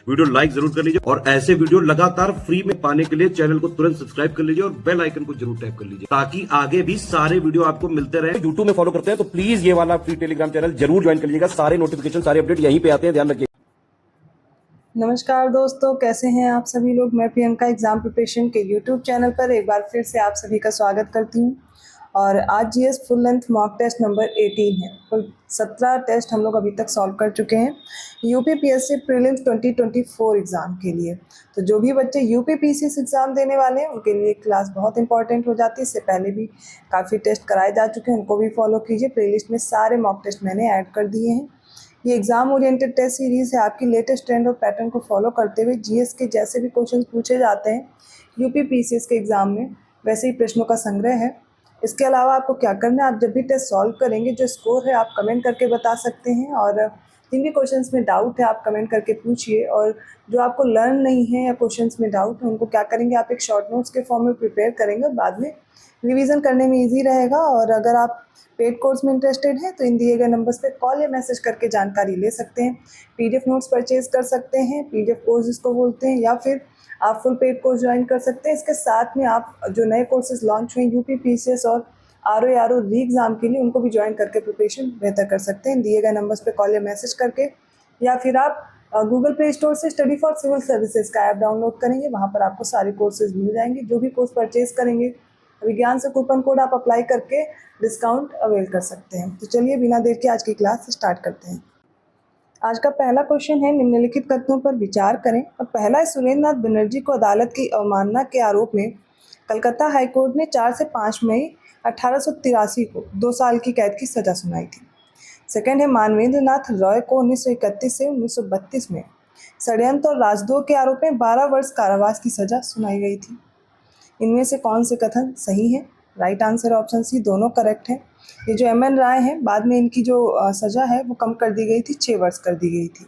Video like जरूर कर लीजिए और ऐसे वीडियो लगातार फ्री में पाने के लिए चैनल को तुरंत सब्सक्राइब कर लीजिए और बेल आइकन को जरूर टैप कर लीजिए ताकि आगे भी सारे वीडियो आपको मिलते रहे। यूट्यूब में फॉलो करते हैं तो प्लीज ये वाला फ्री टेलीग्राम चैनल जरूर ज्वाइन कर लीजिएगा। सारे नोटिफिकेशन सारे अपडेट यहीं पे आते हैं, ध्यान रखिए। नमस्कार दोस्तों, कैसे हैं आप सभी लोग। मैं प्रियंका एग्जाम प्रिपरेशन के यूट्यूब चैनल पर एक बार फिर से आप सभी का स्वागत करती हूं। और आज GS full length mock test number 18 है। कुल 17 टेस्ट हम लोग अभी तक सॉल्व कर चुके हैं यूपीपीएससी प्रीलिम्स 2024 एग्ज़ाम के लिए। तो जो भी बच्चे यूपीपीसीएस एग्ज़ाम देने वाले हैं उनके लिए क्लास बहुत इंपॉर्टेंट हो जाती है। इससे पहले भी काफ़ी टेस्ट कराए जा चुके हैं, उनको भी फॉलो कीजिए। प्लेलिस्ट में सारे मॉक टेस्ट मैंने ऐड कर दिए हैं। ये एग्जाम ओरिएंटेड टेस्ट सीरीज़ है। आपकी लेटेस्ट ट्रेंड और पैटर्न को फॉलो करते हुए जीएस के जैसे भी क्वेश्चन पूछे जाते हैं यूपीपीसीएस के एग्ज़ाम में, वैसे ही प्रश्नों का संग्रह है। इसके अलावा आपको क्या करना है, आप जब भी टेस्ट सॉल्व करेंगे जो स्कोर है आप कमेंट करके बता सकते हैं। और जिन भी क्वेश्चंस में डाउट है आप कमेंट करके पूछिए। और जो आपको लर्न नहीं है या क्वेश्चंस में डाउट है उनको क्या करेंगे, आप एक शॉर्ट नोट्स के फॉर्म में प्रिपेयर करेंगे और बाद में रिवीजन करने में ईजी रहेगा। और अगर आप पेड कोर्स में इंटरेस्टेड हैं तो इन दिए गए नंबर्स पे कॉल या मैसेज करके जानकारी ले सकते हैं। पीडीएफ नोट्स परचेज कर सकते हैं, पीडीएफ कोर्स जिसको बोलते हैं, या फिर आप फुल पेड कोर्स ज्वाइन कर सकते हैं। इसके साथ में आप जो नए कोर्सेज लॉन्च हुए यूपीपीसीएस और आरओ री एग्ज़ाम के लिए उनको भी ज्वाइन करके प्रिपरेशन बेहतर कर सकते हैं। दिए गए नंबर्स पे कॉल या मैसेज करके, या फिर आप गूगल प्ले स्टोर से स्टडी फॉर सिविल सर्विसेज का ऐप डाउनलोड करेंगे। वहाँ पर आपको सारे कोर्सेज मिल जाएंगे। जो भी कोर्स परचेज करेंगे विज्ञान से कूपन कोड आप अप्लाई करके डिस्काउंट अवेल कर सकते हैं। तो चलिए बिना देर के आज की क्लास स्टार्ट करते हैं। आज का पहला क्वेश्चन है, निम्नलिखित कथनों पर विचार करें। और पहला है, सुरेंद्र नाथ बनर्जी को अदालत की अवमानना के आरोप में कलकत्ता हाईकोर्ट ने 4 से 5 मई 1883 को 2 साल की कैद की सजा सुनाई थी। सेकंड है, मानवेंद्र नाथ रॉय को 1931 से 1932 में षड्यंत्र और राजद्रोह के आरोप में 12 वर्ष कारावास की सजा सुनाई गई थी। इनमें से कौन से कथन सही है? राइट आंसर ऑप्शन सी, दोनों करेक्ट है। ये जो एम.एन. राय हैं, बाद में इनकी जो सजा है वो कम कर दी गई थी, 6 वर्ष कर दी गई थी।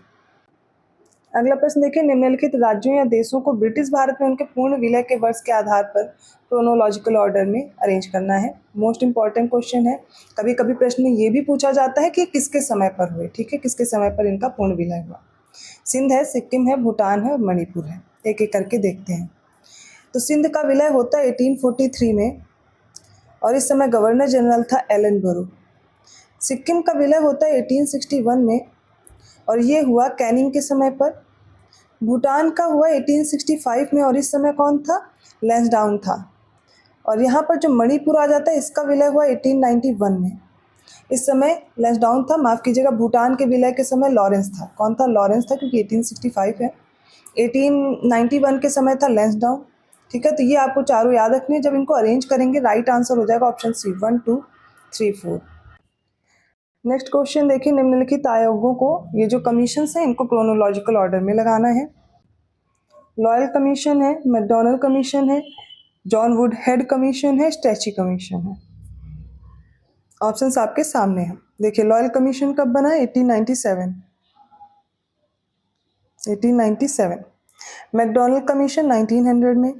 अगला प्रश्न देखिए, निम्नलिखित राज्यों या देशों को ब्रिटिश भारत में उनके पूर्ण विलय के वर्ष के आधार पर क्रोनोलॉजिकल ऑर्डर में अरेंज करना है। मोस्ट इंपॉर्टेंट क्वेश्चन है। कभी कभी प्रश्न में ये भी पूछा जाता है कि किसके समय पर हुए, ठीक है, किसके समय पर इनका पूर्ण विलय हुआ। सिंध है, सिक्किम है, भूटान है और मणिपुर है। एक एक करके देखते हैं। तो सिंध का विलय होता है 1843 में और इस समय गवर्नर जनरल था एलन बरो। सिक्किम का विलय होता है 1861 में और ये हुआ कैनिंग के समय पर। भूटान का हुआ 1865 में और इस समय कौन था? लैंसडाउन था। और यहाँ पर जो मणिपुर आ जाता है इसका विलय हुआ 1891 में। इस समय लैंसडाउन था, माफ़ कीजिएगा, भूटान के विलय के समय लॉरेंस था। कौन था? लॉरेंस था, क्योंकि 1865 है। 1891 के समय था लैंसडाउन, ठीक है। तो ये आपको चारों याद रखने हैं। जब इनको अरेंज करेंगे राइट आंसर हो जाएगा ऑप्शन सी, 1 2 3 4। नेक्स्ट क्वेश्चन देखिए, निम्नलिखित आयोगों को, ये जो कमीशंस हैं इनको क्रोनोलॉजिकल ऑर्डर में लगाना है। लॉयल कमीशन है, मैकडोनल्ड कमीशन है, जॉन वुड हेड कमीशन है, स्ट्रेची कमीशन है। ऑप्शंस आपके सामने हैं। देखिए, लॉयल कमीशन कब बना है? 1897। मैकडोनल्ड कमीशन 1900 में।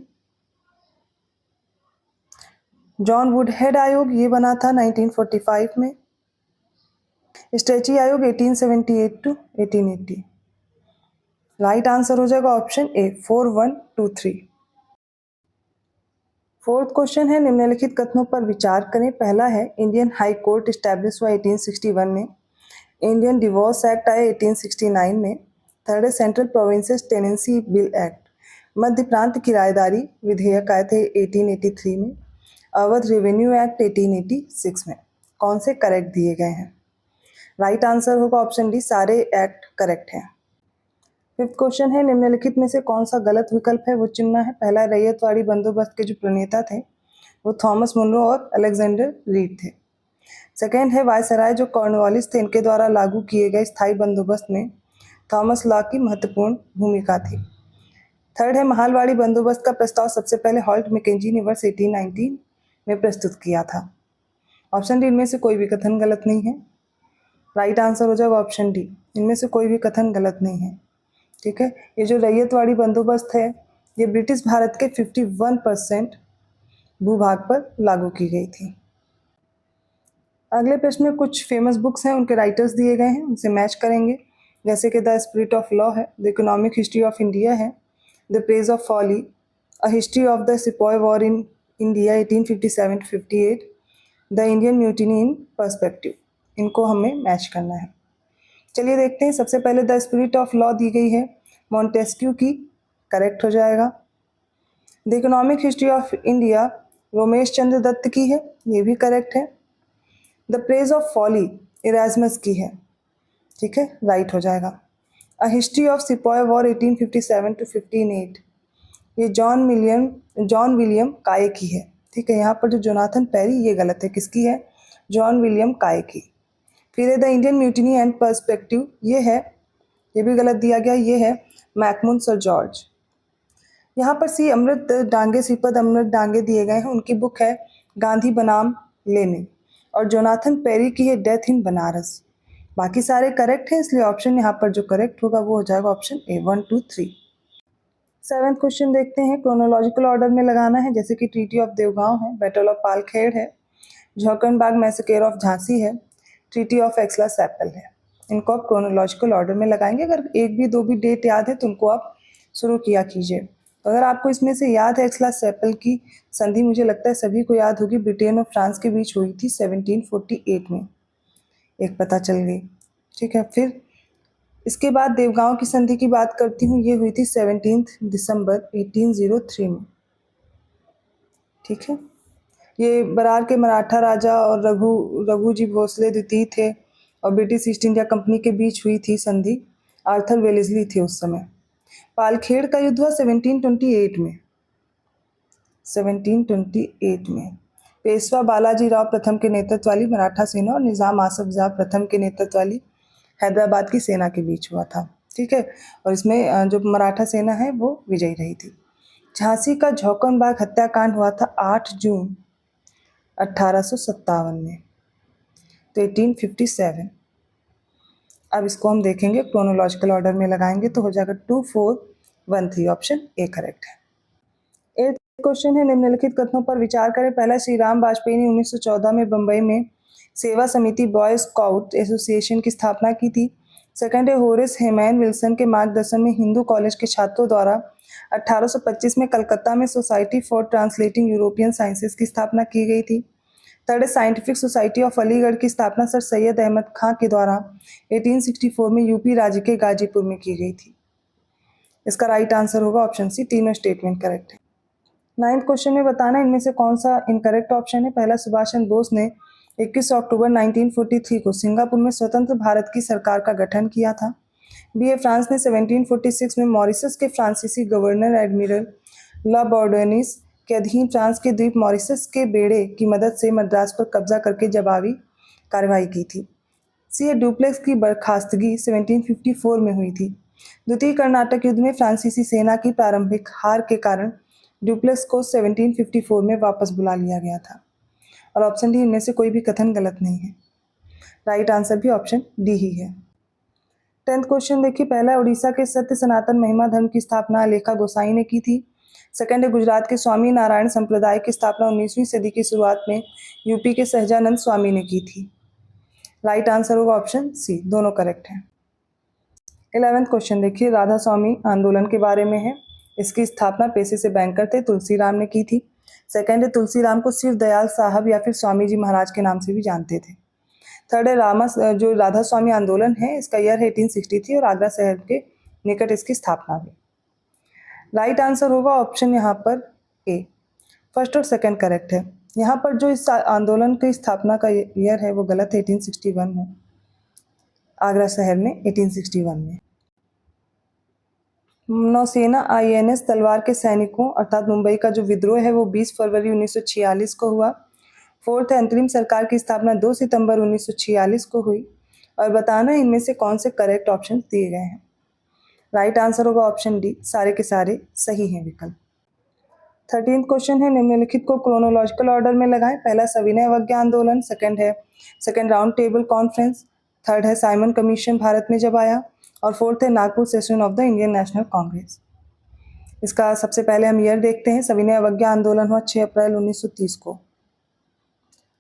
जॉन वुड हेड आयोग ये बना था 1945 में। स्ट्रेची आयोग 1878 टू 1880। राइट आंसर हो जाएगा ऑप्शन ए, 4 1 2 3। फोर्थ क्वेश्चन है, निम्नलिखित कथनों पर विचार करें। पहला है, इंडियन हाई कोर्ट स्टैब्लिश हुआ 1861 में। इंडियन डिवोर्स एक्ट आया 1869 में। थर्ड है, Central Provinces Tenancy Bill Act, मध्य प्रांत किराएदारी विधेयक आए थे 1883 में। अवध रेवेन्यू एक्ट 1886 में। कौन से करेक्ट दिए गए हैं? राइट आंसर होगा ऑप्शन डी, सारे एक्ट करेक्ट हैं। फिफ्थ क्वेश्चन है, निम्नलिखित में से कौन सा गलत विकल्प है वो चुनना है। पहला, रैयतवाड़ी बंदोबस्त के जो प्रणेता थे वो थॉमस मुनरो और अलेक्जेंडर रीड थे। सेकेंड है, वायसराय जो कॉर्नवालिस थे इनके द्वारा लागू किए गए स्थायी बंदोबस्त में थॉमस लॉ की महत्वपूर्ण भूमिका थी। थर्ड है, महालवाड़ी बंदोबस्त का प्रस्ताव सबसे पहले हॉल्ट मैकेंजी ने वर्ष 1819 में प्रस्तुत किया था। ऑप्शन डी, इनमें से कोई भी कथन गलत नहीं है। राइट आंसर हो जाएगा ऑप्शन डी, इनमें से कोई भी कथन गलत नहीं है, ठीक है। ये जो रैयतवाड़ी बंदोबस्त है ये ब्रिटिश भारत के 51% भूभाग पर लागू की गई थी। अगले प्रश्न में कुछ फेमस बुक्स हैं, उनके राइटर्स दिए गए हैं, उनसे मैच करेंगे। जैसे कि द स्पिरिट ऑफ लॉ है, the economic history of India है, the praise of folly, a history of the sepoy war in India 1857-58, the Indian mutiny in perspective. इनको हमें मैच करना है। चलिए देखते हैं। सबसे पहले द स्पिरिट ऑफ लॉ दी गई है मॉन्टेस्क्यू की, करेक्ट हो जाएगा। The economic history of India Romesh Chandra Dutt की है, ये भी करेक्ट है। The praise of folly Erasmus की है, ठीक है, राइट हो जाएगा। A history of sepoy war 1857-58, ये जॉन विलियम काय की है, ठीक है। यहाँ पर जो जोनाथन पेरी, ये गलत है, किसकी है? जॉन विलियम काय की। फिर the Indian mutiny and perspective, ये है, ये भी गलत दिया गया, ये है मैकमून सर जॉर्ज। यहाँ पर श्रीपद अमृत डांगे दिए गए हैं, उनकी बुक है गांधी बनाम लेनिन, और जोनाथन पेरी की है डेथ इन बनारस। बाकी सारे करेक्ट हैं, इसलिए ऑप्शन यहाँ पर जो करेक्ट होगा वो हो जाएगा ऑप्शन ए 1, 2, 3। 7th क्वेश्चन देखते हैं। क्रोनोलॉजिकल ऑर्डर में लगाना है, जैसे कि ट्रीटी ऑफ देवगांव है, बैटल ऑफ पालखेड़ है, झोकनबाग मैसेकर ऑफ झांसी है, ट्रीटी ऑफ एक्सला सैपल है। इनको आप क्रोनोलॉजिकल ऑर्डर में लगाएंगे। अगर एक भी दो भी डेट याद है तो उनको आप शुरू किया कीजिए। तो अगर आपको इसमें से याद है एक्सला सैपल की संधि, मुझे लगता है सभी को याद होगी, ब्रिटेन और फ्रांस के बीच हुई थी 1748 में, एक पता चल गई, ठीक है। फिर इसके बाद देवगांव की संधि की बात करती हूँ, ये हुई थी 17 दिसंबर 1803 में, ठीक है। ये बरार के मराठा राजा और रघुजी भोसले द्वितीय थे, और ब्रिटिश ईस्ट इंडिया कंपनी के बीच हुई थी संधि। आर्थर वेलेस्ली थे उस समय। पालखेड़ का युद्ध हुआ 1728 में, 1728 में। पेशवा बालाजी राव प्रथम के नेतृत्व वाली मराठा सेना और निजाम आसफ जाह प्रथम के नेतृत्व वाली हैदराबाद की सेना के बीच हुआ था, ठीक है। और इसमें जो मराठा सेना है वो विजयी रही थी। झांसी का झोकनबाग हत्याकांड हुआ था 8 जून 1857 में, तो 1857। अब इसको हम देखेंगे क्रोनोलॉजिकल ऑर्डर में लगाएंगे तो हो जाएगा 2, 4, 1, 3, ऑप्शन ए करेक्ट है। 8th क्वेश्चन है, निम्नलिखित कथनों पर विचार करें। पहला, श्री राम वाजपेयी ने 1914 में बंबई में सेवा समिति बॉय स्काउट एसोसिएशन की स्थापना की थी। सेकंड है, होरेस हेमैन विल्सन के मार्गदर्शन में हिंदू कॉलेज के छात्रों द्वारा 1825 में कलकत्ता में society for translating European sciences की स्थापना की गई थी। थर्ड है, साइंटिफिक सोसाइटी ऑफ अलीगढ़ की स्थापना सर सैयद अहमद खां के द्वारा 1864 में यूपी राज्य के गाजीपुर में की गई थी। इसका राइट आंसर होगा ऑप्शन सी, तीनों स्टेटमेंट करेक्ट है। 9th क्वेश्चन में बताना इनमें से कौन सा इनकरेक्ट ऑप्शन है। पहला, सुभाष चंद्र बोस ने 21 अक्टूबर 1943 को सिंगापुर में स्वतंत्र भारत की सरकार का गठन किया था। बी है, फ्रांस ने 1746 में मॉरिशस के फ्रांसीसी गवर्नर एडमिरल ला बोर्डोनिस के अधीन फ्रांस के द्वीप मॉरिशस के बेड़े की मदद से मद्रास पर कब्जा करके जवाबी कार्रवाई की थी। सी है, डुप्लेक्स की बर्खास्तगी 1754 में हुई थी। द्वितीय कर्नाटक युद्ध में फ्रांसीसी सेना की प्रारंभिक हार के कारण डुप्लेक्स को 1754 में वापस बुला लिया गया था। और ऑप्शन डी, इनमें से कोई भी कथन गलत नहीं है। राइट आंसर भी ऑप्शन डी ही है। 10th क्वेश्चन देखिए। पहला, उड़ीसा के सत्य सनातन महिमा धर्म की स्थापना अलेखा गोसाई ने की थी। सेकंड है, गुजरात के स्वामी नारायण संप्रदाय की स्थापना 19वीं सदी की शुरुआत में यूपी के सहजानंद स्वामी ने की थी। राइट आंसर होगा ऑप्शन सी, दोनों करेक्ट हैं। 11th क्वेश्चन देखिए, राधा स्वामी आंदोलन के बारे में है। इसकी स्थापना पेशे से बैंकर थे तुलसीराम ने की थी। सेकंड है, तुलसीराम को सिर्फ दयाल साहब या फिर स्वामी जी महाराज के नाम से भी जानते थे। थर्ड है, जो राधा स्वामी आंदोलन है इसका ईयर है 1863 और आगरा शहर के निकट इसकी स्थापना हुई। राइट आंसर होगा ऑप्शन यहाँ पर ए, फर्स्ट और सेकंड करेक्ट है। यहाँ पर जो इस आंदोलन की स्थापना का ईयर है वो गलत है, 1861 है, आगरा शहर में 1861 में। नौसेना INS तलवार के सैनिकों अर्थात मुंबई का जो विद्रोह है वो 20 फरवरी 1946 को हुआ। फोर्थ है, अंतरिम सरकार की स्थापना 2 सितंबर 1946 को हुई। और बताना इनमें से कौन से करेक्ट ऑप्शन दिए गए हैं। राइट आंसर होगा ऑप्शन डी, सारे के सारे सही हैं विकल्प। 13th क्वेश्चन है, निम्नलिखित को क्रोनोलॉजिकल ऑर्डर में लगाएं। पहला, सविनय अवज्ञा आंदोलन। सेकंड है, second round table conference. Third है, साइमन कमीशन भारत में जब आया। और फोर्थ है, Nagpur session of the Indian national Congress. इसका सबसे पहले हम ईयर देखते हैं। सविनय अवज्ञा आंदोलन हुआ 6 अप्रैल 1930 को।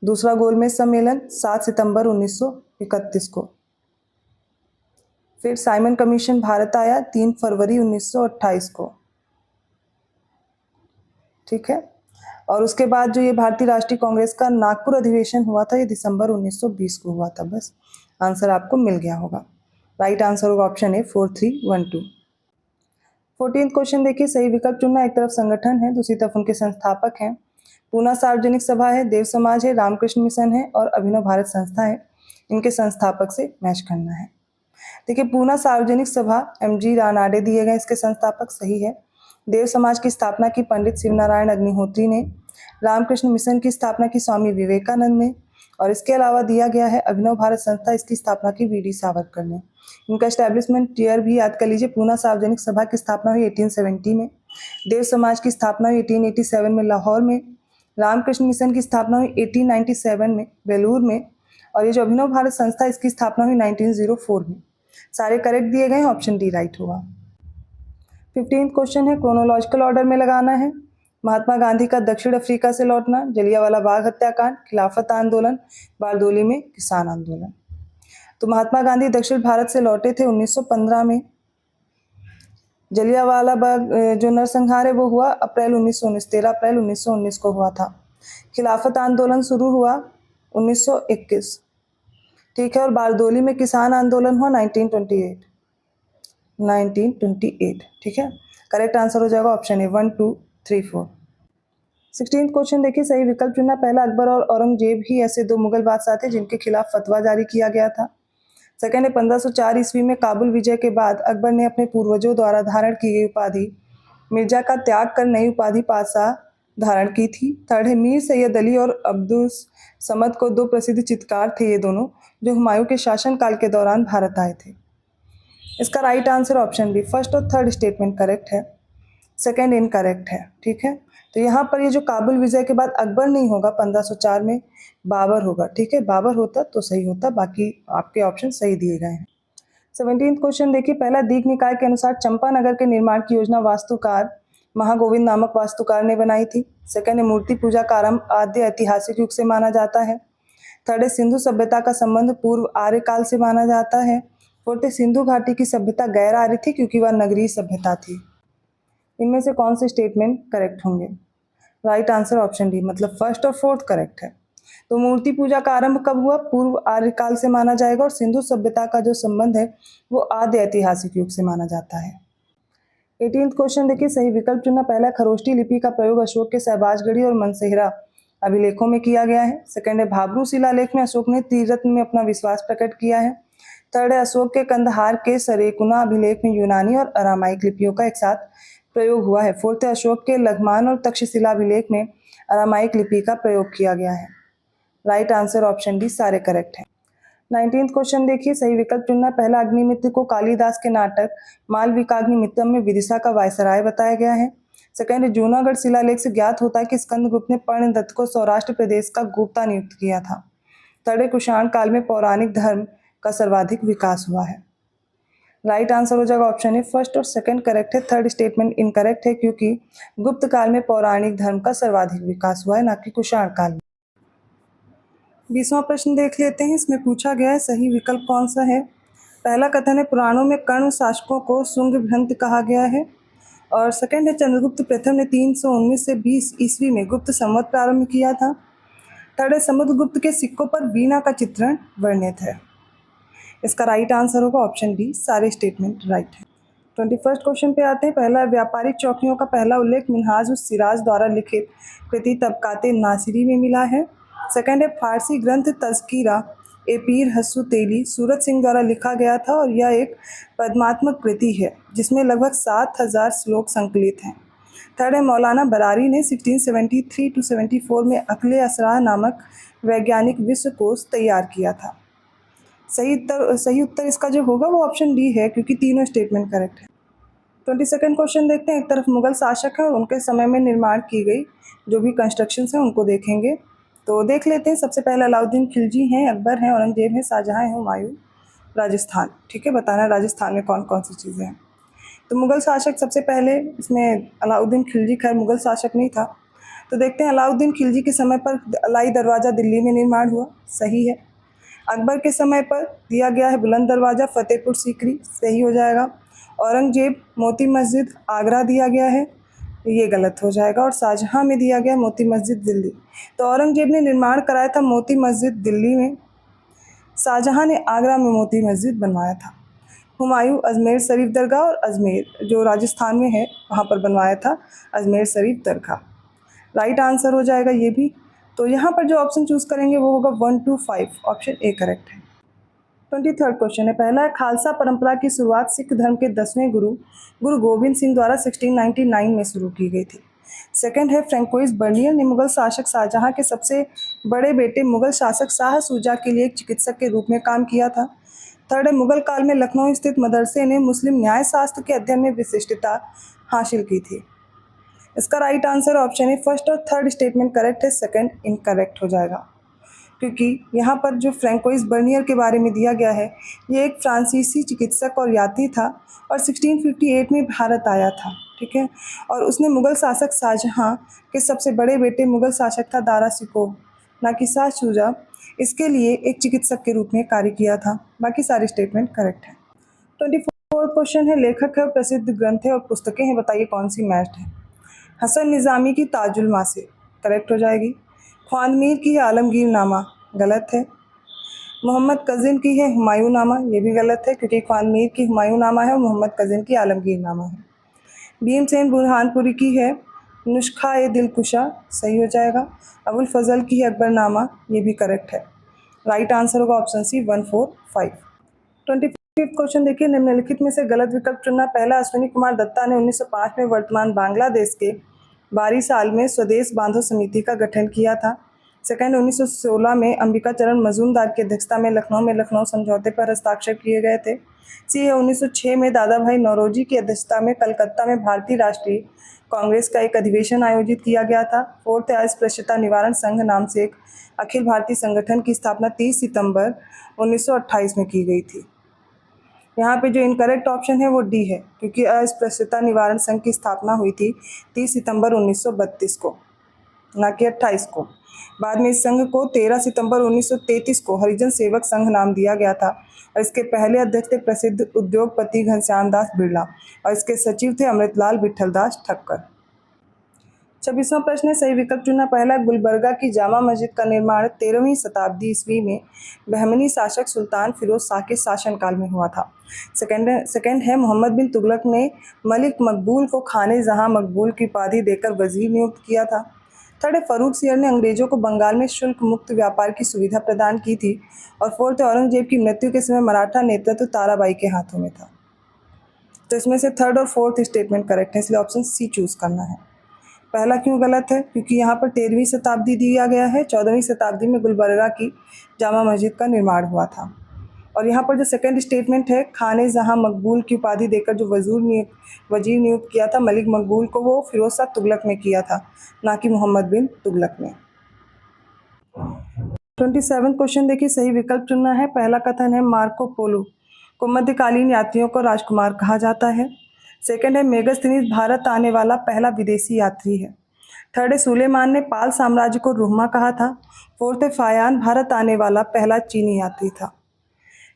दूसरा गोलमेज सम्मेलन 7 सितंबर 1931 को। फिर साइमन कमीशन भारत आया 3 फरवरी 1928 को, ठीक है। और उसके बाद जो ये भारतीय राष्ट्रीय कांग्रेस का नागपुर अधिवेशन हुआ था, ये दिसंबर 1920 को हुआ था। बस आंसर आपको मिल गया होगा। राइट आंसर होगा ऑप्शन ए 4312। 14th क्वेश्चन देखिए, सही विकल्प चुनना। एक तरफ संगठन है, दूसरी तरफ उनके संस्थापक हैं। पूना सार्वजनिक सभा है, देव समाज है, रामकृष्ण मिशन है और अभिनव भारत संस्था है। इनके संस्थापक से मैच करना है। देखिए, पूना सार्वजनिक सभा MG रानाडे दिए गए इसके संस्थापक, सही है। देव समाज की स्थापना की पंडित शिवनारायण अग्निहोत्री ने। रामकृष्ण मिशन की स्थापना की स्वामी विवेकानंद ने। और इसके अलावा दिया गया है अभिनव भारत संस्था, इसकी स्थापना की VD सावरकर ने। इनका एस्टेब्लिशमेंट ईयर भी याद कर लीजिए। पूना सार्वजनिक सभा की स्थापना हुई 1870 में। देव समाज की स्थापना हुई 1887 में लाहौर में। रामकृष्ण मिशन की स्थापना हुई 1897 में बेलूर में। और ये जो अभिनव भारत संस्था, इसकी स्थापना हुई 1904 में। सारे करेक्ट दिए गए हैं, ऑप्शन डी राइट होगा। 15th क्वेश्चन है, क्रोनोलॉजिकल ऑर्डर में लगाना है। महात्मा गांधी का दक्षिण अफ्रीका से लौटना, जलियांवाला बाग हत्याकांड, खिलाफत आंदोलन, बारदोली में किसान आंदोलन। तो महात्मा गांधी दक्षिण भारत से लौटे थे 1915 में। जलियांवाला बाग जो नरसंहार है वो हुआ अप्रैल 1919, 13 अप्रैल 1919 को हुआ था। खिलाफत आंदोलन शुरू हुआ 1921, ठीक है। और बारदोली में किसान आंदोलन हुआ 1928, ठीक है। करेक्ट आंसर हो जाएगा ऑप्शन ए 1 2 3 4। 16th क्वेश्चन देखिए, सही विकल्प चुनना। पहला, अकबर और औरंगजेब ही ऐसे 2 मुगल बादशाह थे जिनके खिलाफ फतवा जारी किया गया था। सेकंड है, 1504 ईस्वी में काबुल विजय के बाद अकबर ने अपने पूर्वजों द्वारा धारण की गई उपाधि मिर्जा का त्याग कर नई उपाधि पातशाह धारण की थी। थर्ड है, मीर सैयद अली और अब्दुल समद को 2 प्रसिद्ध चित्रकार थे ये दोनों, जो हुमायूं के शासनकाल के दौरान भारत आए थे। इसका right answer option B. First और थर्ड स्टेटमेंट करेक्ट है, सेकंड इनकरेक्ट है, ठीक है। तो यहाँ पर ये जो काबुल विजय के बाद अकबर नहीं होगा 1504 में, बाबर होगा, ठीक है। बाबर होता तो सही होता, बाकी आपके ऑप्शन सही दिए गए हैं। 17th क्वेश्चन देखिए, पहला, दीघ निकाय के अनुसार चंपानगर के निर्माण की योजना वास्तुकार महागोविंद नामक वास्तुकार ने बनाई थी। सेकंड है, मूर्ति पूजा का आरंभ आद्य ऐतिहासिक युग से माना जाता है। थर्ड है, सिंधु सभ्यता का संबंध पूर्व आर्य काल से माना जाता है। फोर्थ है, सिंधु घाटी की सभ्यता गैर आर्य थी क्योंकि वह नगरीय सभ्यता थी। इनमें से कौन से स्टेटमेंट करेक्ट होंगे? राइट आंसर ऑप्शन डी, मतलब फर्स्ट और फोर्थ करेक्ट है। तो मूर्ति पूजा का आरंभ कब हुआ? पूर्व आर्य काल से माना जाएगा। और सिंधु सभ्यता का जो संबंध है वो आद्य ऐतिहासिक युग से माना जाता है। 18th क्वेश्चन देखिए, सही विकल्प चुनना। पहला, खरोष्टी लिपि का प्रयोग अशोक के सहबाजगढ़ी और मनसेहरा अभिलेखों में किया गया है। सेकंड है, भाब्रू शिलालेख में अशोक ने त्रिरत्न में अपना विश्वास प्रकट किया है। थर्ड है, अशोक के कंदहार के सरेकुना अभिलेख में यूनानी और अरामाइक लिपियों का एक साथ प्रयोग हुआ है। फोर्थ है, अशोक के लघमान और तक्षशिला अभिलेख में अरामाइक लिपि का प्रयोग किया गया है। राइट आंसर ऑप्शन डी, सारे करेक्ट है। 19th क्वेश्चन देखिए, सही विकल्प चुनना। पहला, अग्निमित्र को कालिदास के नाटक मालविकाग्निमित्रम में विदिशा का वायसराय बताया गया है। सेकंड है, जूनागढ़ शिलालेख से ज्ञात होता है कि स्कंदगुप्त ने पर्णदत्त को सौराष्ट्र प्रदेश का गुप्ता नियुक्त किया था। थर्ड है, कुषाण काल में पौराणिक धर्म का सर्वाधिक विकास हुआ है। राइट आंसर हो जाएगा ऑप्शन ए, फर्स्ट और सेकंड करेक्ट है। थर्ड स्टेटमेंट इनकरेक्ट है क्योंकि गुप्त काल में पौराणिक धर्म का सर्वाधिक विकास हुआ है, ना कि कुषाण काल में। 20वां प्रश्न देख लेते हैं। इसमें पूछा गया है सही विकल्प कौन सा है। पहला कथन है, पुराणों में कर्ण शासकों को शुंग भ्रंत कहा गया है। और सेकंड है, चंद्रगुप्त प्रथम ने 319 से 20 ईस्वी में गुप्त संवत प्रारंभ किया था। थर्ड है, समुद्रगुप्त के सिक्कों पर वीणा का चित्रण वर्णित है। इसका राइट आंसर होगा ऑप्शन बी, सारे स्टेटमेंट राइट है। 21st क्वेश्चन पे आते हैं। पहला, व्यापारिक चौकियों का पहला उल्लेख मिन्हाज उस सिराज द्वारा लिखित कृति तबकाते नासिरी में मिला है। सेकंड है, फारसी ग्रंथ तज़किरा ए पीर हस्सु तेली सूरत सिंह द्वारा लिखा गया था और यह एक पद्मात्मक कृति है जिसमें लगभग 7000 श्लोक संकलित हैं। थर्ड है, मौलाना बरारी ने 1673 to 74 में अक्ले असरार नामक वैज्ञानिक विश्वकोश तैयार किया था। सही उत्तर इसका जो होगा वो ऑप्शन डी है क्योंकि तीनों स्टेटमेंट करेक्ट है। 22nd क्वेश्चन देखते हैं। एक तरफ मुगल शासक है और उनके समय में निर्माण की गई जो भी कंस्ट्रक्शंस हैं उनको देखेंगे। तो देख लेते हैं। सबसे पहले अलाउद्दीन खिलजी हैं, अकबर हैं, औरंगजेब हैं, शाहजहां हैं, हुमायूं। राजस्थान, ठीक है, बताना राजस्थान में कौन कौन सी चीज़ें हैं। तो मुगल शासक सबसे पहले इसमें अलाउद्दीन खिलजी, खैर मुगल शासक नहीं था। तो देखते हैं, अलाउद्दीन खिलजी के समय पर अलाई दरवाज़ा दिल्ली में निर्माण हुआ, सही है। अकबर के समय पर दिया गया है बुलंद दरवाज़ा फतेहपुर सीकरी, सही हो जाएगा। औरंगजेब मोती मस्जिद आगरा दिया गया है, ये गलत हो जाएगा। और शाहजहाँ में दिया गया मोती मस्जिद दिल्ली। तो औरंगजेब ने निर्माण कराया था मोती मस्जिद दिल्ली में, शाहजहाँ ने आगरा में मोती मस्जिद बनवाया था। हुमायूं अजमेर शरीफ दरगाह और अजमेर जो राजस्थान में है वहाँ पर बनवाया था अजमेर शरीफ दरगाह। राइट आंसर हो जाएगा ये भी। तो यहाँ पर जो ऑप्शन चूज करेंगे वो होगा 1 2 5, ऑप्शन ए करेक्ट है। 23rd क्वेश्चन है, पहला है खालसा परंपरा की शुरुआत सिख धर्म के 10वें गुरु गुरु गोविंद सिंह द्वारा 1699 में शुरू की गई थी। सेकंड है फ्रैंकोइस बर्नियर ने मुगल शासक शाहजहां के सबसे बड़े बेटे मुगल शासक शाह शुजा के लिए एक चिकित्सक के रूप में काम किया था। थर्ड है मुगल काल में लखनऊ स्थित मदरसे ने मुस्लिम न्याय शास्त्र के अध्ययन में विशिष्टता हासिल की थी। इसका राइट आंसर ऑप्शन है फर्स्ट और थर्ड स्टेटमेंट करेक्ट है, सेकंड इनकरेक्ट हो जाएगा, क्योंकि यहाँ पर जो फ्रैंकोइस बर्नियर के बारे में दिया गया है ये एक फ्रांसीसी चिकित्सक और यात्री था और 1658 में भारत आया था, ठीक है। और उसने मुगल शासक शाहजहाँ के सबसे बड़े बेटे मुगल शासक था दारा शिकोह, ना कि शाह शुजा, इसके लिए एक चिकित्सक के रूप में कार्य किया था। बाकी सारे स्टेटमेंट करेक्ट है। 24th क्वेश्चन है, लेखक है, प्रसिद्ध ग्रंथ है और पुस्तकें हैं, बताइए कौन सी मैच्ड है। हसन निज़ामी की ताजुल मासिर करेक्ट हो जाएगी। ख्वांदमीर की है आलमगीर नामा, गलत है। मोहम्मद कज़िन की है हुमायूं नामा, ये भी गलत है क्योंकि ख्वांदमीर की हुमायूं नामा है और मोहम्मद कज़िन की आलमगीर नामा है। भीमसेन बुरहानपुरी की है नुस्खा ए दिलकुशा, सही हो जाएगा। अबुल फजल की है अकबरनामा, ये भी करेक्ट है। राइट आंसर होगा ऑप्शन सी 1 4 5। 25th क्वेश्चन देखिए, निम्नलिखित में से गलत विकल्प चुनना। पहला, अश्विनी कुमार दत्ता ने 1905 में वर्तमान बांग्लादेश के बारी साल में स्वदेश बांधो समिति का गठन किया था। सेकंड, 1916 में अंबिका चरण मजूमदार की अध्यक्षता में लखनऊ समझौते पर हस्ताक्षर किए गए थे। सी है 1906 में दादा भाई नौरोजी की अध्यक्षता में कलकत्ता में भारतीय राष्ट्रीय कांग्रेस का एक अधिवेशन आयोजित किया गया था। फोर्थ है, अस्पृश्यता निवारण संघ नाम से एक अखिल भारतीय संगठन की स्थापना 30 सितंबर 1928 में की गई थी। यहाँ पे जो इनकरेक्ट ऑप्शन है वो डी है, क्योंकि अस्पृश्यता निवारण संघ की स्थापना हुई थी 30 सितंबर 1932 को, ना कि 28 को। बाद में इस संघ को 13 सितंबर 1933 को हरिजन सेवक संघ नाम दिया गया था और इसके पहले अध्यक्ष थे प्रसिद्ध उद्योगपति घनश्याम दास बिरला और इसके सचिव थे अमृतलाल विठलदास ठक्कर। 26वां प्रश्न है, सही विकल्प चुनना। पहला, गुलबर्गा की जामा मस्जिद का निर्माण 13वीं शताब्दी ईस्वी में बहमनी शासक सुल्तान फिरोज शाह के शासनकाल में हुआ था। सेकंड है, मोहम्मद बिन तुगलक ने मलिक मकबूल को खाने जहां मकबूल की उपाधि देकर वजीर नियुक्त किया था। थर्ड है, फरूख सियर ने अंग्रेजों को बंगाल में शुल्क मुक्त व्यापार की सुविधा प्रदान की थी। और फोर्थ है, औरंगजेब की मृत्यु के समय मराठा नेतृत्व ताराबाई के हाथों में था। तो इसमें से थर्ड और फोर्थ स्टेटमेंट करेक्ट है, इसलिए ऑप्शन सी चूज करना है। पहला क्यों गलत है, क्योंकि यहाँ पर 13वीं शताब्दी दिया गया है, 14वीं शताब्दी में गुलबर्गा की जामा मस्जिद का निर्माण हुआ था। और यहाँ पर जो सेकंड स्टेटमेंट है, खाने जहाँ मकबूल की उपाधि देकर जो वजीर नियुक्त किया था मलिक मकबूल को, वो फिरोज शाह तुगलक ने किया था, ना कि मोहम्मद बिन तुगलक ने। 27वां क्वेश्चन देखिए, सही विकल्प चुनना है। पहला कथन है, मार्को पोलो को मध्यकालीन यात्रियों को राजकुमार कहा जाता है। सेकंड है, मेगास्थनीज भारत आने वाला पहला विदेशी यात्री है। थर्ड है, सुलेमान ने पाल साम्राज्य को रुहमा कहा था। फोर्थ है, फायान भारत आने वाला पहला चीनी यात्री था।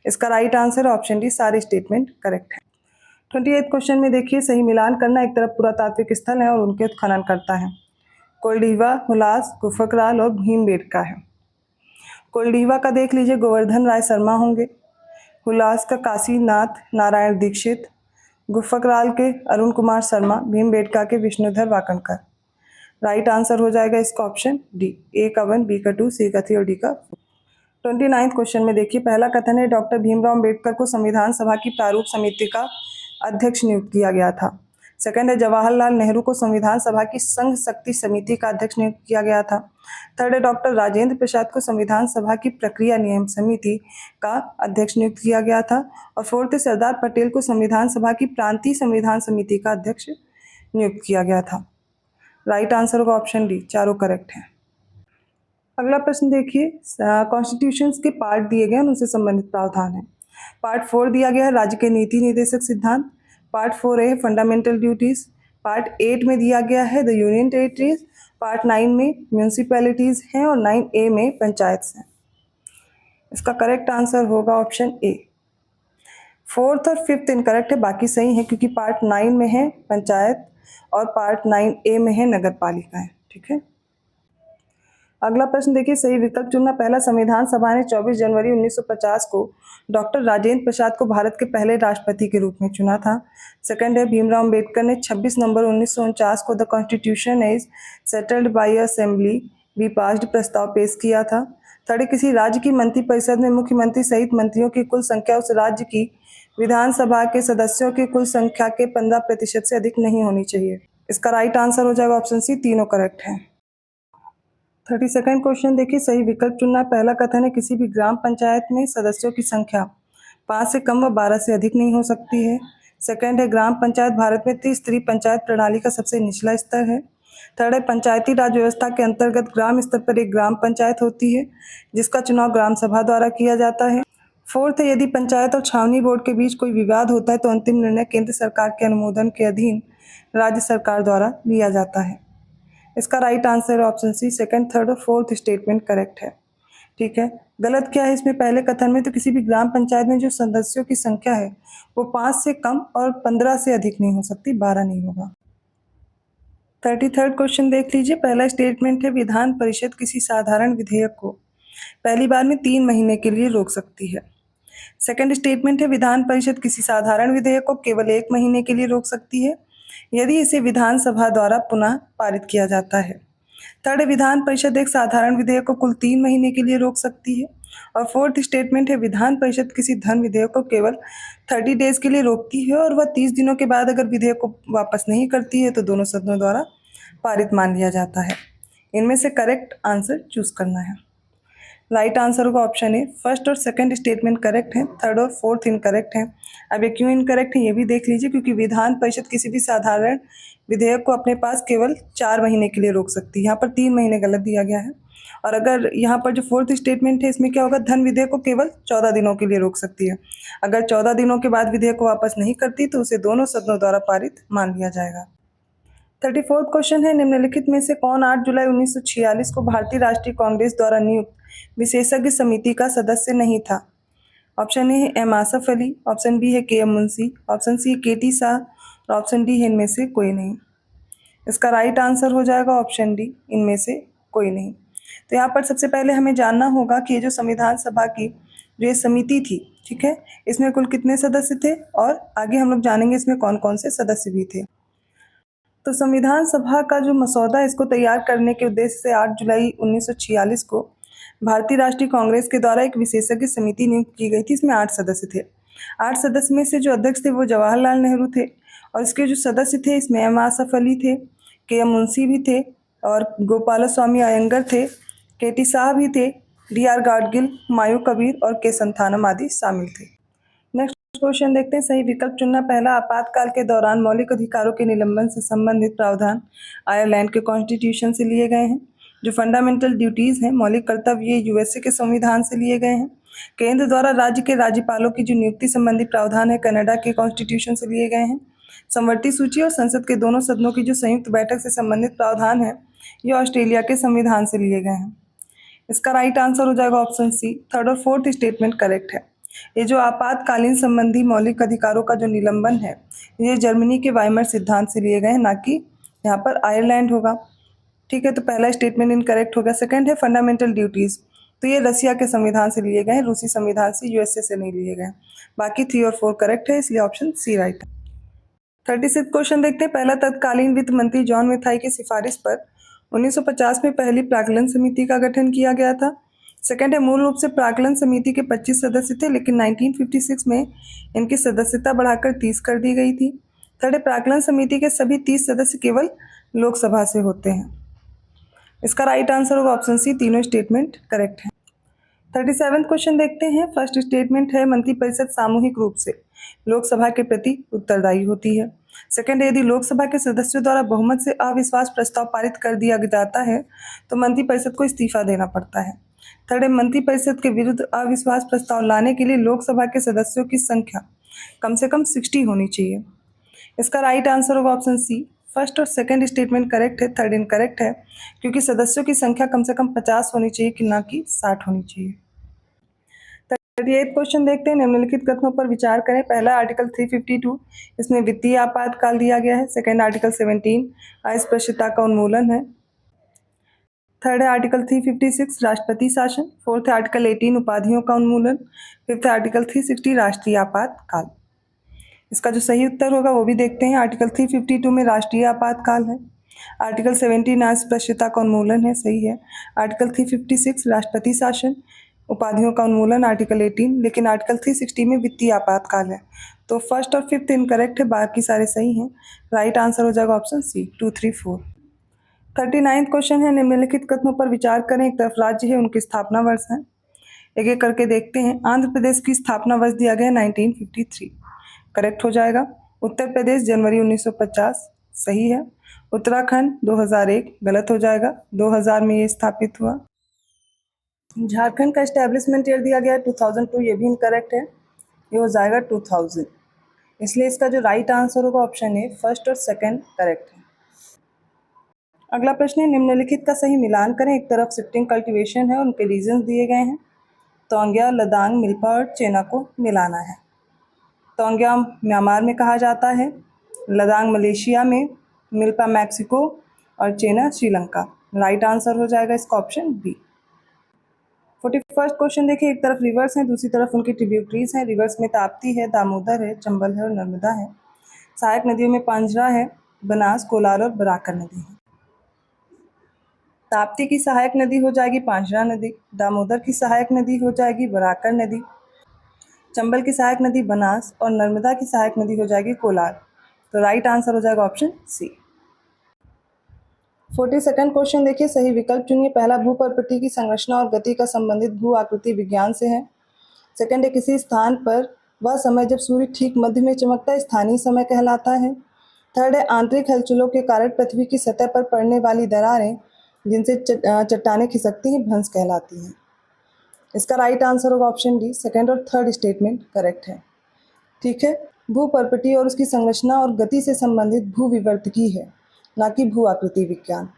इसका राइट आंसर ऑप्शन डी, सारे स्टेटमेंट करेक्ट है। 28 क्वेश्चन में देखिए, सही मिलान करना। एक तरफ पुरातात्विक स्थल है और उनके उत्खनन करता है। कोल्डिवा, हुलास, गुफकराल और भीमबेटका है। कोल्डिवा का देख लीजिए, गोवर्धन राय शर्मा होंगे। हुलास का काशीनाथ नारायण दीक्षित, गुफकराल के अरुण कुमार शर्मा, भीमबेटका के विष्णुधर वाकणकर। राइट आंसर हो जाएगा इसका ऑप्शन डी, ए का 1, बी का 2, सी का 3 और डी का 4। 29 क्वेश्चन में देखिए, पहला कथन है, डॉक्टर भीमराव अम्बेडकर को संविधान सभा की प्रारूप समिति का अध्यक्ष नियुक्त किया गया था। सेकंड है, जवाहरलाल नेहरू को संविधान सभा की संघ शक्ति समिति का अध्यक्ष नियुक्त किया गया था। थर्ड है, डॉक्टर राजेंद्र प्रसाद को संविधान सभा की प्रक्रिया नियम समिति का अध्यक्ष नियुक्त किया गया था। और फोर्थ है, सरदार पटेल को संविधान सभा की प्रांतीय संविधान समिति का अध्यक्ष नियुक्त किया गया था। राइट आंसर होगा ऑप्शन डी, चारों करेक्ट है। अगला प्रश्न देखिए, कॉन्स्टिट्यूशन के पार्ट दिए गए हैं, उनसे संबंधित प्रावधान है। पार्ट 4 दिया गया है राज्य के नीति निर्देशक सिद्धांत। पार्ट 4 है फंडामेंटल ड्यूटीज। पार्ट 8 में दिया गया है द यूनियन टेरिटरीज। पार्ट 9 में म्यूनसिपैलिटीज हैं और 9A में पंचायत हैं। इसका करेक्ट आंसर होगा ऑप्शन ए। फोर्थ और फिफ्थ इनकरेक्ट है, बाकी सही है क्योंकि पार्ट 9 में है पंचायत और पार्ट 9A में है नगर पालिका है। ठीक है, अगला प्रश्न देखिए, सही विकल्प चुनना। पहला, संविधान सभा ने 24 जनवरी 1950 को डॉक्टर राजेंद्र प्रसाद को भारत के पहले राष्ट्रपति के रूप में चुना था। सेकंड है, भीमराव अंबेडकर ने 26 नवंबर 1949 को the constitution is settled bye assembly be passed प्रस्ताव पेश किया था। थर्ड है, किसी राज्य की मंत्रिपरिषद में मुख्यमंत्री सहित मंत्रियों की कुल संख्या उस राज्य की विधानसभा के सदस्यों की कुल संख्या के 15% से अधिक नहीं होनी चाहिए। इसका राइट आंसर हो जाएगा ऑप्शन सी, तीनों करेक्ट है। 32वां क्वेश्चन देखिए, सही विकल्प चुनना। पहला कथन है, किसी भी ग्राम पंचायत में सदस्यों की संख्या 5 से कम व 12 से अधिक नहीं हो सकती है। सेकंड है, ग्राम पंचायत भारत में त्रिस्तरीय पंचायत प्रणाली का सबसे निचला स्तर है। थर्ड है, पंचायती राज व्यवस्था के अंतर्गत ग्राम स्तर पर एक ग्राम पंचायत होती है जिसका चुनाव ग्राम सभा द्वारा किया जाता है। फोर्थ है, यदि पंचायत और छावनी बोर्ड के बीच कोई विवाद होता है तो अंतिम निर्णय केंद्र सरकार के अनुमोदन के अधीन राज्य सरकार द्वारा लिया जाता है। इसका राइट आंसर है ऑप्शन सी, सेकंड, थर्ड और फोर्थ स्टेटमेंट करेक्ट है। ठीक है, गलत क्या है इसमें, पहले कथन में तो किसी भी ग्राम पंचायत में जो सदस्यों की संख्या है वो 5 से कम और 15 से अधिक नहीं हो सकती, 12 नहीं होगा। 33वां क्वेश्चन देख लीजिए, पहला स्टेटमेंट है, विधान परिषद किसी साधारण विधेयक को पहली बार में 3 महीने के लिए रोक सकती है। सेकंड स्टेटमेंट है, विधान परिषद किसी साधारण विधेयक को केवल 1 महीने के लिए रोक सकती है यदि इसे विधानसभा द्वारा पुनः पारित किया जाता है। थर्ड, विधान परिषद एक साधारण विधेयक को कुल 3 महीने के लिए रोक सकती है। और फोर्थ स्टेटमेंट है, विधान परिषद किसी धन विधेयक को केवल 30 डेज के लिए रोकती है और वह 30 दिनों के बाद अगर विधेयक को वापस नहीं करती है तो दोनों सदनों द्वारा पारित मान लिया जाता है। इनमें से करेक्ट आंसर चूज करना है। राइट आंसर होगा ऑप्शन ए, फर्स्ट और सेकंड स्टेटमेंट करेक्ट है, थर्ड और फोर्थ इनकरेक्ट है। अब ये क्यों इनकरेक्ट है ये भी देख लीजिए, क्योंकि विधान परिषद किसी भी साधारण विधेयक को अपने पास केवल 4 महीने के लिए रोक सकती है, यहाँ पर 3 महीने गलत दिया गया है। और अगर यहाँ पर जो फोर्थ स्टेटमेंट है इसमें क्या होगा, धन विधेयक को केवल 14 दिनों के लिए रोक सकती है। अगर 14 दिनों के बाद विधेयक को वापस नहीं करती तो उसे दोनों सदनों द्वारा पारित मान लिया जाएगा। 34वां क्वेश्चन है, निम्नलिखित में से कौन 8 जुलाई 1946 को भारतीय राष्ट्रीय कांग्रेस द्वारा नियुक्त विशेषज्ञ समिति का सदस्य नहीं था। ऑप्शन ए है M Asaf Ali, option B है KM Munshi, option C KT Shah और ऑप्शन डी है इनमें से कोई नहीं। इसका राइट आंसर हो जाएगा ऑप्शन डी, इनमें से कोई नहीं। तो यहाँ पर सबसे पहले हमें जानना होगा कि ये जो संविधान सभा की जो ये समिति थी, ठीक है, इसमें कुल कितने सदस्य थे और आगे हम लोग जानेंगे इसमें कौन कौन से सदस्य भी थे। तो संविधान सभा का जो मसौदा इसको तैयार करने के उद्देश्य से 8 जुलाई 1946 को भारतीय राष्ट्रीय कांग्रेस के द्वारा एक विशेषज्ञ समिति नियुक्त की गई थी। इसमें 8 सदस्य थे। 8 सदस्य में से जो अध्यक्ष थे वो जवाहरलाल नेहरू थे और इसके जो सदस्य थे इसमें एम आसफ अली थे, KM मुंशी भी थे और गोपाल स्वामी अयंगर थे, KT शाह भी थे, DR गाडगिल, हुमायूं कबीर और के संथानम आदि शामिल थे। नेक्स्ट क्वेश्चन देखते हैं, सही विकल्प चुनना। पहला, आपातकाल के दौरान मौलिक अधिकारों के निलंबन से संबंधित प्रावधान आयरलैंड के कॉन्स्टिट्यूशन से लिए गए हैं। जो फंडामेंटल ड्यूटीज़ हैं, मौलिक कर्तव्य, ये USA के संविधान से लिए गए हैं। केंद्र द्वारा राज्य के राज्यपालों की जो नियुक्ति संबंधी प्रावधान है कनाडा के कॉन्स्टिट्यूशन से लिए गए हैं। समवर्ती सूची और संसद के दोनों सदनों की जो संयुक्त बैठक से संबंधित प्रावधान है ये ऑस्ट्रेलिया के संविधान से लिए गए हैं। इसका राइट आंसर हो जाएगा ऑप्शन सी, थर्ड और फोर्थ स्टेटमेंट करेक्ट है। ये जो आपातकालीन संबंधी मौलिक अधिकारों का जो निलंबन है ये जर्मनी के वाइमर सिद्धांत से लिए गए हैं, ना कि यहाँ पर आयरलैंड होगा। ठीक है, तो पहला स्टेटमेंट इनकरेक्ट हो गया। सेकंड है फंडामेंटल ड्यूटीज़, तो ये रसिया के संविधान से लिए गए हैं, रूसी संविधान से, USA से नहीं लिए गए। बाकी 3 और 4 करेक्ट है, इसलिए ऑप्शन सी राइट है। 36 क्वेश्चन देखते हैं, पहला, तत्कालीन वित्त मंत्री जॉन मेथाई की सिफारिश पर 1950 में पहली प्राक्कलन समिति का गठन किया गया था। सेकंड है, मूल रूप से प्राक्कलन समिति के 25 सदस्य थे लेकिन 1956 में इनकी सदस्यता बढ़ाकर 30 कर दी गई थी। थर्ड है, प्राक्कलन समिति के सभी 30 सदस्य केवल लोकसभा से होते हैं। इसका राइट आंसर होगा ऑप्शन सी, तीनों स्टेटमेंट करेक्ट है। 37वां क्वेश्चन देखते हैं, फर्स्ट स्टेटमेंट है मंत्रिपरिषद सामूहिक रूप से लोकसभा के प्रति उत्तरदायी होती है। सेकंड है, यदि लोकसभा के सदस्यों द्वारा बहुमत से अविश्वास प्रस्ताव पारित कर दिया जाता है तो मंत्रिपरिषद को इस्तीफा देना पड़ता है। थर्ड है, मंत्रिपरिषद के विरुद्ध अविश्वास प्रस्ताव लाने के लिए लोकसभा के सदस्यों की संख्या कम से कम 60 होनी चाहिए। इसका राइट आंसर होगा ऑप्शन सी, फर्स्ट और सेकंड स्टेटमेंट करेक्ट है, थर्ड इनकरेक्ट है, क्योंकि सदस्यों की संख्या कम से कम 50 होनी चाहिए कि ना कि 60 होनी चाहिए। 38 क्वेश्चन देखते हैं। निम्नलिखित कथनों पर विचार करें। पहला आर्टिकल 352, इसमें वित्तीय आपातकाल दिया गया है। सेकंड आर्टिकल 17 अस्पृश्यता का उन्मूलन है। थर्ड है आर्टिकल 356 राष्ट्रपति शासन। फोर्थ है आर्टिकल 18 उपाधियों का उन्मूलन। फिफ्थ है आर्टिकल 360 राष्ट्रीय आपातकाल। इसका जो सही उत्तर होगा वो भी देखते हैं। आर्टिकल 352 में राष्ट्रीय आपातकाल है। आर्टिकल 17 अस्पृश्यता का उन्मूलन है, सही है। आर्टिकल 356 राष्ट्रपति शासन, उपाधियों का उन्मूलन आर्टिकल 18, लेकिन आर्टिकल 360 में वित्तीय आपातकाल है। तो फर्स्ट और फिफ्थ इनकरेक्ट है, बाकी सारे सही हैं। राइट आंसर हो जाएगा ऑप्शन सी 2, 3, 4। 39 क्वेश्चन है। निम्नलिखित कथनों पर विचार करें। एक तरफ राज्य है, उनकी स्थापना वर्ष है। एक एक करके देखते हैं। आंध्र प्रदेश की स्थापना वर्ष दिया गया है 1953, करेक्ट हो जाएगा। उत्तर प्रदेश जनवरी 1950, सही है। उत्तराखंड 2001, गलत हो जाएगा, 2000 में ये स्थापित हुआ। झारखंड का एस्टेब्लिशमेंट ईयर दिया गया है 2002, ये भी इनकरेक्ट है, ये हो जाएगा 2000। इसलिए इसका जो राइट आंसर होगा ऑप्शन ए, फर्स्ट और सेकंड करेक्ट है। अगला प्रश्न है, निम्नलिखित का सही मिलान करें। एक तरफ शिफ्टिंग कल्टीवेशन है, उनके रीजन दिए गए हैं। तोंगिया, लदांग, मिल्पा और चेना को मिलाना है। तोंगिया म्यांमार में कहा जाता है, लदांग मलेशिया में, मिल्पा मैक्सिको और चेना श्रीलंका। राइट आंसर हो जाएगा इसका ऑप्शन बी। 41st क्वेश्चन देखिए। एक तरफ रिवर्स है, दूसरी तरफ उनकी ट्रिब्यूटरीज हैं। रिवर्स में ताप्ती है, दामोदर है, चंबल है और नर्मदा है। सहायक नदियों में पांझरा है, बनास, कोलार और बराकर नदी है। ताप्ती की सहायक नदी हो जाएगी पांझरा नदी, दामोदर की सहायक नदी हो जाएगी बराकर नदी, चंबल की सहायक नदी बनास और नर्मदा की सहायक नदी हो जाएगी कोलार। तो राइट आंसर हो जाएगा ऑप्शन सी। 42nd क्वेश्चन देखिए। सही विकल्प चुनिए। पहला, भूपर्पटी की संरचना और गति का संबंधित भू आकृति विज्ञान से है। सेकंड है, किसी स्थान पर वह समय जब सूर्य ठीक मध्य में चमकता है स्थानीय समय कहलाता है। थर्ड है, आंतरिक हलचलों के कारण पृथ्वी की सतह पर पड़ने वाली दरारें जिनसे चट्टानें खिसकती हैं भ्रंश कहलाती हैं। इसका राइट आंसर होगा ऑप्शन डी, सेकंड और थर्ड स्टेटमेंट करेक्ट है। ठीक है, भूपर्पटी और उसकी संरचना और गति से संबंधित भूविवर्तकी है, ना कि भू आकृति विज्ञान।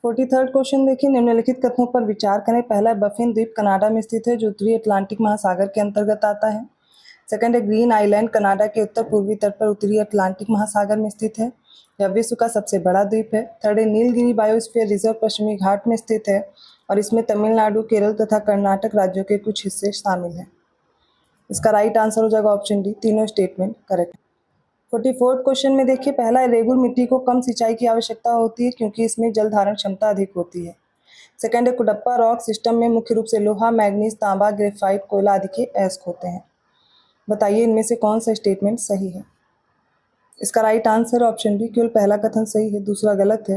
43rd क्वेश्चन देखिए। निम्नलिखित कथनों पर विचार करें। पहला, बफिन द्वीप कनाडा में स्थित है, जो उत्तरी अटलांटिक महासागर के अंतर्गत आता है। सेकंड है, ग्रीन आइलैंड कनाडा के उत्तर पूर्वी तट पर उत्तरी अटलांटिक महासागर में स्थित है, यह विश्व का सबसे बड़ा द्वीप है। थर्ड है, नीलगिरी बायोस्फीयर रिजर्व पश्चिमी घाट में स्थित है और इसमें तमिलनाडु, केरल तथा कर्नाटक राज्यों के कुछ हिस्से शामिल हैं। इसका राइट आंसर हो जाएगा ऑप्शन डी, तीनों स्टेटमेंट करेक्ट। 44th क्वेश्चन में देखिए। पहला, रेगुल मिट्टी को कम सिंचाई की आवश्यकता होती है क्योंकि इसमें जल धारण क्षमता अधिक होती है। सेकंड है, कुडप्पा रॉक सिस्टम में मुख्य रूप से लोहा, मैग्नीज, तांबा, ग्रेफाइट, कोयला आदि के अयस्क होते हैं। बताइए इनमें से कौन सा स्टेटमेंट सही है। इसका राइट आंसर ऑप्शन बी, केवल पहला कथन सही है, दूसरा गलत है,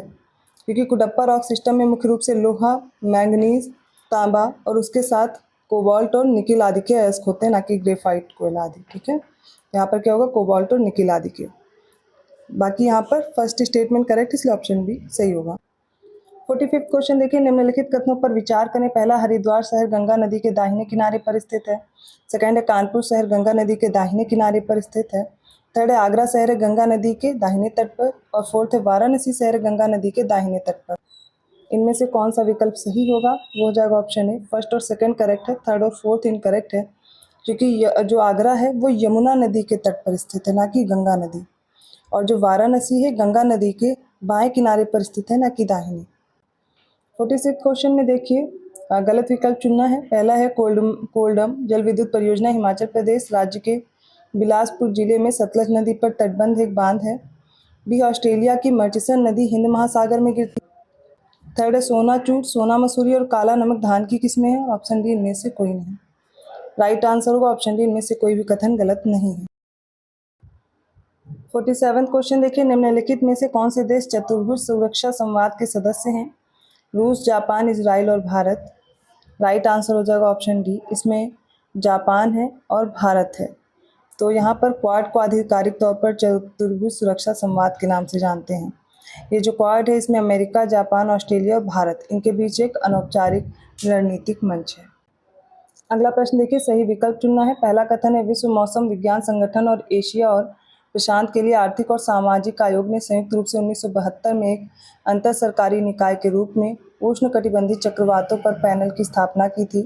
क्योंकि कुडप्पा रॉक सिस्टम में मुख्य रूप से लोहा, मैंगनीज, तांबा और उसके साथ कोबाल्ट और निकिल आदि के अयस्क होते हैं, ना कि ग्रेफाइट, कोयला आदि। ठीक है, यहाँ पर क्या होगा, कोबाल्ट और निकिल आदि के। बाकी यहाँ पर फर्स्ट स्टेटमेंट करेक्ट, इसलिए ऑप्शन बी सही होगा। 45th क्वेश्चन देखिए। निम्नलिखित कथनों पर विचार करें। पहला, हरिद्वार शहर गंगा नदी के दाहिने किनारे पर स्थित है। सेकंड है, कानपुर शहर गंगा नदी के दाहिने किनारे पर स्थित है। थर्ड है, आगरा शहर गंगा नदी के दाहिने तट पर। और फोर्थ है, वाराणसी शहर गंगा नदी के दाहिने तट पर। इनमें से कौन सा विकल्प सही होगा, वो हो जाएगा ऑप्शन ए। फर्स्ट और सेकंड करेक्ट है, थर्ड और फोर्थ इनकरेक्ट है, क्योंकि जो आगरा है वो यमुना नदी के तट पर स्थित है, ना कि गंगा नदी। और जो वाराणसी है गंगा नदी के बाएं किनारे पर स्थित है, ना कि दाहिने। 46th क्वेश्चन में देखिए, गलत विकल्प चुनना है। पहला है, कोल्डम जल विद्युत परियोजना हिमाचल प्रदेश राज्य के बिलासपुर जिले में सतलज नदी पर तटबंध एक बांध है। बी, ऑस्ट्रेलिया की मर्चिसन नदी हिंद महासागर में गिरती। थर्ड है, सोना चूर, सोना मसूरी और काला नमक धान की किस्में हैं। ऑप्शन डी इनमें से कोई नहीं। राइट आंसर होगा ऑप्शन डी, इनमें से कोई भी कथन गलत नहीं है। 47th क्वेश्चन देखिए। निम्नलिखित में से कौन से देश चतुर्भुज सुरक्षा संवाद के सदस्य हैं। रूस, जापान, इजराइल और भारत। राइट आंसर हो जाएगा ऑप्शन डी, इसमें जापान है और भारत है। तो यहाँ पर क्वाड को आधिकारिक तौर पर चतुर्भुज सुरक्षा संवाद के नाम से जानते हैं। ये जो क्वाड है इसमें अमेरिका, जापान, ऑस्ट्रेलिया और भारत, इनके बीच एक अनौपचारिक रणनीतिक मंच है। अगला प्रश्न देखिए। सही विकल्प चुनना है। पहला कथन है, विश्व मौसम विज्ञान संगठन और एशिया और प्रशांत के लिए आर्थिक और सामाजिक आयोग ने संयुक्त रूप से 1972 में एक अंतर सरकारी निकाय के रूप में उष्णकटिबंधीय चक्रवातों पर पैनल की स्थापना की थी।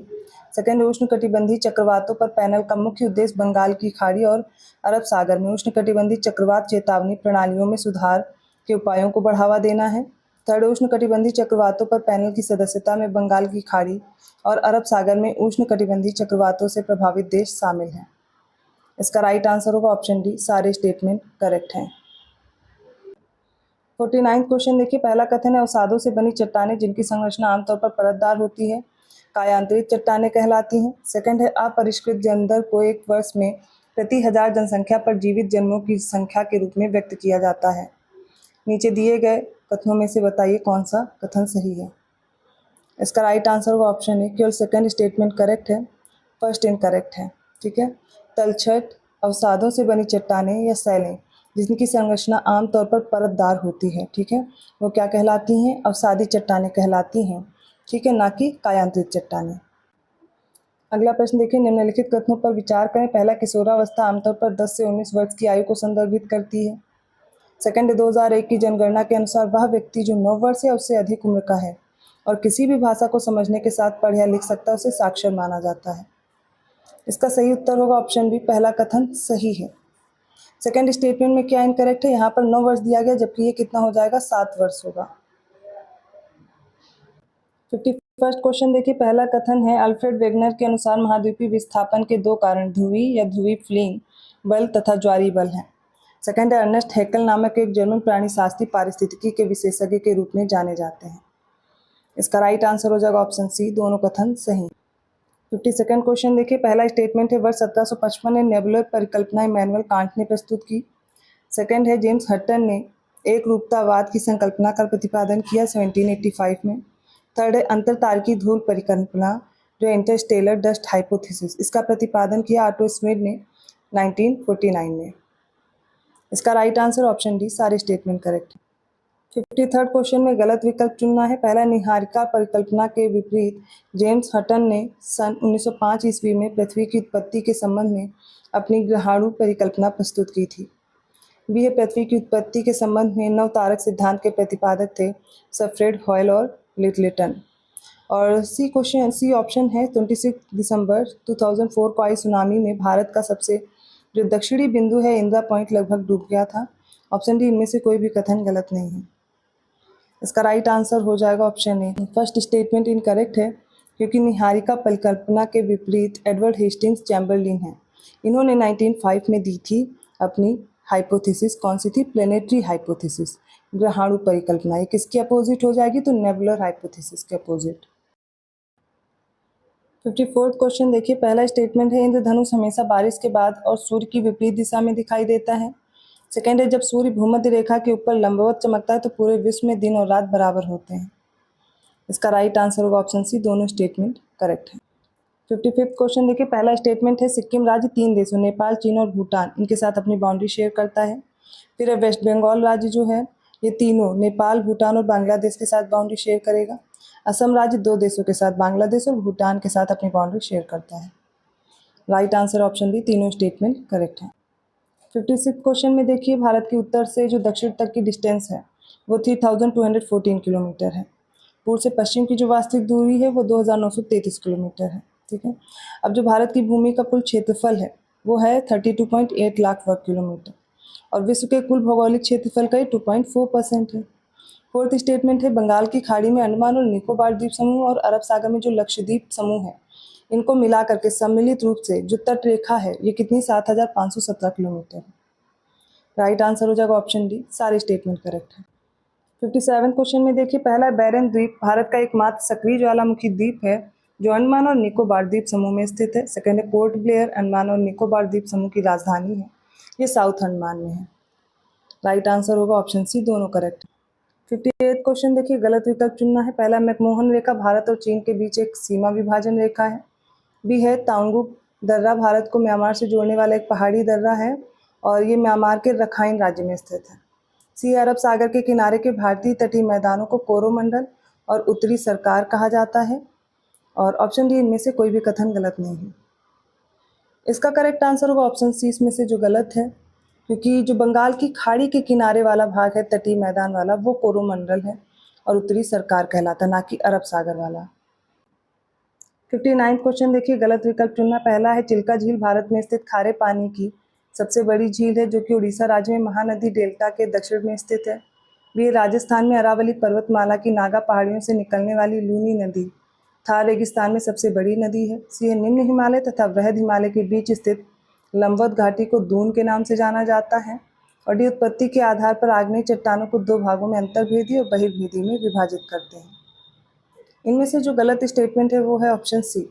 सेकंड है उष्णकटिबंधीय चक्रवातों पर पैनल का मुख्य उद्देश्य बंगाल की खाड़ी और अरब सागर में उष्णकटिबंधीय चक्रवात चेतावनी प्रणालियों में सुधार के उपायों को बढ़ावा देना है। थर्ड, उष्णकटिबंधीय चक्रवातों पर पैनल की सदस्यता में बंगाल की खाड़ी और अरब सागर में उष्णकटिबंधीय चक्रवातों से प्रभावित देश शामिल हैं। इसका राइट आंसर होगा ऑप्शन डी, सारे स्टेटमेंट करेक्ट हैं। 49 क्वेश्चन देखिए, पहला कथन है अवसादों से बनी चट्टानें जिनकी संरचना आमतौर पर परतदार होती है कायांतरित चट्टानें कहलाती हैं। सेकंड है अपरिष्कृत जन्म दर को एक वर्ष में प्रति 1000 जनसंख्या पर जीवित जन्मों की संख्या के रूप में व्यक्त किया जाता है। नीचे दिए गए कथनों में से बताइए कौन सा कथन सही है। इसका राइट आंसर होगा ऑप्शन ए, केवल सेकंड स्टेटमेंट करेक्ट है, फर्स्ट इनकरेक्ट है। ठीक है। तलछट अवसादों से बनी चट्टानें या सैलें जिनकी संरचना आमतौर पर परतदार होती है, ठीक है, वो क्या कहलाती हैं? अवसादी चट्टानें कहलाती हैं, ठीक है, ना कि कायांतरित चट्टानें। अगला प्रश्न देखिए, निम्नलिखित कथनों पर विचार करें। पहला, किशोरावस्था आमतौर पर 10 से 19 वर्ष की आयु को संदर्भित करती है। सेकंड, 2001 की जनगणना के अनुसार वह व्यक्ति जो 9 वर्ष या उससे अधिक उम्र का है और किसी भी भाषा को समझने के साथ पढ़ या लिख सकता है उसे साक्षर माना जाता है। इसका सही उत्तर होगा ऑप्शन बी, पहला कथन सही है। सेकंड स्टेटमेंट में क्या इनकरेक्ट है? यहाँ पर 9 वर्ष दिया गया जबकि ये कितना हो जाएगा? 7 वर्ष होगा। 51st क्वेश्चन देखिए, पहला कथन है अल्फ्रेड वेगनर के अनुसार महाद्वीपीय विस्थापन के 2 कारण ध्रुवीय या ध्रुवीय फ्लिंग बल तथा ज्वारीय बल हैं। सेकंड है अर्नेस्ट हैकेल नामक एक जर्मन प्राणीशास्त्री पारिस्थितिकी के विशेषज्ञ के रूप में जाने जाते हैं। इसका राइट आंसर हो जाएगा ऑप्शन सी, दोनों कथन सही। 52nd क्वेश्चन देखिए, पहला स्टेटमेंट है वर्ष 1755 में नेबुलर परिकल्पना इमैनुअल कांट ने प्रस्तुत की। सेकंड है जेम्स हटन ने एक रूपतावाद की संकल्पना का प्रतिपादन किया 1785 में। थर्ड है अंतरतारकीय धूल परिकल्पना जो इंटरस्टेलर डस्ट हाइपोथेसिस, इसका प्रतिपादन किया ऑटो श्मिड ने 1949 में। इसका राइट आंसर ऑप्शन डी, सारे स्टेटमेंट करेक्ट। 53rd क्वेश्चन में गलत विकल्प चुनना है। पहला, निहारिका परिकल्पना के विपरीत जेम्स हटन ने सन 1905 ईस्वी में पृथ्वी की उत्पत्ति के संबंध में अपनी ग्रहाणु परिकल्पना प्रस्तुत की थी। बी है, पृथ्वी की उत्पत्ति के संबंध में नव तारक सिद्धांत के प्रतिपादक थे सफरेड हॉयल और लिटलेटन। और सी ऑप्शन है 26 दिसंबर 2004 को आई सुनामी में भारत का सबसे जो दक्षिणी बिंदु है इंदिरा पॉइंट लगभग डूब गया था। ऑप्शन डी, इनमें से कोई भी कथन गलत नहीं है। इसका राइट आंसर हो जाएगा option A, first statement incorrect है क्योंकि निहारिका परिकल्पना के विपरीत एडवर्ड हेस्टिंग्स चैम्बरलिन हैं। इन्होंने 1905 में दी थी अपनी हाइपोथेसिस, कौन सी थी? प्लेनेटरी हाइपोथेसिस, ग्रहाणु परिकल्पना। ये किसकी अपोजिट हो जाएगी? तो नेबुलर हाइपोथेसिस के अपोजिट। 54th क्वेश्चन देखिए, पहला स्टेटमेंट है इंद्रधनुष हमेशा बारिश के बाद और सूर्य की विपरीत दिशा में दिखाई देता है। सेकंड है जब सूर्य भूमध्य रेखा के ऊपर लंबवत चमकता है तो पूरे विश्व में दिन और रात बराबर होते हैं। इसका राइट आंसर होगा ऑप्शन सी, दोनों स्टेटमेंट करेक्ट है। 55th क्वेश्चन देखिए, पहला स्टेटमेंट है सिक्किम राज्य 3 देशों नेपाल, चीन और भूटान इनके साथ अपनी बाउंड्री शेयर करता है। फिर है वेस्ट बंगाल राज्य जो है ये तीनों नेपाल, भूटान और बांग्लादेश के साथ बाउंड्री शेयर करेगा। असम राज्य 2 देशों के साथ बांग्लादेश और भूटान के साथ अपनी बाउंड्री शेयर करता है। राइट आंसर ऑप्शन डी, तीनों स्टेटमेंट करेक्ट है। 56 क्वेश्चन में देखिए, भारत के उत्तर से जो दक्षिण तक की डिस्टेंस है वो 3214 किलोमीटर है। पूर्व से पश्चिम की जो वास्तविक दूरी है वो 2933 किलोमीटर है। ठीक है। अब जो भारत की भूमि का कुल क्षेत्रफल है वो है 32.8 लाख वर्ग किलोमीटर और विश्व के कुल भौगोलिक क्षेत्रफल का 2.4% है। फोर्थ स्टेटमेंट है बंगाल की खाड़ी में अंडमान और निकोबार द्वीप समूह और अरब सागर में जो लक्षद्वीप समूह है इनको मिला करके सम्मिलित रूप से जो तट रेखा है ये कितनी? 7517 किलोमीटर है। राइट आंसर हो जाएगा ऑप्शन डी, सारे स्टेटमेंट करेक्ट है। 57 क्वेश्चन में देखिए, पहला बैरन द्वीप भारत का एकमात्र सक्रिय ज्वालामुखी द्वीप है जो अंडमान और निकोबार द्वीप समूह में स्थित है। सेकंड है पोर्ट ब्लेयर अंडमान और निकोबार द्वीप समूह की राजधानी है, ये साउथ अंडमान में है। राइट आंसर होगा ऑप्शन सी, दोनों करेक्ट। 58 क्वेश्चन देखिए, गलत विकल्प चुनना है। पहला मैकमोहन रेखा भारत और चीन के बीच एक सीमा विभाजन रेखा है। बी है तांगुक दर्रा भारत को म्यांमार से जोड़ने वाला एक पहाड़ी दर्रा है और ये म्यांमार के रखाइन राज्य में स्थित है। सी अरब सागर के किनारे के भारतीय तटीय मैदानों को कोरोमंडल और उत्तरी सरकार कहा जाता है। और ऑप्शन डी, इनमें से कोई भी कथन गलत नहीं है। इसका करेक्ट आंसर होगा ऑप्शन सी, इसमें से जो गलत है, क्योंकि जो बंगाल की खाड़ी के किनारे वाला भाग है तटीय मैदान वाला वो कोरोमंडल है और उत्तरी सरकार कहलाता, ना कि अरब सागर वाला। 59 क्वेश्चन देखिए, गलत विकल्प चुनना। पहला है चिल्का झील भारत में स्थित खारे पानी की सबसे बड़ी झील है, जो कि उड़ीसा राज्य में महानदी डेल्टा के दक्षिण में स्थित है। बी, राजस्थान में अरावली पर्वतमाला की नागा पहाड़ियों से निकलने वाली लूनी नदी थार रेगिस्तान में सबसे बड़ी नदी है। सी है, निम्न हिमालय तथा वृहद हिमालय के बीच स्थित लंबवत घाटी को दून के नाम से जाना जाता है। और डी, उत्पत्ति के आधार पर आग्नेय चट्टानों को दो भागों में अंतर्भेदी और बहिर्भेदी में विभाजित करते हैं। इनमें से जो गलत स्टेटमेंट है वो है ऑप्शन सी,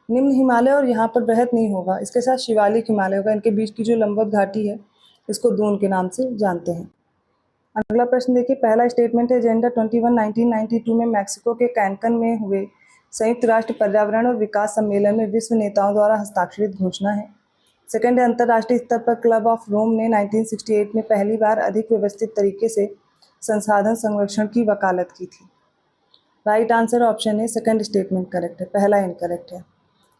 निम्न हिमालय, और यहाँ पर वृहद नहीं होगा, इसके साथ शिवालिक हिमालय होगा। इनके बीच की जो लंबवत घाटी है इसको दून के नाम से जानते हैं। अगला प्रश्न देखिए, पहला स्टेटमेंट है एजेंडा 21 1992 में मैक्सिको के कैनकन में हुए संयुक्त राष्ट्र पर्यावरण और विकास सम्मेलन में विश्व नेताओं द्वारा हस्ताक्षरित घोषणा है। सेकंड है, अंतर्राष्ट्रीय स्तर पर क्लब ऑफ रोम ने 1968 में पहली बार अधिक व्यवस्थित तरीके से संसाधन संरक्षण की वकालत की थी। राइट आंसर ऑप्शन है सेकंड स्टेटमेंट करेक्ट है, पहला इनकरेक्ट है,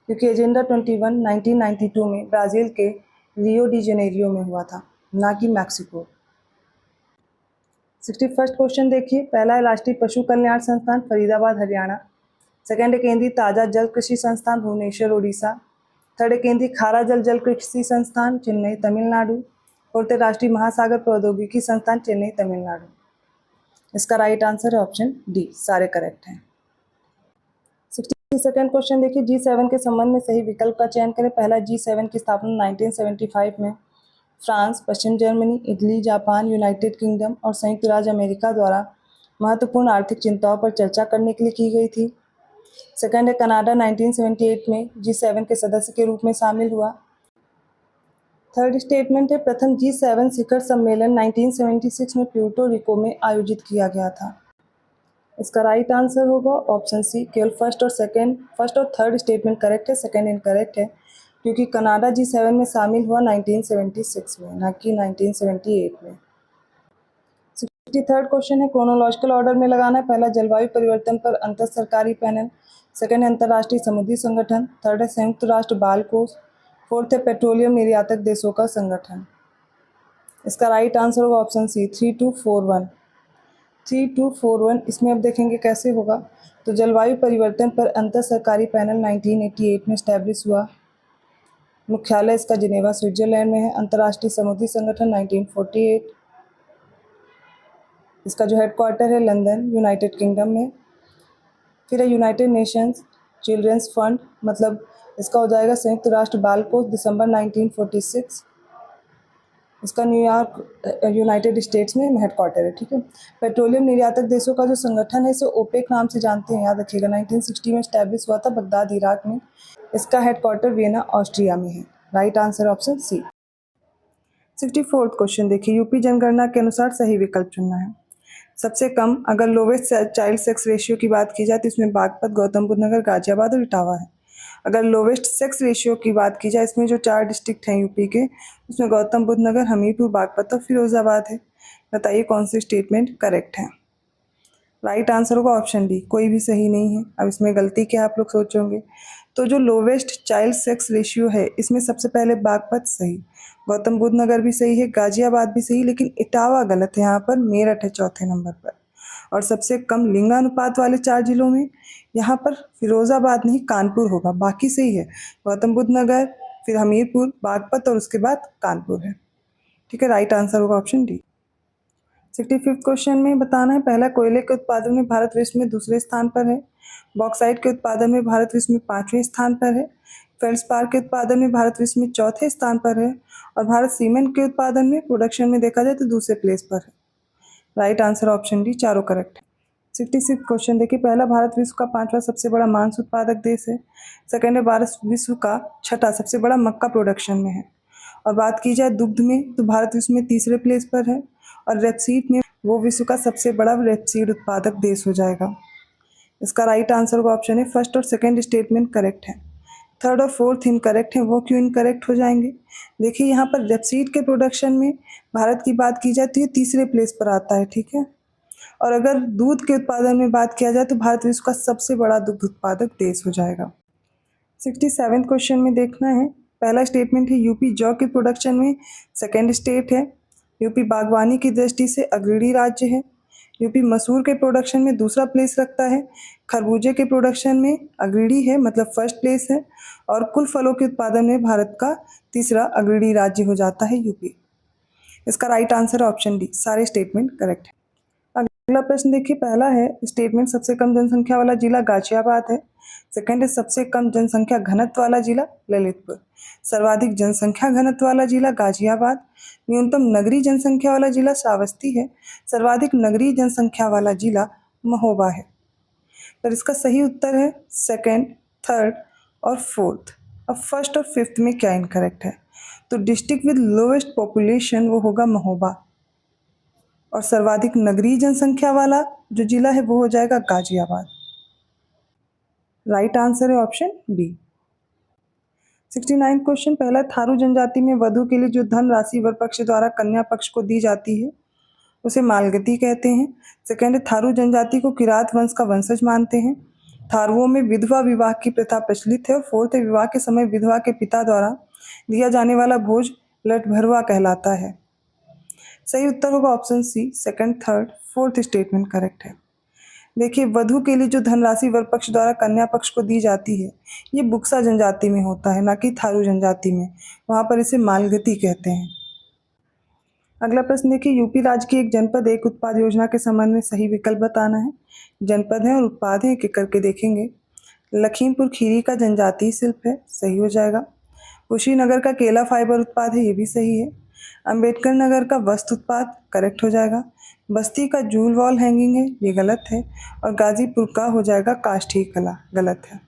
क्योंकि एजेंडा 21 1992 में ब्राज़ील के रियो डी जेनेरियो में हुआ था, ना कि मैक्सिको। 61st क्वेश्चन देखिए, पहला है राष्ट्रीय पशु कल्याण संस्थान फरीदाबाद हरियाणा। सेकंड है केंद्रीय ताज़ा जल कृषि संस्थान भुवनेश्वर उड़ीसा। थर्ड है केंद्रीय खारा जल कृषि संस्थान चेन्नई तमिलनाडु। फोर्थ है राष्ट्रीय महासागर प्रौद्योगिकी संस्थान चेन्नई तमिलनाडु। इसका राइट आंसर है ऑप्शन डी, सारे करेक्ट हैं। 62nd क्वेश्चन देखिए, G7 के संबंध में सही विकल्प का चयन करें। पहला, G7 की स्थापना 1975 में फ्रांस, पश्चिम Germany, Italy, Japan, United Kingdom और संयुक्त राज्य अमेरिका द्वारा महत्वपूर्ण आर्थिक चिंताओं पर चर्चा करने के लिए की गई थी। सेकंड है, कनाडा 1978 में G7 के सदस्य के रूप में शामिल हुआ। थर्ड स्टेटमेंट है, प्रथम G7 शिखर सम्मेलन 1976 में प्यूर्टो रिको में आयोजित किया गया था। इसका राइट आंसर होगा ऑप्शन सी, केवल फर्स्ट और थर्ड स्टेटमेंट करेक्ट है, सेकंड इनकरेक्ट है, क्योंकि कनाडा G7 में शामिल हुआ 1976 में, ना कि 1978 में। 63rd क्वेश्चन है, क्रोनोलॉजिकल ऑर्डर में लगाना है। पहला, जलवायु परिवर्तन पर अंतर सरकारी पैनल। सेकंड है, अंतर्राष्ट्रीय समुद्री संगठन। थर्ड है, संयुक्त राष्ट्र बाल कोष। फोर्थ है, पेट्रोलियम निर्यातक देशों का संगठन। इसका राइट आंसर होगा ऑप्शन सी, 3241। 3241 इसमें अब देखेंगे कैसे होगा। तो जलवायु परिवर्तन पर अंतर सरकारी पैनल 1988 में स्टैब्लिश हुआ। मुख्यालय इसका जिनेवा स्विट्जरलैंड में है। अंतर्राष्ट्रीय समुद्री संगठन 1948, इसका जो हेडक्वार्टर है लंदन यूनाइटेड किंगडम में। फिर है यूनाइटेड नेशंस चिल्ड्रंस फंड, मतलब इसका हो जाएगा संयुक्त राष्ट्र बाल कोष, दिसंबर 1946, इसका न्यूयॉर्क यूनाइटेड स्टेट्स में हेडक्वार्टर है। ठीक है। पेट्रोलियम निर्यातक देशों का जो संगठन है इसे ओपेक नाम से जानते हैं, याद रखिएगा। 1960 में स्टैब्लिश हुआ था बगदाद इराक में। इसका हेडक्वार्टर वियना ऑस्ट्रिया में है। Right answer option C. 64th question देखिए, यूपी जनगणना के अनुसार सही विकल्प चुनना है। सबसे कम अगर लोवेस्ट चाइल्ड सेक्स रेशियो की बात की जाए तो इसमें बागपत, गौतम बुद्ध नगर, गाजियाबाद और इटावा है। अगर लोवेस्ट सेक्स रेशियो की बात की जाए, इसमें जो 4 डिस्ट्रिक्ट हैं यूपी के, उसमें गौतम बुद्ध नगर, हमीरपुर, बागपत और फिरोजाबाद है। बताइए कौन सी स्टेटमेंट करेक्ट है। राइट आंसर होगा ऑप्शन डी, कोई भी सही नहीं है। अब इसमें गलती क्या आप लोग सोचोगे। तो जो लोवेस्ट चाइल्ड सेक्स रेशियो है इसमें सबसे पहले बागपत सही, गौतम बुद्ध नगर भी सही है, गाजियाबाद भी सही, लेकिन इटावा गलत है। यहाँ पर मेरठ है चौथे नंबर पर। और सबसे कम लिंगानुपात वाले 4 जिलों में यहाँ पर फिरोजाबाद नहीं कानपुर होगा, बाकी सही है। गौतम बुद्ध नगर, फिर हमीरपुर, बागपत और उसके बाद कानपुर है। ठीक है, राइट आंसर होगा ऑप्शन डी। 65th क्वेश्चन में बताना है, पहला, कोयले के उत्पादन में भारत विश्व में दूसरे स्थान पर है। बॉक्साइट के उत्पादन में भारत विश्व में 5वें स्थान पर है। फेल्ड्सपार के उत्पादन में भारत विश्व में 4थे स्थान पर है। और भारत सीमेंट के उत्पादन में प्रोडक्शन में देखा जाए तो दूसरे प्लेस पर है। राइट आंसर ऑप्शन डी, चारों करेक्ट है। 66th क्वेश्चन देखिए, पहला, भारत विश्व का 5वां सबसे बड़ा मांस उत्पादक देश है। सेकंड है, भारत विश्व का 6ठा सबसे बड़ा मक्का प्रोडक्शन में है। और बात की जाए दुग्ध में तो भारत विश्व में 3रे प्लेस पर है। और रेपसीड में वो विश्व का सबसे बड़ा रेपसीड उत्पादक देश हो जाएगा। इसका राइट आंसर का ऑप्शन है फर्स्ट और सेकंड स्टेटमेंट करेक्ट है। थर्ड और फोर्थ इनकरेक्ट है। वो क्यों इनकरेक्ट हो जाएंगे। देखिए यहाँ पर रेपसीड के प्रोडक्शन में भारत की बात की जाए तो ये 3रे प्लेस पर आता है। ठीक है। और अगर दूध के उत्पादन में बात किया जाए तो भारत विश्व का सबसे बड़ा दुग्ध उत्पादक देश हो जाएगा। 67th क्वेश्चन में देखना है, पहला स्टेटमेंट है यूपी जौ के प्रोडक्शन में सेकंड स्टेट है। यूपी बागवानी की दृष्टि से अग्रणी राज्य है। यूपी मसूर के प्रोडक्शन में दूसरा प्लेस रखता है। खरबूजे के प्रोडक्शन में अग्रणी है, मतलब फर्स्ट प्लेस है। और कुल फलों के उत्पादन में भारत का तीसरा अग्रणी राज्य हो जाता है यूपी। इसका राइट आंसर है ऑप्शन डी, सारे स्टेटमेंट करेक्ट है। अगला प्रश्न देखिए, पहला है स्टेटमेंट सबसे कम जनसंख्या वाला जिला गाजियाबाद है। सेकंड है सबसे कम जनसंख्या घनत्व वाला जिला ललितपुर। सर्वाधिक जनसंख्या घनत्व वाला जिला गाजियाबाद। न्यूनतम नगरीय जनसंख्या वाला जिला श्रावस्ती है। सर्वाधिक नगरीय जनसंख्या वाला जिला महोबा है। पर इसका सही उत्तर है सेकंड, थर्ड और फोर्थ। अब फर्स्ट और फिफ्थ में क्या इनकरेक्ट है? तो डिस्ट्रिक्ट विद लोवेस्ट पॉपुलेशन वो होगा महोबा, और सर्वाधिक नगरीय जनसंख्या वाला जो जिला है वो हो जाएगा गाजियाबाद। राइट आंसर है ऑप्शन बी। 69 क्वेश्चन, पहला, थारू जनजाति में वधु के लिए जो धन राशि वर पक्ष द्वारा कन्या पक्ष को दी जाती है उसे मालगती कहते हैं। सेकेंड है थारू जनजाति को किरात वंश का वंशज मानते हैं। थारुओं में विधवा विवाह की प्रथा प्रचलित है। और फोर्थ है विवाह के समय विधवा के पिता द्वारा दिया जाने वाला भोज लठभरुआ कहलाता है। सही उत्तर होगा option C, second, third, fourth statement correct है। देखिए, वधु के लिए जो धनराशि वर पक्ष द्वारा कन्या पक्ष को दी जाती है ये बुक्सा जनजाति में होता है, ना कि थारू जनजाति में। वहाँ पर इसे मालगती कहते हैं। अगला प्रश्न देखिए, यूपी राज्य की एक जनपद एक उत्पाद योजना के संबंध में सही विकल्प बताना है। जनपद है और उत्पाद है, एक एक करके देखेंगे। लखीमपुर खीरी का जनजातीय शिल्प है, सही हो जाएगा। कुशीनगर का केला फाइबर उत्पाद है, ये भी सही है। अंबेडकर नगर का वस्त्र उत्पाद करेक्ट हो जाएगा। बस्ती का जूल वॉल हैंगिंग है, ये गलत है। और गाजीपुर का हो जाएगा काष्ठी कला, गलत है।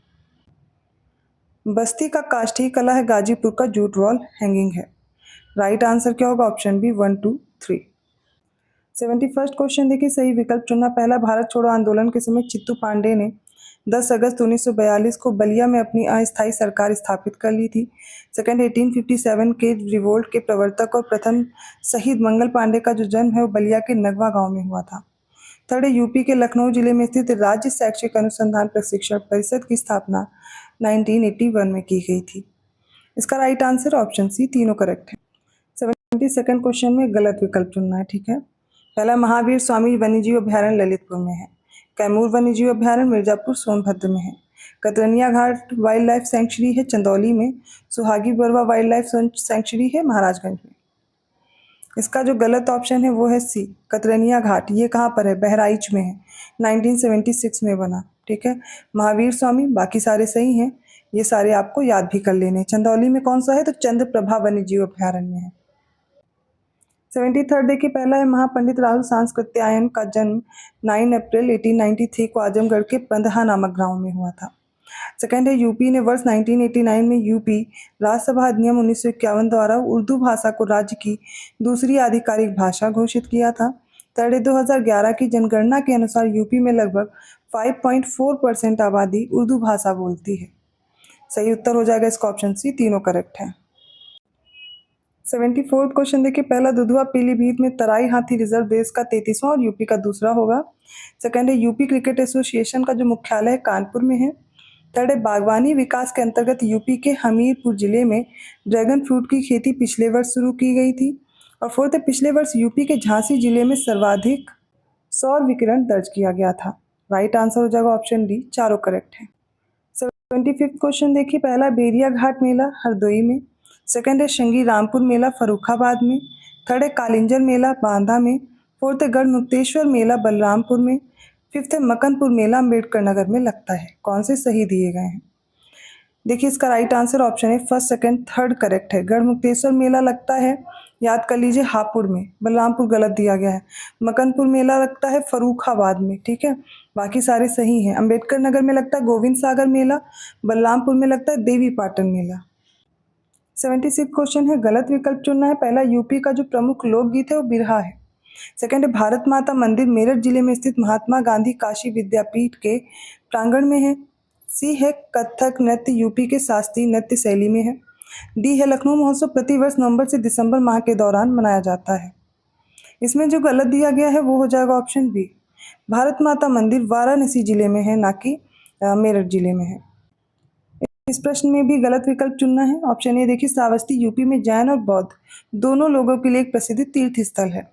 बस्ती का काष्ठी कला है, गाजीपुर का जूट वॉल हैंगिंग है। राइट आंसर क्या होगा? Option B, 1, 2, 3। 71 क्वेश्चन देखिए, सही विकल्प चुनना। पहला, भारत छोड़ो आंदोलन के समय चित्तू पांडे ने 10 अगस्त 1942 को बलिया में अपनी अस्थायी सरकार स्थापित कर ली थी। सेकंड, 1857 के रिवोल्ट के प्रवर्तक और प्रथम शहीद मंगल पांडे का जो जन्म है वो बलिया के नगवा गांव में हुआ था। थर्ड, यूपी के लखनऊ जिले में स्थित राज्य शैक्षिक अनुसंधान प्रशिक्षण परिषद की स्थापना 1981 में की गई थी। इसका राइट आंसर ऑप्शन सी, तीनों करेक्ट है। 72 क्वेश्चन में गलत विकल्प चुनना है, ठीक है। पहला, महावीर स्वामी वन्यजीव अभ्यारण्य ललितपुर में है। कैमूर वन्यजीव अभ्यारण्य मिर्जापुर सोनभद्र में है। कतरनिया घाट वाइल्ड लाइफ सेंचुरी है चंदौली में। Suhagi Barwa wild life sanctuary है महाराजगंज में। इसका जो गलत ऑप्शन है वो है सी, कतरनिया घाट। ये कहाँ पर है? बहराइच में है, 1976 में बना, ठीक है। महावीर स्वामी, बाकी सारे सही हैं, ये सारे आपको याद भी कर लेने। चंदौली में कौन सा है? तो चंद्रप्रभा वन्यजीव अभ्यारण्य है। 73 देखिए, पहला है महापंडित राहुल सांस्कृत्यायन का जन्म 9 अप्रैल 1893 को आजमगढ़ के पंदहा नामक गांव में हुआ था। सेकंड है यूपी ने वर्ष 1989 में यूपी राज्यसभा अधिनियम 1951 द्वारा उर्दू भाषा को राज्य की दूसरी आधिकारिक भाषा घोषित किया था। थर्ड है 2011 की जनगणना के अनुसार यूपी में लगभग 5.4% आबादी उर्दू भाषा बोलती है। सही उत्तर हो जाएगा इसका ऑप्शन सी, तीनों करेक्ट है। 74 क्वेश्चन देखिए, पहला, दुधवा पीलीभीत में तराई हाथी रिजर्व देश का 33वां और यूपी का दूसरा होगा। सेकंड है यूपी क्रिकेट एसोसिएशन का जो मुख्यालय कानपुर में है। थर्ड है बागवानी विकास के अंतर्गत यूपी के हमीरपुर जिले में ड्रैगन फ्रूट की खेती पिछले वर्ष शुरू की गई थी। और फोर्थ है पिछले वर्ष यूपी के झांसी जिले में सर्वाधिक सौर विकिरण दर्ज किया गया था। राइट आंसर हो जाएगा ऑप्शन डी, चारों करेक्ट है। 25 क्वेश्चन देखिए, पहला, बेरिया घाट मेला हरदोई में। सेकंड है शंगी रामपुर मेला फर्रुखाबाद में। थर्ड है कालिंजर मेला बांदा में। फोर्थ है गढ़मुक्तेश्वर मेला बलरामपुर में। फिफ्थ है मकनपुर मेला अम्बेडकर नगर में लगता है। कौन से सही दिए गए हैं? देखिए, इसका राइट आंसर ऑप्शन है फर्स्ट, सेकंड, थर्ड करेक्ट है। गढ़मुक्तेश्वर मेला लगता है, याद कर लीजिए, हापुड़ में। बलरामपुर गलत दिया गया है। मकनपुर मेला लगता है फर्रुखाबाद में, ठीक है। बाकी सारे सही हैं। अम्बेडकर नगर में लगता है गोविंद सागर मेला। बलरामपुर में लगता है देवी पाटन मेला। 76 क्वेश्चन है, गलत विकल्प चुनना है। पहला, यूपी का जो प्रमुख लोकगीत है वो बिरहा है। सेकंड है भारत माता मंदिर मेरठ जिले में स्थित महात्मा गांधी काशी विद्यापीठ के प्रांगण में है। सी है कथक नृत्य यूपी के शास्त्रीय नृत्य शैली में है। डी है लखनऊ महोत्सव प्रतिवर्ष नवंबर से दिसंबर माह के दौरान मनाया जाता है। इसमें जो गलत दिया गया है वो हो जाएगा ऑप्शन बी, भारत माता मंदिर वाराणसी जिले में है, ना कि मेरठ जिले में है। इस प्रश्न में भी गलत विकल्प चुनना है। ऑप्शन ए देखिए, श्रावस्ती यूपी में जैन और बौद्ध दोनों लोगों के लिए एक प्रसिद्ध तीर्थ स्थल है।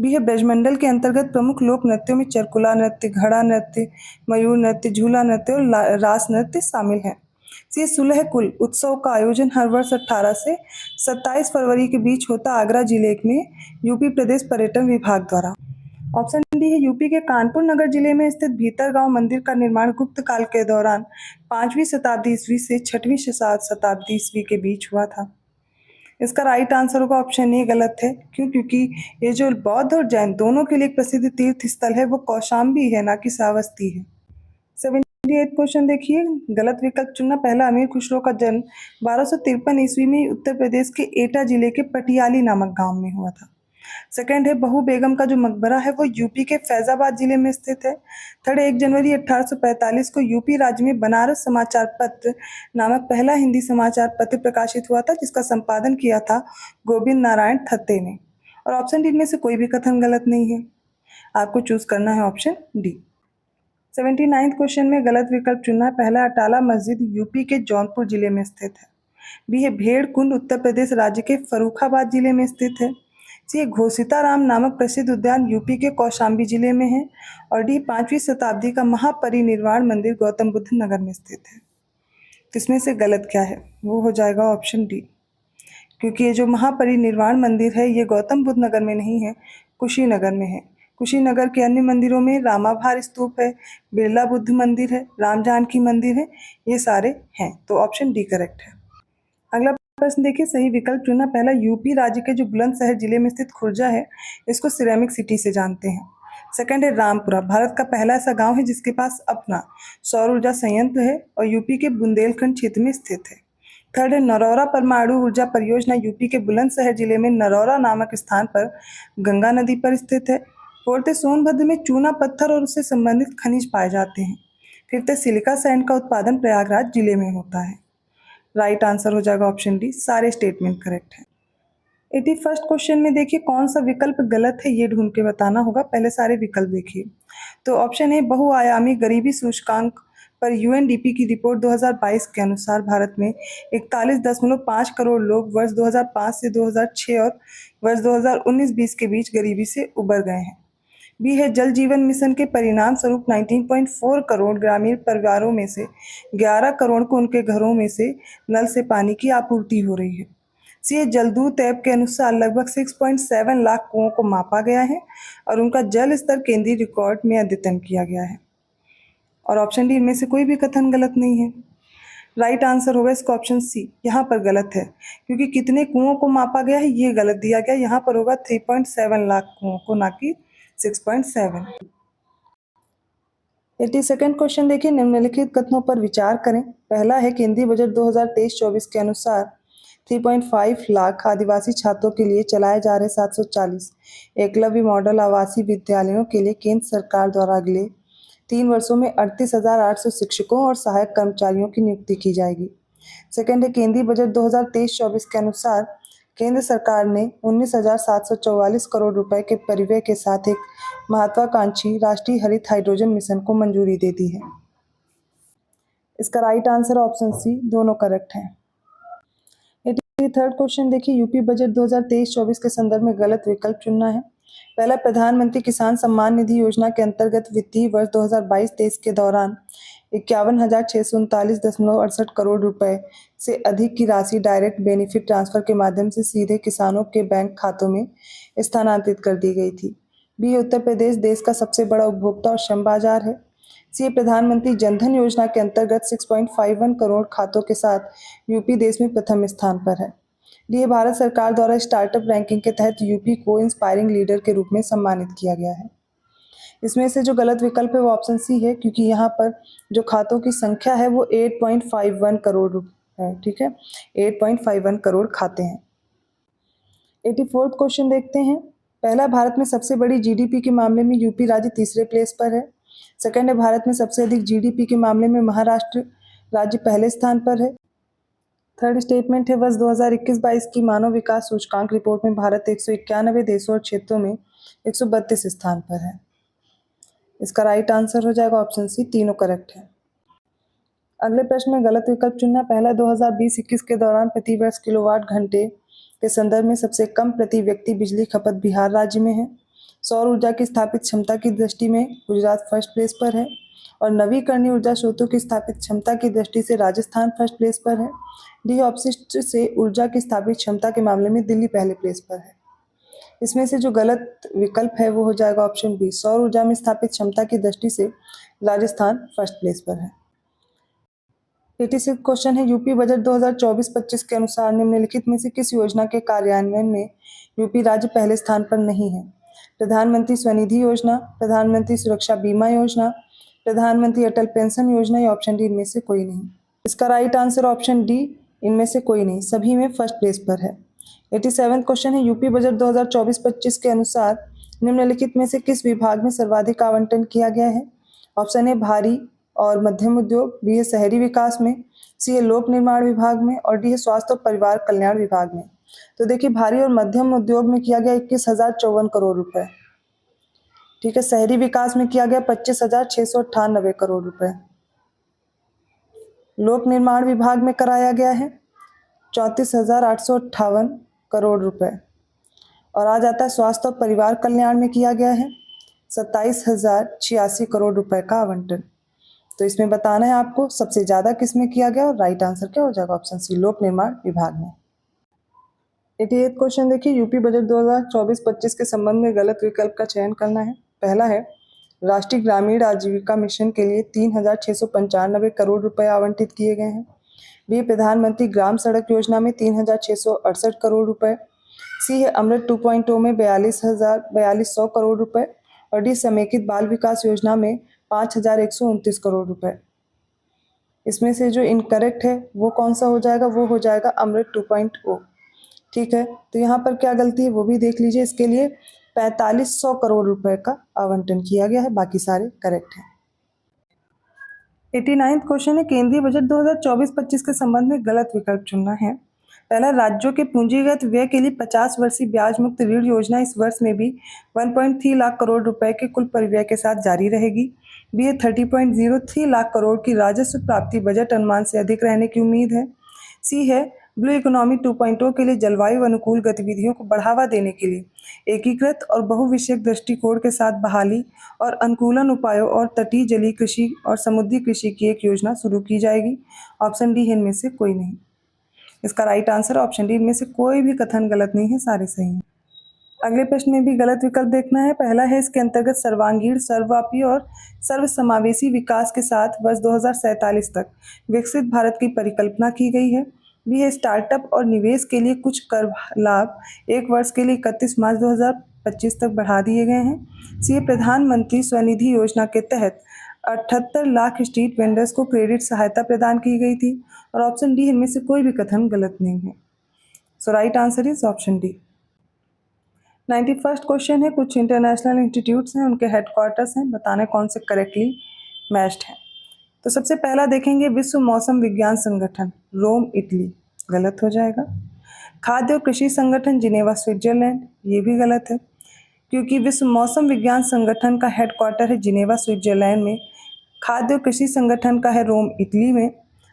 बी है ब्रजमंडल के अंतर्गत प्रमुख लोक नृत्यों में चरकुला नृत्य, घड़ा नृत्य, मयूर नृत्य, झूला नृत्य और रास नृत्य शामिल हैं। सी सुलह कुल उत्सव का आयोजन हर वर्ष 18 से 27 फरवरी के बीच होता आगरा जिले में यूपी प्रदेश पर्यटन विभाग द्वारा। ऑप्शन डी है यूपी के कानपुर नगर जिले में स्थित भीतरगांव मंदिर का निर्माण गुप्त काल के दौरान 5वीं शताब्दी ईस्वी से 6वीं शताब्दी ईस्वी के बीच हुआ था। इसका राइट आंसर होगा ऑप्शन ए। गलत है। क्योंकि ये जो बौद्ध और जैन दोनों के लिए एक प्रसिद्ध तीर्थ स्थल है वो कौशाम्बी है, ना कि श्रावस्ती है। 78 क्वेश्चन देखिए, गलत विकल्प चुनना। पहला अमीर खुसरो का जन्म 1253 ईस्वी में उत्तर प्रदेश के एटा जिले के पटियाली नामक गांव में हुआ था। सेकंड है बहू बेगम का जो मकबरा है वो यूपी के फैजाबाद जिले में स्थित है। थर्ड, 1 जनवरी 1845 को यूपी राज्य में बनारस समाचार पत्र नामक पहला हिंदी समाचार पत्र प्रकाशित हुआ था, जिसका संपादन किया था गोविंद नारायण थत्ते ने। और ऑप्शन डी में से कोई भी कथन गलत नहीं है, आपको चूज करना है ऑप्शन डी। 79 क्वेश्चन में गलत विकल्प चुनना है। पहला, अटाला मस्जिद यूपी के जौनपुर जिले में स्थित है। बी है भेड़ कुंड उत्तर प्रदेश राज्य के फर्रुखाबाद जिले में स्थित है। सी, घोषिताराम नामक प्रसिद्ध उद्यान यूपी के कौशाम्बी जिले में है। और डी, 5वीं शताब्दी का महापरिनिर्वाण मंदिर गौतम बुद्ध नगर में स्थित है। इसमें से गलत क्या है, वो हो जाएगा ऑप्शन डी। क्योंकि ये जो महापरिनिर्वाण मंदिर है ये गौतम बुद्ध नगर में नहीं है, कुशीनगर में है। कुशीनगर के अन्य मंदिरों में रामाभार स्तूप है, बिरला बुद्ध मंदिर है, राम जानकी मंदिर है, ये सारे हैं। तो ऑप्शन डी करेक्ट है। अगला प्रश्न देखिए, सही विकल्प चुना। पहला, यूपी राज्य के जो बुलंदशहर जिले में स्थित खुर्जा है इसको सिरेमिक सिटी से जानते हैं। सेकंड है रामपुरा, भारत का पहला ऐसा गांव है जिसके पास अपना सौर ऊर्जा संयंत्र है और यूपी के बुंदेलखंड क्षेत्र में स्थित है। थर्ड है नरौरा परमाणु ऊर्जा परियोजना यूपी के बुलंदशहर जिले में नरौरा नामक स्थान पर गंगा नदी पर स्थित है। फोर्थ है सोनभद्र में चूना पत्थर और उससे संबंधित खनिज पाए जाते हैं। फिफ्थ है सिलिका सैंड का उत्पादन प्रयागराज जिले में होता है। राइट आंसर हो जाएगा ऑप्शन डी, सारे स्टेटमेंट करेक्ट है। 81 क्वेश्चन में देखिए कौन सा विकल्प गलत है ये ढूंढ के बताना होगा। पहले सारे विकल्प देखिए। तो ऑप्शन ए, बहुआयामी गरीबी सूचकांक पर यूएनडीपी की रिपोर्ट 2022 के अनुसार भारत में 41.5 करोड़ लोग वर्ष 2005 से 2006 और वर्ष 2019-20 के बीच गरीबी से उबर गए हैं। बी है जल जीवन मिशन के परिणाम स्वरूप 19.4 करोड़ ग्रामीण परिवारों में से 11 करोड़ को उनके घरों में से नल से पानी की आपूर्ति हो रही है। सी है जलदूत ऐप के अनुसार लगभग 6.7 लाख कुओं को मापा गया है और उनका जल स्तर केंद्रीय रिकॉर्ड में अद्यतन किया गया है। और ऑप्शन डी में से कोई भी कथन गलत नहीं है। राइट आंसर होगा इसका ऑप्शन सी, यहाँ पर गलत है क्योंकि कितने कुओं को मापा गया है ये गलत दिया गया। यहाँ पर होगा 3.7 लाख कुओं को, ना कि 6.7। 82nd क्वेश्चन देखिए, निम्नलिखित कथनों पर विचार करें। पहला है केंद्रीय बजट 2023-24 के अनुसार 3.5 लाख आदिवासी छात्रों के लिए चलाए जा रहे 740 एकलव्य मॉडल आवासीय विद्यालयों के लिए केंद्र सरकार द्वारा अगले 3 वर्षों में 38,800 शिक्षकों और सहायक कर्मचारियों की नियुक्ति की जाएगी। सेकेंड है केंद्रीय बजट 2023-24 के अनुसार केंद्र सरकार ने 19,744 करोड़ रुपए के परिव्यय के साथ एक महत्वाकांक्षी राष्ट्रीय हरित हाइड्रोजन मिशन को मंजूरी दे दी है। इसका राइट आंसर ऑप्शन सी, दोनों करेक्ट हैं। 83rd क्वेश्चन देखिए, यूपी बजट 2023-24 के संदर्भ में गलत विकल्प चुनना है। पहला, प्रधानमंत्री किसान सम्मान निधि योजना के अंतर्गत वित्तीय वर्ष 2022-23 के दौरान 51,639.68 करोड़ रुपए से अधिक की राशि डायरेक्ट बेनिफिट ट्रांसफर के माध्यम से सीधे किसानों के बैंक खातों में स्थानांतरित कर दी गई थी। बी, उत्तर प्रदेश देश का सबसे बड़ा उपभोक्ता और श्रम बाजार है। सी, प्रधानमंत्री जनधन योजना के अंतर्गत 6.51 करोड़ खातों के साथ यूपी देश में प्रथम स्थान पर है। डी, भारत सरकार द्वारा स्टार्टअप रैंकिंग के तहत यूपी को इंस्पायरिंग लीडर के रूप में सम्मानित किया गया है। इसमें से जो गलत विकल्प है वो ऑप्शन सी है, क्योंकि यहाँ पर जो खातों की संख्या है वो 8.51 करोड़ है। ठीक है, 8.51 करोड़ खाते हैं। 84th क्वेश्चन देखते हैं। पहला, भारत में सबसे बड़ी जीडीपी के मामले में यूपी राज्य तीसरे प्लेस पर है। सेकंड है, भारत में सबसे अधिक जीडीपी के मामले में महाराष्ट्र राज्य पहले स्थान पर है। थर्ड स्टेटमेंट है, वर्ष 2021-22 की मानव विकास सूचकांक रिपोर्ट में भारत 191 देशों और क्षेत्रों में 132 स्थान पर है। इसका राइट आंसर हो जाएगा ऑप्शन सी, तीनों करेक्ट है। अगले प्रश्न में गलत विकल्प चुनना। पहला, 2020-21 के दौरान प्रति वर्ष किलोवाट घंटे के संदर्भ में सबसे कम प्रति व्यक्ति बिजली खपत बिहार राज्य में है। सौर ऊर्जा की स्थापित क्षमता की दृष्टि में गुजरात फर्स्ट प्लेस पर है और नवीकरणीय ऊर्जा स्रोतों की स्थापित क्षमता की दृष्टि से राजस्थान फर्स्ट प्लेस पर है। डी अपशिष्ट से ऊर्जा की स्थापित क्षमता के मामले में दिल्ली पहले प्लेस पर है। इसमें से जो गलत विकल्प है वो हो जाएगा ऑप्शन बी, सौर ऊर्जा में स्थापित क्षमता की दृष्टि से राजस्थान फर्स्ट प्लेस पर है। 86 क्वेश्चन है, यूपी बजट 2024-25 के अनुसार निम्नलिखित में से किस योजना के कार्यान्वयन में यूपी राज्य पहले स्थान पर नहीं है? प्रधानमंत्री स्वनिधि योजना, प्रधानमंत्री सुरक्षा बीमा योजना, प्रधानमंत्री अटल पेंशन योजना या ऑप्शन डी इनमें से कोई नहीं। इसका राइट आंसर ऑप्शन डी, इनमें से कोई नहीं, सभी में फर्स्ट प्लेस पर है। 87 क्वेश्चन है, यूपी बजट 2024-25 के अनुसार निम्नलिखित में से किस विभाग में सर्वाधिक आवंटन किया गया है? ऑप्शन ए भारी और मध्यम उद्योग, बी है शहरी विकास में, सी है लोक निर्माण विभाग में और डी है स्वास्थ्य और परिवार कल्याण विभाग में। तो देखिए भारी और मध्यम उद्योग में किया गया 21,054 करोड़ रुपए। ठीक है, शहरी विकास में किया गया 25,698 करोड़ रुपए। लोक निर्माण विभाग में कराया गया है 34,858 करोड़ रुपए और आ जाता है स्वास्थ्य और परिवार कल्याण में किया गया है 27,086 करोड़ रुपए का आवंटन। तो इसमें बताना है आपको सबसे ज्यादा किस में किया गया और राइट आंसर क्या हो जाएगा? ऑप्शन सी, लोक निर्माण विभाग में। 88 क्वेश्चन देखिए, यूपी बजट 2024-25 के संबंध में गलत विकल्प का चयन करना है। पहला है राष्ट्रीय ग्रामीण आजीविका मिशन के लिए 3,695 करोड़ रुपए आवंटित किए गए हैं। बी, प्रधानमंत्री ग्राम सड़क योजना में 3,668 करोड़ रुपए। सी है अमृत 2.0 में 42,100 करोड़ रुपए और डी, समेकित बाल विकास योजना में 5,129 करोड़ रुपए। इसमें से जो इनकरेक्ट है वो कौन सा हो जाएगा? वो हो जाएगा अमृत 2.0। ठीक है, तो यहाँ पर क्या गलती है वो भी देख लीजिए। इसके लिए 4,500 करोड़ रुपए का आवंटन किया गया है, बाकी सारे करेक्ट हैं। 89 क्वेश्चन है, केंद्रीय बजट 2024-25 के संबंध में गलत विकल्प चुनना है। पहला, राज्यों के पूंजीगत व्यय के लिए 50 वर्षीय ब्याज मुक्त ऋण योजना इस वर्ष में भी 1.3 लाख करोड़ रुपए के कुल परिव्यय के साथ जारी रहेगी। बी है 30.03 लाख करोड़ की राजस्व प्राप्ति बजट अनुमान से अधिक रहने की उम्मीद है। सी है ब्लू इकोनॉमी 2.0 के लिए जलवायु अनुकूल गतिविधियों को बढ़ावा देने के लिए एकीकृत और बहुविषयक दृष्टिकोण के साथ बहाली और अनुकूलन उपायों और तटीय जलीय कृषि और समुद्री कृषि की एक योजना शुरू की जाएगी। ऑप्शन डी है इनमें से कोई नहीं। इसका राइट आंसर ऑप्शन डी, इनमें से कोई भी कथन गलत नहीं है, सारे सही हैं। अगले प्रश्न में भी गलत विकल्प देखना है। पहला है, इसके अंतर्गत सर्वांगीण, सर्वव्यापी और सर्वसमावेशी विकास के साथ वर्ष 2047 तक विकसित भारत की परिकल्पना की गई है। बी है, स्टार्टअप और निवेश के लिए कुछ कर लाभ एक वर्ष के लिए 31 मार्च 2025 तक बढ़ा दिए गए हैं। सी है, प्रधानमंत्री स्वनिधि योजना के तहत 78 लाख स्ट्रीट वेंडर्स को क्रेडिट सहायता प्रदान की गई थी और ऑप्शन डी, इनमें से कोई भी कथन गलत नहीं है। So right answer is option D. 91st question है, कुछ इंटरनेशनल इंस्टीट्यूट्स हैं, उनके हेडक्वार्टर्स हैं, बताने कौन से करेक्टली मैच्ड हैं। तो सबसे पहला देखेंगे विश्व मौसम विज्ञान संगठन, रोम इटली, गलत हो जाएगा। खाद्य और कृषि संगठन, जिनेवा स्विट्जरलैंड, ये भी गलत है क्योंकि विश्व मौसम विज्ञान संगठन का हेडक्वार्टर है जिनेवा स्विट्जरलैंड में, खाद्य और कृषि संगठन का है रोम इटली में।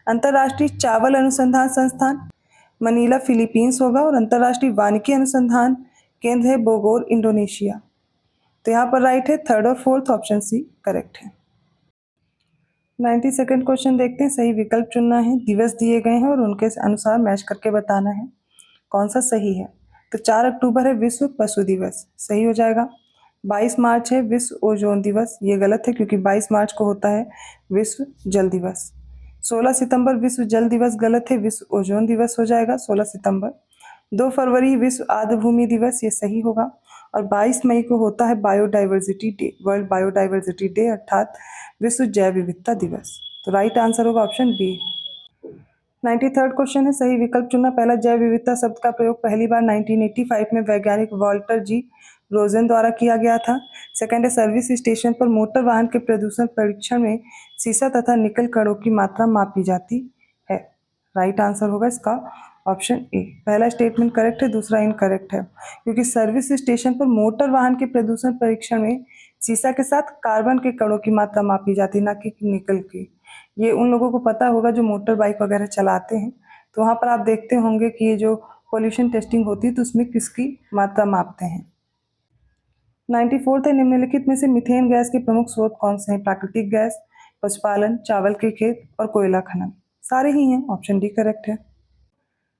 अंतर्राष्ट्रीय चावल अनुसंधान संस्थान मनीला फिलीपींस होगा और अंतर्राष्ट्रीय वानिकी अनुसंधान केंद्र है बोगोर इंडोनेशिया। तो यहाँ पर राइट है, थर्ड और फोर्थ ऑप्शन सी करेक्ट है। 92nd क्वेश्चन देखते हैं, सही विकल्प चुनना है। दिवस दिए गए हैं और उनके अनुसार मैच करके बताना है कौन सा सही है। तो 4 अक्टूबर है विश्व पशु दिवस, सही हो जाएगा। 22 मार्च है विश्व ओजोन दिवस, ये गलत है क्योंकि 22 मार्च को होता है विश्व जल दिवस। 16 सितंबर विश्व जल दिवस, गलत है, विश्व ओजोन दिवस हो जाएगा 16 सितंबर। 2 फरवरी विश्व आर्द्रभूमि दिवस, ये सही होगा। और 22 मई को होता है biodiversity day, world biodiversity day, अर्थात विश्व जैव विविधता दिवस। तो राइट आंसर होगा ऑप्शन बी। 93rd क्वेश्चन है, सही विकल्प चुनना। पहला, जैव विविधता शब्द का प्रयोग पहली बार 1985 में वैज्ञानिक वॉल्टर जी रोजन द्वारा किया गया था। सेकंड है, सर्विस स्टेशन पर मोटर वाहन के प्रदूषण परीक्षण में सीसा तथा निकल कणों की मात्रा मापी जाती है। राइट आंसर होगा इसका ऑप्शन ए। पहला स्टेटमेंट करेक्ट है, दूसरा इनकरेक्ट है क्योंकि सर्विस स्टेशन पर मोटर वाहन के प्रदूषण परीक्षण में सीसा के साथ कार्बन के कणों की मात्रा मापी जाती, ना कि निकल की। ये उन लोगों को पता होगा जो मोटर बाइक वगैरह चलाते हैं, तो वहाँ पर आप देखते होंगे कि ये जो पोल्यूशन टेस्टिंग होती है तो उसमें किसकी मात्रा मापते हैं। 94th है, निम्नलिखित में से मीथेन गैस के प्रमुख स्रोत कौन से हैं? प्राकृतिक गैस, पशुपालन, चावल के खेत और कोयला खनन। सारे ही हैं, ऑप्शन डी करेक्ट है।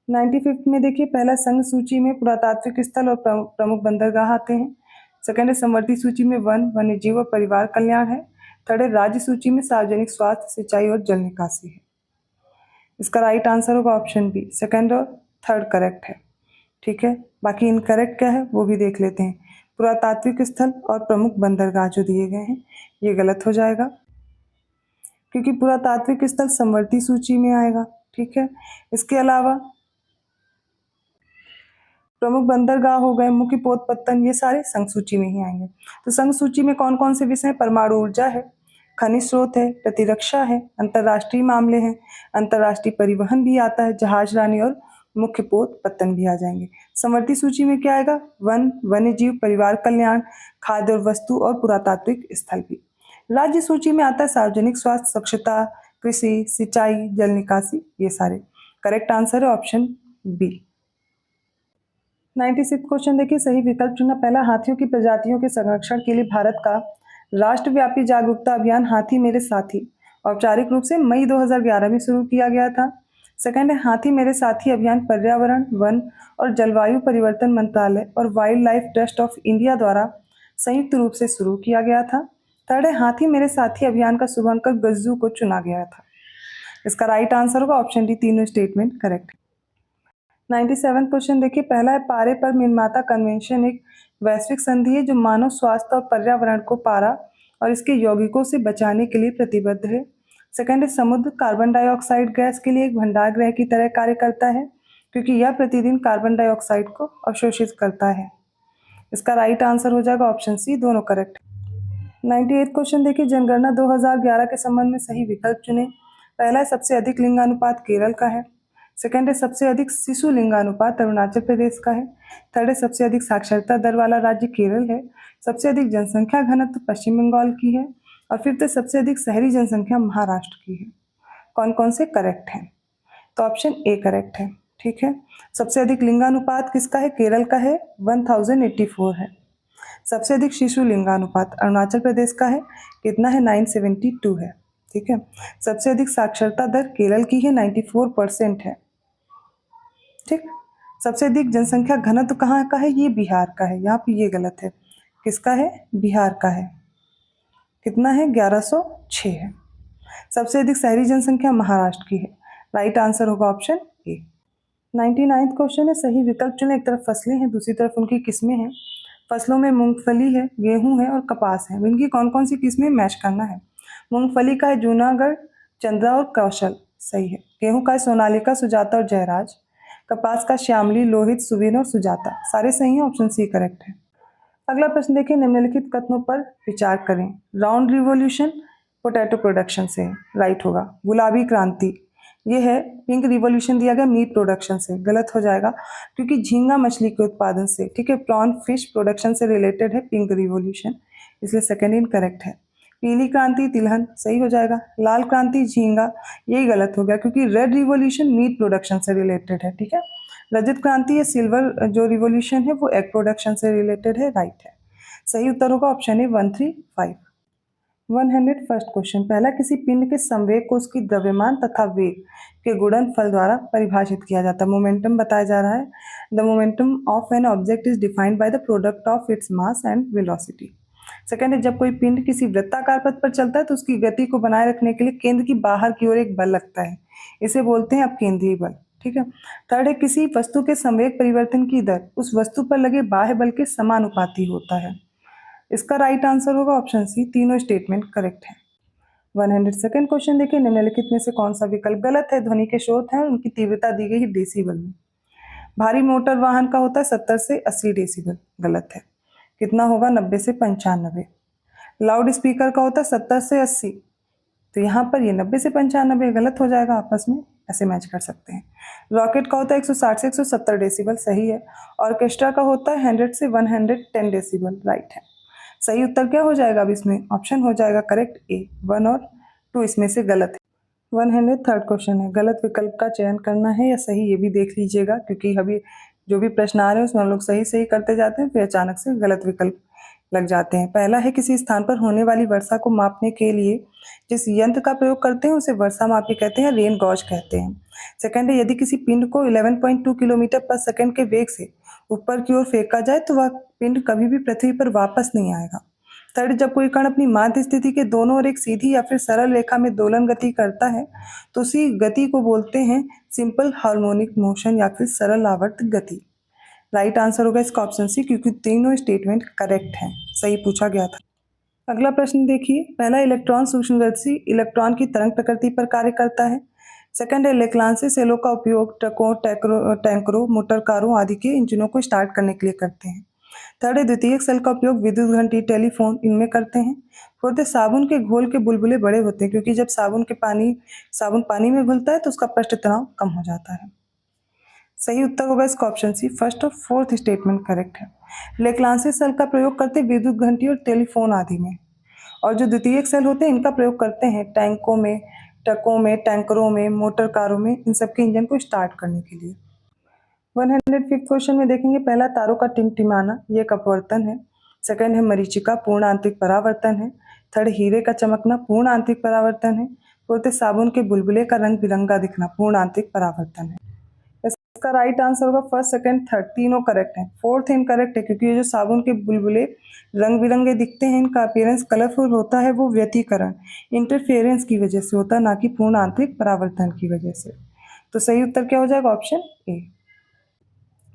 95th में देखिए, पहला संघ सूची में पुरातात्विक स्थल और प्रमुख बंदरगाह आते हैं। सेकंड है समवर्ती सूची में वन, वन्य जीव और परिवार कल्याण है। थर्ड है राज्य सूची में सार्वजनिक स्वास्थ्य, सिंचाई और जल निकासी है। इसका राइट आंसर होगा ऑप्शन बी, सेकंड और थर्ड करेक्ट है। ठीक है, बाकी इनकरेक्ट क्या है वो भी देख लेते हैं। पुरातात्विक स्थल और प्रमुख बंदरगाह जो दिए गए हैं ये गलत हो जाएगा, क्योंकि पुरातात्विक स्थल समवर्ती सूची में आएगा। ठीक है, इसके अलावा प्रमुख बंदरगाह हो गए, मुख्य पोत पत्तन, ये सारे संघ सूची में ही आएंगे। तो संघ सूची में कौन कौन से विषय? परमाणु ऊर्जा है, खनिज स्रोत है, प्रतिरक्षा है, अंतर्राष्ट्रीय मामले हैं, अंतर्राष्ट्रीय परिवहन भी आता है, जहाजरानी और मुख्य पोत पत्तन भी आ जाएंगे। समवर्ती सूची में क्या आएगा? वन, वन्य जीव, परिवार कल्याण, खाद्य और वस्तु और पुरातात्विक स्थल भी। राज्य सूची में आता है सार्वजनिक स्वास्थ्य, स्वच्छता, कृषि, सिंचाई, जल निकासी, ये सारे। करेक्ट आंसर है ऑप्शन बी। 96 क्वेश्चन देखिए, सही विकल्प चुना। पहला, हाथियों की प्रजातियों के संरक्षण के लिए भारत का राष्ट्रव्यापी जागरूकता अभियान हाथी मेरे साथी औपचारिक रूप से मई 2011 में शुरू किया गया था। सेकंड है, हाथी मेरे साथी अभियान पर्यावरण, वन और जलवायु परिवर्तन मंत्रालय और wild life trust of India द्वारा संयुक्त रूप से शुरू किया गया था। थर्ड है, हाथी मेरे साथी अभियान का शुभांकर गज्जू को चुना गया था। इसका राइट आंसर होगा ऑप्शन डी, तीनों स्टेटमेंट करेक्ट। 97 क्वेश्चन देखिए, पहला है पारे पर मिनमाता कन्वेंशन एक वैश्विक संधि है जो मानव स्वास्थ्य और पर्यावरण को पारा और इसके यौगिकों से बचाने के लिए प्रतिबद्ध है। सेकंड है, समुद्र कार्बन डाइऑक्साइड गैस के लिए एक भंडार गृह की तरह कार्य करता है क्योंकि यह प्रतिदिन कार्बन डाइऑक्साइड को अवशोषित करता है। इसका राइट आंसर हो जाएगा ऑप्शन सी, दोनों करेक्ट। 98 क्वेश्चन देखिए, जनगणना 2011 के संबंध में सही विकल्प चुने। पहला है सबसे अधिक लिंगानुपात केरल का है। सेकंड है सबसे अधिक शिशु लिंगानुपात अरुणाचल प्रदेश का है। थर्ड है सबसे अधिक साक्षरता दर वाला राज्य केरल है। सबसे अधिक जनसंख्या घनत्व पश्चिम बंगाल की है। और फिफ्थ है सबसे अधिक शहरी जनसंख्या महाराष्ट्र की है। कौन कौन से करेक्ट हैं? तो ऑप्शन ए करेक्ट है। ठीक है, सबसे अधिक लिंगानुपात किसका है? केरल का है, 1084 है। सबसे अधिक शिशु लिंगानुपात अरुणाचल प्रदेश का है, कितना है? 972 है। ठीक है, सबसे अधिक साक्षरता दर केरल की है, 94% है। ठीक, सबसे अधिक जनसंख्या घनत्व कहाँ का है? ये बिहार का है, यहाँ पे ये गलत है। किसका है? बिहार का है। कितना है? 1106 है। सबसे अधिक शहरी जनसंख्या महाराष्ट्र की है। राइट आंसर होगा ऑप्शन ए। 99 क्वेश्चन है, सही विकल्प चुने। एक तरफ फसलें हैं, दूसरी तरफ उनकी किस्में हैं। फसलों में मूंगफली है, गेहूं है और कपास है। इनकी कौन कौन सी किस्में मैच करना है? मूंगफली का है जूनागढ़, चंद्रा और कौशल, सही है। गेहूं का है सोनालिका, सुजाता और जयराज। कपास का श्यामली, लोहित, सुवीन और सुजाता, सारे सही हैं, ऑप्शन सी करेक्ट है। अगला प्रश्न देखिए, निम्नलिखित कथनों पर विचार करें। राउंड रिवॉल्यूशन पोटैटो प्रोडक्शन से राइट होगा। गुलाबी क्रांति ये है। पिंक रिवॉल्यूशन दिया गया मीट प्रोडक्शन से, गलत हो जाएगा क्योंकि झींगा मछली के उत्पादन से। ठीक है, प्रॉन फिश प्रोडक्शन से रिलेटेड है पिंक रिवॉल्यूशन, इसलिए सेकेंड इनकरेक्ट है। पीली क्रांति तिलहन, सही हो जाएगा। लाल क्रांति झींगा, यही गलत हो गया क्योंकि रेड रिवॉल्यूशन मीट प्रोडक्शन से रिलेटेड है। ठीक है, रजत क्रांति या सिल्वर जो रिवॉल्यूशन है वो एग प्रोडक्शन से रिलेटेड है, राइट है। सही उत्तर होगा ऑप्शन ए 135। 101st क्वेश्चन, पहला, किसी पिंड के संवेग को उसकी द्रव्यमान तथा वेग के गुणनफल द्वारा परिभाषित किया जाता है। मोमेंटम बताया जा रहा है। The momentum of an object is defined by the product of its mass and velocity. Second है, जब कोई पिंड किसी वृत्ताकार पथ पर चलता है तो उसकी गति को बनाए रखने के लिए केंद्र की बाहर की ओर एक बल लगता है, इसे बोलते हैं अपकेंद्रीय बल। ठीक है। थर्ड है, किसी वस्तु के संवेग परिवर्तन की दर उस वस्तु पर लगे बाह्य बल के समानुपाती होता है। इसका राइट आंसर होगा ऑप्शन सी, तीनों स्टेटमेंट करेक्ट है। 102nd क्वेश्चन देखिए, निम्नलिखित में से कौन सा विकल्प गलत है? ध्वनि के स्रोत हैं और उनकी तीव्रता दी गई है डेसिबल में। भारी मोटर वाहन का होता है 70 से 80 डेसिबल, गलत है। कितना होगा? 90 से 95। लाउड स्पीकर का होता है 70 से 80, तो यहाँ पर ये 90 से 95 गलत हो जाएगा, आपस में ऐसे मैच कर सकते हैं। रॉकेट का होता है 160 से 170 डेसिबल, सही है। ऑर्केस्ट्रा का होता है 100 से 110 डेसिबल, राइट है। सही उत्तर क्या हो जाएगा अब इसमें? ऑप्शन हो जाएगा करेक्ट ए, 1 और 2 इसमें से गलत है। 103rd क्वेश्चन है, गलत विकल्प का चयन करना है या सही, ये भी देख लीजिएगा क्योंकि अभी जो भी प्रश्न आ रहे हैं उसमें हम लोग सही सही करते जाते हैं, फिर अचानक से गलत विकल्प लग जाते हैं। पहला है किसी स्थान पर होने वाली वर्षा को मापने के लिए जिस यंत्र का प्रयोग करते हैं उसे वर्षा मापी कहते हैं, रेन गॉज कहते हैं। सेकंड है यदि किसी पिंड को 11.2 किलोमीटर पर सेकंड के वेग से ऊपर की ओर फेंका जाए तो वह पिंड कभी भी पृथ्वी पर वापस नहीं आएगा। थर्ड, जब कोई कण अपनी माध्य स्थिति के दोनों ओर एक सीधी या फिर सरल रेखा में दोलन गति करता है तो उसी गति को बोलते हैं सिंपल हार्मोनिक मोशन या फिर सरल आवर्त गति। राइट आंसर होगा इसका ऑप्शन सी, क्योंकि तीनों स्टेटमेंट करेक्ट हैं, सही पूछा गया था। अगला प्रश्न देखिए, पहला इलेक्ट्रॉन सूक्ष्मदर्शी इलेक्ट्रॉन की तरंग प्रकृति पर कार्य करता है। सेकंड है लेक्लांसी सेलों का उपयोग ट्रकों, टैंकरों, मोटर कारों आदि के इंजनों को स्टार्ट करने के लिए करते हैं। थर्ड है द्वितीयक सेल का उपयोग विद्युत घंटी, टेलीफोन इनमें करते हैं। फोर्थ है साबुन के घोल के बुलबुले बड़े होते हैं क्योंकि जब साबुन पानी में घुलता है तो उसका पृष्ठ तनाव कम हो जाता है। सही उत्तर होगा इसका ऑप्शन सी, फर्स्ट और फोर्थ स्टेटमेंट करेक्ट है। लेक्लांसी सेल का प्रयोग करते हैं विद्युत घंटी और टेलीफोन आदि में, और जो द्वितीयक सेल होते हैं इनका प्रयोग करते हैं टैंकों में, ट्रकों में, टैंकरों में, मोटर कारों में, इन सबके इंजन को स्टार्ट करने के लिए। 105 क्वेश्चन में देखेंगे, पहला तारों का टिमटिमाना, ये एक अपवर्तन है। सेकंड है मरीचिका, पूर्ण आंतरिक परावर्तन है। थर्ड हीरे का चमकना, पूर्ण आंतरिक परावर्तन है। फोर्थ है साबुन के बुलबुले का रंग बिरंगा दिखना, पूर्ण आंतरिक परावर्तन है। इसका राइट आंसर होगा फर्स्ट, सेकंड, थर्ड, तीनों करेक्ट है। फोर्थ इनकरेक्ट है क्योंकि ये जो साबुन के बुलबुले रंग बिरंगे दिखते हैं, इनका अपीयरेंस कलरफुल होता है, वो व्यतिकरण इंटरफेरेंस की वजह से होता है, ना कि पूर्ण आंतरिक परावर्तन की वजह से। तो सही उत्तर क्या हो जाएगा? Option A.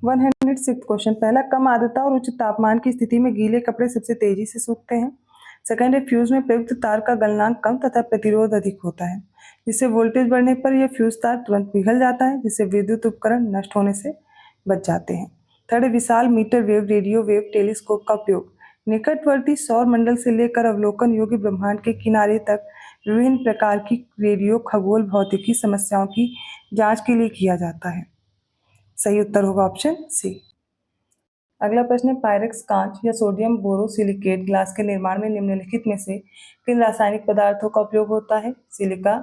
106 क्वेश्चन, पहला कम आर्द्रता और उच्च तापमान की स्थिति में गीले कपड़े सबसे तेजी से सूखते हैं। सेकंड है फ्यूज में प्रयुक्त तार का गलनांक कम तथा प्रतिरोध अधिक होता है, जिससे वोल्टेज बढ़ने पर यह फ्यूज तार तुरंत पिघल जाता है, जिससे विद्युत उपकरण नष्ट होने से बच जाते हैं। थर्ड है विशाल metre wave radio wave telescope का उपयोग निकटवर्ती सौर मंडल से लेकर अवलोकन योग्य ब्रह्मांड के किनारे तक विभिन्न प्रकार की रेडियो खगोल भौतिकी समस्याओं की जांच के लिए किया जाता है। सही उत्तर होगा ऑप्शन सी। अगला प्रश्न है, पायरेक्स कांच या सोडियम बोरोसिलिकेट ग्लास के निर्माण में निम्नलिखित में से किन रासायनिक पदार्थों का उपयोग होता है? सिलिका,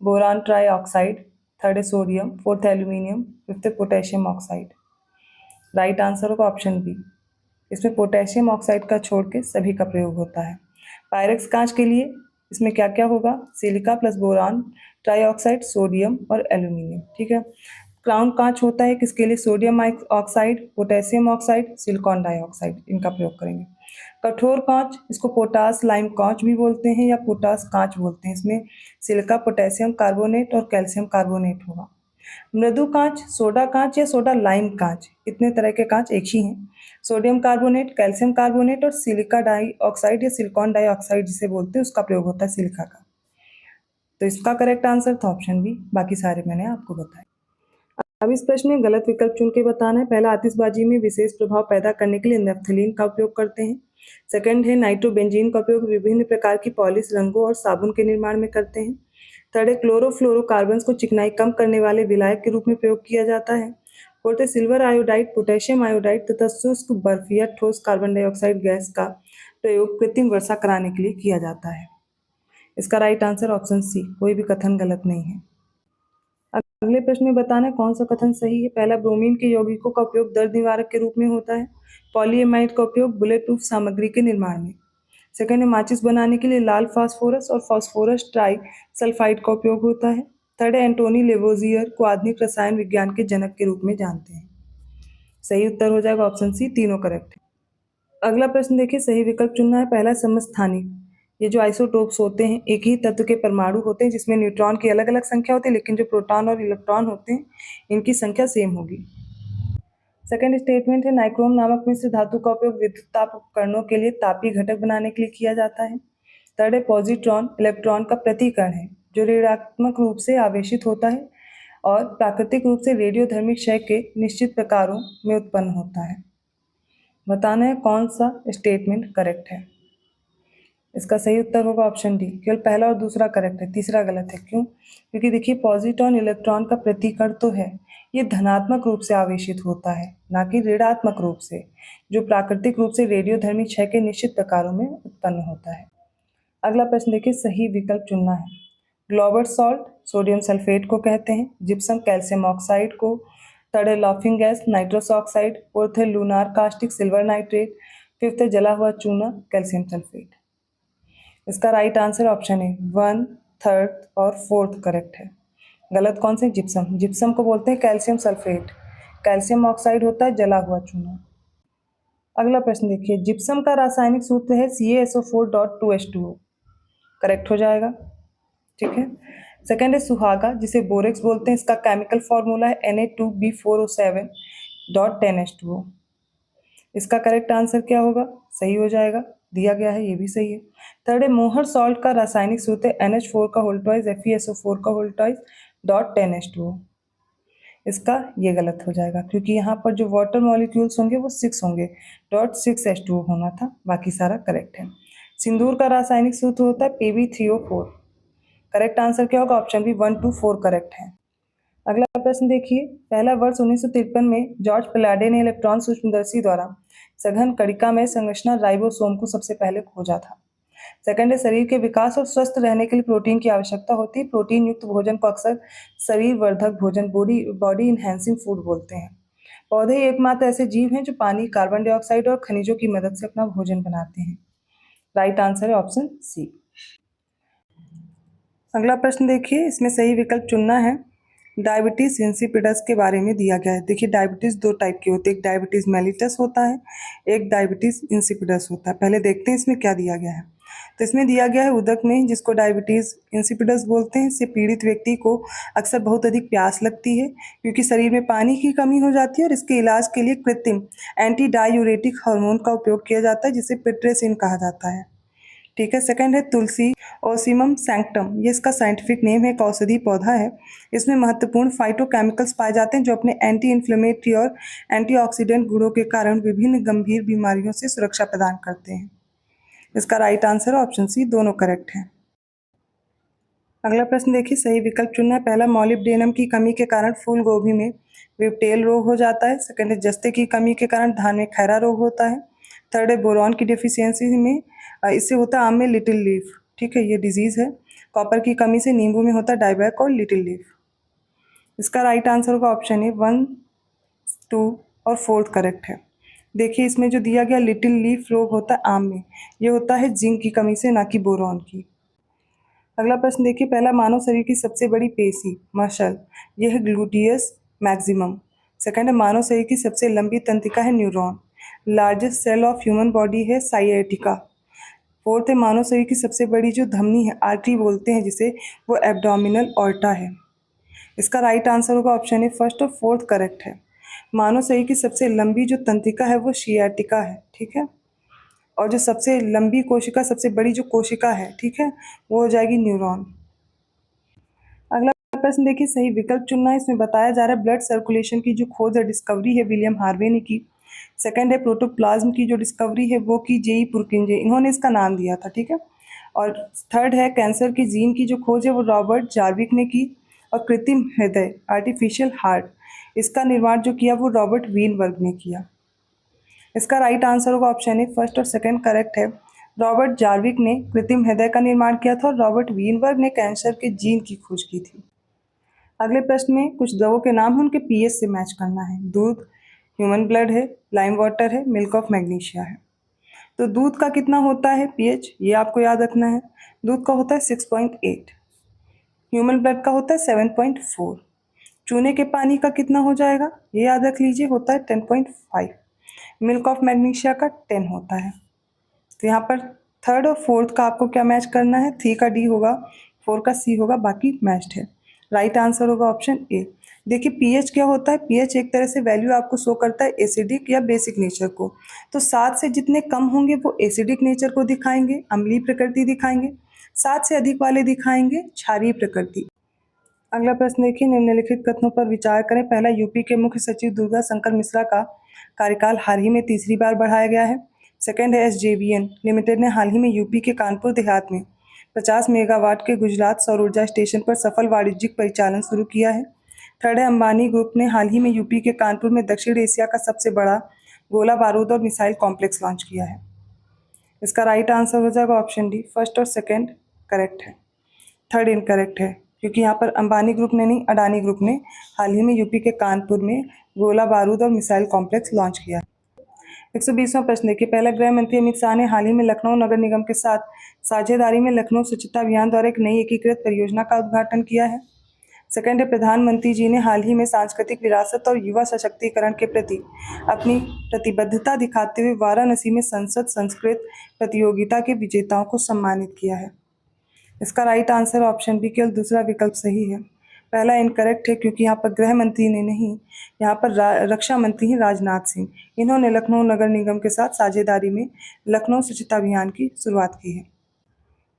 बोरान ट्राइऑक्साइड, थर्ड है सोडियम, फोर्थ है एल्यूमिनियम, फिफ्थ है पोटेशियम ऑक्साइड। राइट आंसर होगा ऑप्शन बी, इसमें पोटेशियम ऑक्साइड का छोड़ के सभी का प्रयोग होता है। पायरेक्स कांच के लिए इसमें क्या क्या होगा? Silica plus boron trioxide, sodium और एल्यूमिनियम। ठीक है। क्राउन कांच होता है किसके लिए? Sodium oxide, potassium oxide, silicon dioxide, इनका प्रयोग करेंगे। कठोर कांच, इसको पोटास लाइम कांच भी बोलते हैं या पोटास कांच बोलते हैं, इसमें सिलिका, पोटेशियम कार्बोनेट और कैल्शियम कार्बोनेट होगा। मृदु कांच, सोडा कांच या सोडा लाइम कांच, इतने तरह के कांच एक ही हैं। सोडियम कार्बोनेट, कैल्शियम कार्बोनेट और सिलिका डाइऑक्साइड या सिलिकॉन डाइऑक्साइड जिसे बोलते हैं उसका प्रयोग होता है सिलिका का। तो इसका करेक्ट आंसर था ऑप्शन बी, बाकी सारे मैंने आपको बताए। अब इस प्रश्न में गलत विकल्प चुन के बताना है। पहला, आतिशबाजी में विशेष प्रभाव पैदा करने के लिए नेफ्थलीन का उपयोग करते हैं। सेकंड है नाइट्रोबेंजीन का उपयोग विभिन्न प्रकार की पॉलिश, रंगों और साबुन के निर्माण में करते हैं। थर्ड है क्लोरोफ्लोरोकार्बन्स को चिकनाई कम करने वाले विलायक के रूप में प्रयोग किया जाता है। फोर्थ है सिल्वर आयोडाइड, पोटेशियम आयोडाइड तथा शुष्क बर्फ या ठोस कार्बन डाइऑक्साइड गैस का प्रयोग कृत्रिम वर्षा कराने के लिए किया जाता है। इसका राइट आंसर ऑप्शन सी, कोई भी कथन गलत नहीं है। अगले प्रश्न में बताना है कौन सा कथन सही है। पहला, ब्रोमीन के यौगिकों का उपयोग दर्द निवारक के रूप में होता है। पॉलीएमाइड का उपयोग बुलेट प्रूफ सामग्री के निर्माण में। सेकंड है माचिस बनाने के लिए लाल फास्फोरस और फास्फोरस ट्राई सल्फाइड का उपयोग होता है। थर्ड है एंटोनी लेवोजियर को आधुनिक रसायन विज्ञान के जनक के रूप में जानते हैं। सही उत्तर हो जाएगा ऑप्शन सी, तीनों करेक्ट है। अगला प्रश्न देखिए, सही विकल्प चुनना है। पहला, समस्थानिक, ये जो आइसोटोप्स होते हैं एक ही तत्व के परमाणु होते हैं जिसमें न्यूट्रॉन की अलग अलग संख्या होती है, लेकिन जो प्रोटॉन और इलेक्ट्रॉन होते हैं इनकी संख्या सेम होगी। सेकंड स्टेटमेंट है, नाइक्रोम नामक मिश्र धातु का उपयोग विद्युत ताप उपकरणों के लिए तापीय घटक बनाने के लिए किया जाता है। थर्ड है पॉजिट्रॉन इलेक्ट्रॉन का प्रतिकरण है जो ऋणात्मक रूप से आवेशित होता है और प्राकृतिक रूप से रेडियोधर्मी क्षय के निश्चित प्रकारों में उत्पन्न होता है। बताना है कौन सा स्टेटमेंट करेक्ट है। इसका सही उत्तर होगा ऑप्शन डी, केवल पहला और दूसरा करेक्ट है, तीसरा गलत है। क्यों? क्योंकि देखिए पॉजिट्रॉन इलेक्ट्रॉन का प्रतिकरण तो है, ये धनात्मक रूप से आवेशित होता है ना कि ऋणात्मक रूप से, जो प्राकृतिक रूप से रेडियोधर्मी क्षय के निश्चित प्रकारों में उत्पन्न होता है। अगला प्रश्न देखिए, सही विकल्प चुनना है। ग्लोबर्ट सॉल्ट सोडियम सल्फेट को कहते हैं। जिप्सम कैल्शियम ऑक्साइड को। थर्ड है laughing gas nitrous oxide. Fourth है lunar caustic silver nitrate. Fifth है जला हुआ चूना, कैल्शियम सल्फेट। इसका राइट आंसर ऑप्शन है 1, 3rd और 4th करेक्ट है। गलत कौन से? जिप्सम। जिप्सम को बोलते हैं कैल्शियम सल्फेट। कैल्शियम ऑक्साइड होता है जला हुआ चूना। अगला प्रश्न देखिए, जिप्सम का रासायनिक सूत्र है CaSO4.2H2O। करेक्ट हो जाएगा, ठीक है। सेकेंड है सुहागा, जिसे बोरेक्स बोलते हैं। इसका केमिकल फॉर्मूला है Na2B4O7.10H2O। इसका करेक्ट आंसर क्या होगा? सही हो जाएगा, दिया गया है, ये भी सही है। थर्ड है मोहर सॉल्ट का रासायनिक सूत्र है NH4 का होल ट्वाइस FeSO4 का होल ट्वाइस .10H2O। इसका ये गलत हो जाएगा, क्योंकि यहाँ पर जो वाटर मॉलिक्यूल्स होंगे वो 6 होंगे, .6H2O होना था, बाकी सारा करेक्ट है। सिंदूर का रासायनिक सूत्र होता है Pb3O4। करेक्ट आंसर क्या होगा? ऑप्शन बी 1, 2, 4 करेक्ट है। अगला प्रश्न देखिए, पहला वर्ष 1953 में जॉर्ज प्लाडे ने इलेक्ट्रॉन सूक्ष्मदर्शी द्वारा सघन कणिका में संरचना राइबोसोम को सबसे पहले खोजा था। सेकंड है शरीर के विकास और स्वस्थ रहने के लिए प्रोटीन की आवश्यकता होती है। प्रोटीन युक्त भोजन को अक्सर शरीर वर्धक भोजन, बॉडी इनहेंसिंग फूड बोलते हैं। पौधे एकमात्र ऐसे जीव हैं जो पानी, कार्बन डाइऑक्साइड और खनिजों की मदद से अपना भोजन बनाते हैं। राइट आंसर है ऑप्शन सी। अगला प्रश्न देखिए, इसमें सही विकल्प चुनना है। डायबिटीज इंसिपिडस के बारे में दिया गया है। देखिए, डायबिटीज 2 टाइप के होते हैं, एक डायबिटीज मेलिटस होता है, एक डायबिटीज इंसिपिडस होता है। पहले देखते हैं इसमें क्या दिया गया है। तो इसमें दिया गया है उदक में, जिसको डायबिटीज इंसिपिडस बोलते हैं, इससे पीड़ित व्यक्ति को अक्सर बहुत अधिक प्यास लगती है, क्योंकि शरीर में पानी की कमी हो जाती है, और इसके इलाज के लिए कृत्रिम एंटी डायूरेटिक हार्मोन का उपयोग किया जाता है, जिसे पिट्रेसिन कहा जाता है, ठीक है। सेकंड है तुलसी, ओसिमम सैंक्टम, ये इसका साइंटिफिक नेम है, एक औषधि पौधा है। इसमें महत्वपूर्ण फाइटोकेमिकल्स पाए जाते हैं जो अपने एंटी इन्फ्लेमेटरी और एंटीऑक्सीडेंट गुणों के कारण विभिन्न गंभीर बीमारियों से सुरक्षा प्रदान करते हैं। इसका राइट आंसर ऑप्शन सी, दोनों करेक्ट है। अगला प्रश्न देखिए, सही विकल्प चुनना है। पहला, मॉलिब्डेनम की कमी के कारण फूल गोभी में विपटेल रोग हो जाता है। सेकंड है जस्ते की कमी के कारण धान में खैरा रोग होता है। थर्ड है बोरॉन की डिफिशियंसी में इससे होता है आम में लिटिल लीफ, ठीक है, ये डिजीज़ है। कॉपर की कमी से नींबू में होता है डायबैक और लिटिल लीफ। इसका राइट आंसर होगा ऑप्शन ए 1, 2 और 4th करेक्ट है। देखिए, इसमें जो दिया गया लिटिल लीफ रोग होता है आम में, ये होता है जिंक की कमी से, ना कि बोरॉन की। अगला प्रश्न देखिए, पहला, मानव शरीर की सबसे बड़ी पेशी मसल, यह है ग्लूटियस मैक्सिमम। सेकंड है मानव शरीर की सबसे लंबी तंत्रिका है neuron. Largest cell of human body है साइएटिका। फोर्थ है मानव शरीर की सबसे बड़ी जो धमनी है, आर्टरी बोलते हैं जिसे, वो एब्डोमिनल ऑर्टा है। इसका राइट आंसर होगा ऑप्शन ए 1st और 4th करेक्ट है। मानव शरीर की सबसे लंबी जो तंत्रिका है वो सियाटिका है, ठीक है, और जो सबसे लंबी कोशिका, सबसे बड़ी जो कोशिका है, ठीक है, वो हो जाएगी न्यूरॉन। अगला प्रश्न देखिए, सही विकल्प चुनना है। इसमें बताया जा रहा है ब्लड सर्कुलेशन की जो खोज है, डिस्कवरी है, विलियम हार्वे ने की। सेकंड है प्रोटोप्लाज्म की जो डिस्कवरी है वो की जेई पुरकिंजे, इन्होंने इसका नाम दिया था, ठीक है। और थर्ड है कैंसर की जीन की जो खोज है वो रॉबर्ट जार्विक ने की। और कृत्रिम हृदय, आर्टिफिशियल हार्ट, इसका निर्माण जो किया वो रॉबर्ट वीनबर्ग ने किया। इसका राइट आंसर होगा ऑप्शन ए 1st और 2nd करेक्ट है। रॉबर्ट जार्विक ने कृत्रिम हृदय का निर्माण किया था और रॉबर्ट वीनबर्ग ने कैंसर के जीन की खोज की थी। अगले प्रश्न में कुछ दवाओं के नाम है, उनके पीएच से मैच करना है। दूध, ह्यूमन ब्लड है, लाइम वाटर है, मिल्क ऑफ मैग्नीशिया है। तो दूध का कितना होता है पीएच, ये आपको याद रखना है। दूध का होता है 6.8, ह्यूमन ब्लड का होता है 7.4, चूने के पानी का कितना हो जाएगा ये याद रख लीजिए, होता है 10.5, मिल्क ऑफ मैग्नीशिया का 10 होता है। तो यहाँ पर 3rd और 4th का आपको क्या मैच करना है, 3 का डी होगा, 4 का सी होगा, बाकी मैच्ड है। राइट आंसर होगा ऑप्शन ए। देखिए, पीएच क्या होता है, पीएच एक तरह से वैल्यू आपको शो करता है एसिडिक या बेसिक नेचर को। तो 7 से जितने कम होंगे वो एसिडिक नेचर को दिखाएंगे, अम्लीय प्रकृति दिखाएंगे। 7 से अधिक वाले दिखाएंगे क्षारीय प्रकृति। अगला प्रश्न देखिए, निम्नलिखित कथनों पर विचार करें। पहला, यूपी के मुख्य सचिव दुर्गा शंकर मिश्रा का कार्यकाल हाल ही में तीसरी बार बढ़ाया गया है। सेकंड है एसजेवीएन लिमिटेड ने हाल ही में यूपी के कानपुर देहात में 50 मेगावाट के गुजरात सौर ऊर्जा स्टेशन पर सफल वाणिज्यिक परिचालन शुरू किया है। थर्ड है अंबानी ग्रुप ने हाल ही में यूपी के कानपुर में दक्षिण एशिया का सबसे बड़ा गोला बारूद और मिसाइल कॉम्प्लेक्स लॉन्च किया है। इसका राइट आंसर हो जाएगा ऑप्शन डी, 1st और 2nd करेक्ट है, 3rd इनकरेक्ट है, क्योंकि यहाँ पर अंबानी ग्रुप ने नहीं, अडानी ग्रुप ने हाल ही में यूपी के कानपुर में गोला बारूद और मिसाइल कॉम्प्लेक्स लॉन्च किया। 120वां प्रश्न देखिए, पहला गृह मंत्री अमित शाह ने हाल ही में लखनऊ नगर निगम के साथ साझेदारी में लखनऊ स्वच्छता अभियान द्वारा एक नई एकीकृत परियोजना का उद्घाटन किया है। सेकंड है, प्रधानमंत्री जी ने हाल ही में सांस्कृतिक विरासत और युवा सशक्तिकरण के प्रति अपनी प्रतिबद्धता दिखाते हुए वाराणसी में संसद संस्कृत प्रतियोगिता के विजेताओं को सम्मानित किया है। इसका राइट आंसर ऑप्शन बी, केवल दूसरा विकल्प सही है। पहला इनकरेक्ट है क्योंकि यहाँ पर गृह मंत्री ने नहीं, यहाँ पर रक्षा मंत्री हैं राजनाथ सिंह। इन्होंने लखनऊ नगर निगम के साथ साझेदारी में लखनऊ स्वच्छता अभियान की शुरुआत की है।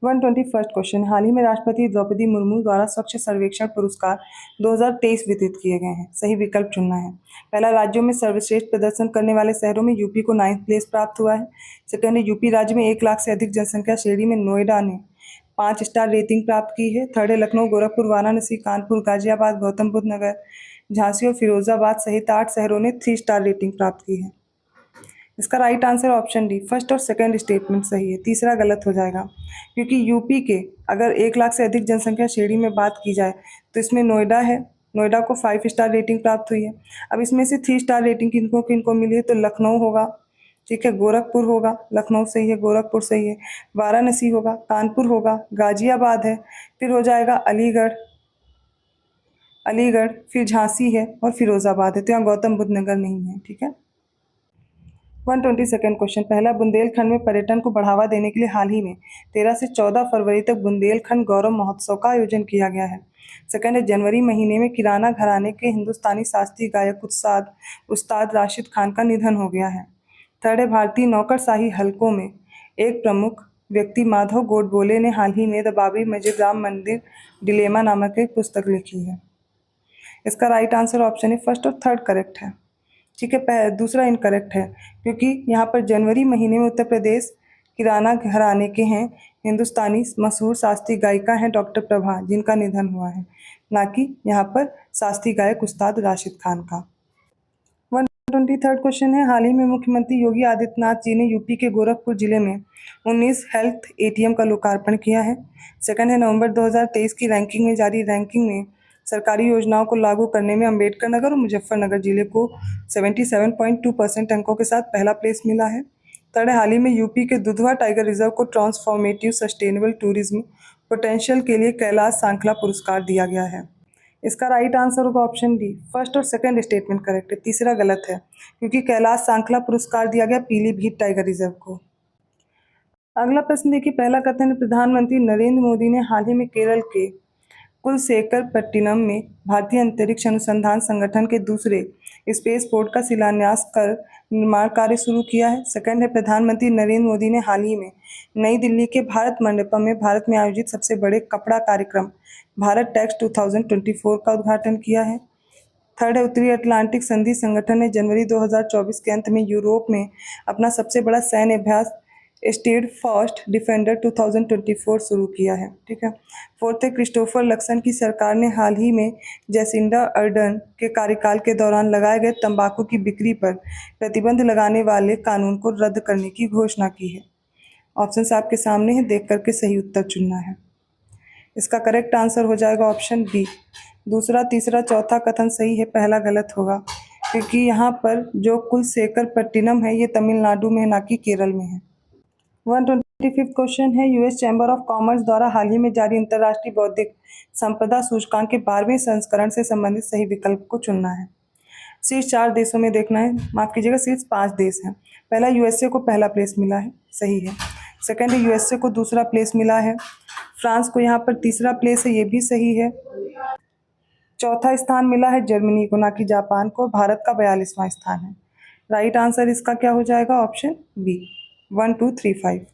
121 क्वेश्चन, हाल ही में राष्ट्रपति द्रौपदी मुर्मू द्वारा स्वच्छ सर्वेक्षण पुरस्कार 2023 वितरित किए गए हैं। सही विकल्प चुनना है। पहला, राज्यों में सर्वश्रेष्ठ प्रदर्शन करने वाले शहरों में यूपी को 9th प्लेस प्राप्त हुआ है। सेकंड है, यूपी राज्य में 1 लाख से अधिक जनसंख्या श्रेणी में नोएडा ने 5 स्टार रेटिंग प्राप्त की है। थर्ड है, लखनऊ, गोरखपुर, वाराणसी, कानपुर, गाजियाबाद, गौतम बुद्ध नगर, झांसी और फिरोजाबाद सहित 8 शहरों ने 3 स्टार रेटिंग प्राप्त की है। इसका right answer option D, first और सेकंड स्टेटमेंट सही है। तीसरा गलत हो जाएगा क्योंकि यूपी के अगर 1 लाख से अधिक जनसंख्या श्रेणी में बात की जाए तो इसमें नोएडा है, नोएडा को 5 स्टार रेटिंग प्राप्त हुई है। अब इसमें से 3 स्टार रेटिंग किनको किनको मिली है तो लखनऊ होगा, ठीक है, गोरखपुर होगा, लखनऊ सही है, गोरखपुर सही है, वाराणसी होगा, कानपुर होगा, गाजियाबाद है, फिर हो जाएगा अलीगढ़, फिर झांसी है और फिरोजाबाद है। तो यहाँ गौतम बुद्ध नगर नहीं है, ठीक है। 122 क्वेश्चन, पहला, बुंदेलखंड में पर्यटन को बढ़ावा देने के लिए हाल ही में 13 से 14 फरवरी तक बुंदेलखंड गौरव महोत्सव का आयोजन किया गया है। सेकंड है, जनवरी महीने में किराना घराने के हिंदुस्तानी शास्त्रीय गायक उस्ताद राशिद खान का निधन हो गया है। थर्ड है, भारतीय नौकरशाही हलकों में एक प्रमुख व्यक्ति माधव गोडबोले ने हाल ही में द बाबरी मस्जिद राम मंदिर डिलेमा नामक एक पुस्तक लिखी है। इसका राइट आंसर ऑप्शन है फर्स्ट और थर्ड करेक्ट है, ठीक है। दूसरा इनकरेक्ट है क्योंकि यहाँ पर जनवरी महीने में उत्तर प्रदेश किराना घराने के हैं हिंदुस्तानी मशहूर शास्त्रीय गायिका हैं डॉक्टर प्रभा, जिनका निधन हुआ है, ना कि यहाँ पर शास्त्रीय गायक उस्ताद राशिद खान का। 123 क्वेश्चन है, हाल ही में मुख्यमंत्री योगी आदित्यनाथ जी ने यूपी के गोरखपुर जिले में 19 हेल्थ ATM का लोकार्पण किया है। सेकंड है, नवंबर 2023 की रैंकिंग में जारी रैंकिंग में सरकारी योजनाओं को लागू करने में अंबेडकर नगर और मुजफ्फरनगर जिले को 77.2% अंकों के साथ पहला प्लेस मिला है। थर्ड है, हाल ही में यूपी के दुधवा टाइगर रिजर्व को ट्रांसफॉर्मेटिव सस्टेनेबल टूरिज्म पोटेंशियल के लिए कैलाश सांखला पुरस्कार दिया गया है। इसका राइट आंसर होगा ऑप्शन डी, फर्स्ट और सेकंड स्टेटमेंट करेक्ट है। तीसरा गलत है क्योंकि कैलाश सांखला पुरस्कार दिया गया पीलीभीत टाइगर रिजर्व को। अगला प्रश्न देखिए, पहला कथन है, प्रधानमंत्री नरेंद्र मोदी ने हाल ही में केरल के कुलशेखरपट्टिनम में भारतीय अंतरिक्ष अनुसंधान संगठन के दूसरे स्पेस पोर्ट का शिलान्यास कर निर्माण कार्य शुरू किया है। सेकंड है, प्रधानमंत्री नरेंद्र मोदी ने हाल ही में नई दिल्ली के भारत मंडपम में भारत में आयोजित सबसे बड़े कपड़ा कार्यक्रम भारत टेक्स 2024 का उद्घाटन किया है। थर्ड है, उत्तरी अटलांटिक संधि संगठन ने जनवरी 2024 के अंत में यूरोप में अपना सबसे बड़ा सैन्य अभ्यास स्टेडफास्ट डिफेंडर 2024 शुरू किया है, ठीक है। फोर्थ है, क्रिस्टोफर लक्सन की सरकार ने हाल ही में जैसिंडा अर्डर्न के कार्यकाल के दौरान लगाए गए तंबाकू की बिक्री पर प्रतिबंध लगाने वाले कानून को रद्द करने की घोषणा की है। ऑप्शन आपके सामने है, देख करके सही उत्तर चुनना है। इसका करेक्ट आंसर हो जाएगा ऑप्शन बी। दूसरा, तीसरा, चौथा कथन सही है, पहला गलत होगा क्योंकि यहाँ पर जो कुलशेखरपट्टिनम है ये तमिलनाडु में है, ना कि केरल में है। 125 क्वेश्चन है, यूएस चैम्बर ऑफ कॉमर्स द्वारा हाल ही में जारी अंतर्राष्ट्रीय बौद्धिक संपदा सूचकांक के 12वें संस्करण से संबंधित सही विकल्प को चुनना है। शीर्ष 4 देशों में देखना है, माफ कीजिएगा शीर्ष 5 देश हैं। पहला, यूएसए को पहला प्लेस मिला है, सही है। सेकंड है, यूएसए को दूसरा प्लेस मिला है। फ्रांस को यहाँ पर तीसरा प्लेस है, ये भी सही है। चौथा स्थान मिला है जर्मनी को, ना कि जापान को। भारत का 42वां स्थान है। राइट आंसर इसका क्या हो जाएगा, ऑप्शन बी, 1 2 3 5।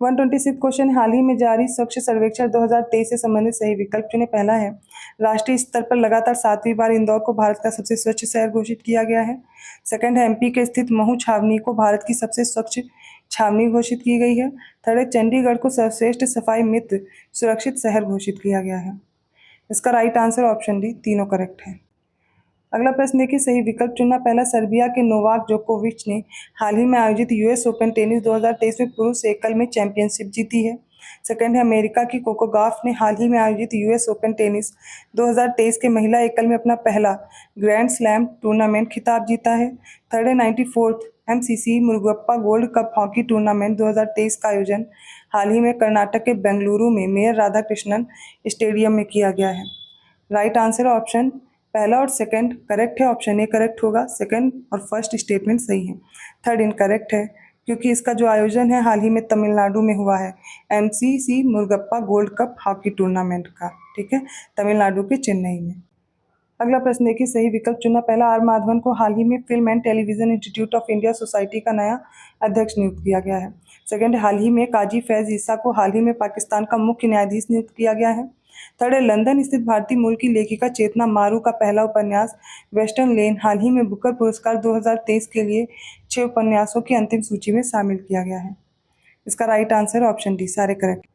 126 क्वेश्चन, हाल ही में जारी स्वच्छ सर्वेक्षण 2023 से संबंधित सही विकल्प चुने। पहला है, राष्ट्रीय स्तर पर लगातार 7वीं बार इंदौर को भारत का सबसे स्वच्छ शहर घोषित किया गया है। सेकंड है, एमपी के स्थित महू छावनी को भारत की सबसे स्वच्छ छावनी घोषित की गई है। थर्ड है, चंडीगढ़ को सर्वश्रेष्ठ सफाई मित्र सुरक्षित शहर घोषित किया गया है। इसका राइट आंसर ऑप्शन डी, तीनों करेक्ट है। अगला प्रश्न देखिए, सही विकल्प चुनना। पहला, सर्बिया के नोवाक जोकोविच ने हाल ही में आयोजित यूएस ओपन टेनिस 2023 में पुरुष एकल में चैंपियनशिप जीती है। सेकंड है, अमेरिका की कोको गॉफ ने हाल ही में आयोजित यूएस ओपन टेनिस 2023 के महिला एकल में अपना पहला ग्रैंड स्लैम टूर्नामेंट खिताब जीता है। थर्ड है, 94th MCC Murugappa gold cup hockey tournament 2023 का आयोजन हाल ही में कर्नाटक के बेंगलुरु में मेयर राधाकृष्णन स्टेडियम में किया गया है। राइट आंसर ऑप्शन पहला और सेकंड करेक्ट है। ऑप्शन ए करेक्ट होगा, सेकंड और फर्स्ट स्टेटमेंट सही है, थर्ड इनकरेक्ट है क्योंकि इसका जो आयोजन है हाल ही में तमिलनाडु में हुआ है, MCC Murugappa gold cup hockey tournament का, ठीक है, तमिलनाडु के चेन्नई में। अगला प्रश्न देखिए, सही विकल्प चुना पहला, आर माधवन को हाल ही में film and television institute of India society का नया अध्यक्ष नियुक्त किया गया है। सेकंड, हाल ही में काजी फैज ईसा को हाल ही में पाकिस्तान का मुख्य न्यायाधीश नियुक्त किया गया है। थर्ड है, लंदन स्थित भारतीय मूल की लेखिका चेतना मारू का पहला उपन्यास वेस्टर्न लेन हाल ही में बुकर पुरस्कार 2023 के लिए 6 उपन्यासों की अंतिम सूची में शामिल किया गया है। इसका राइट आंसर ऑप्शन डी, सारे करेक्ट।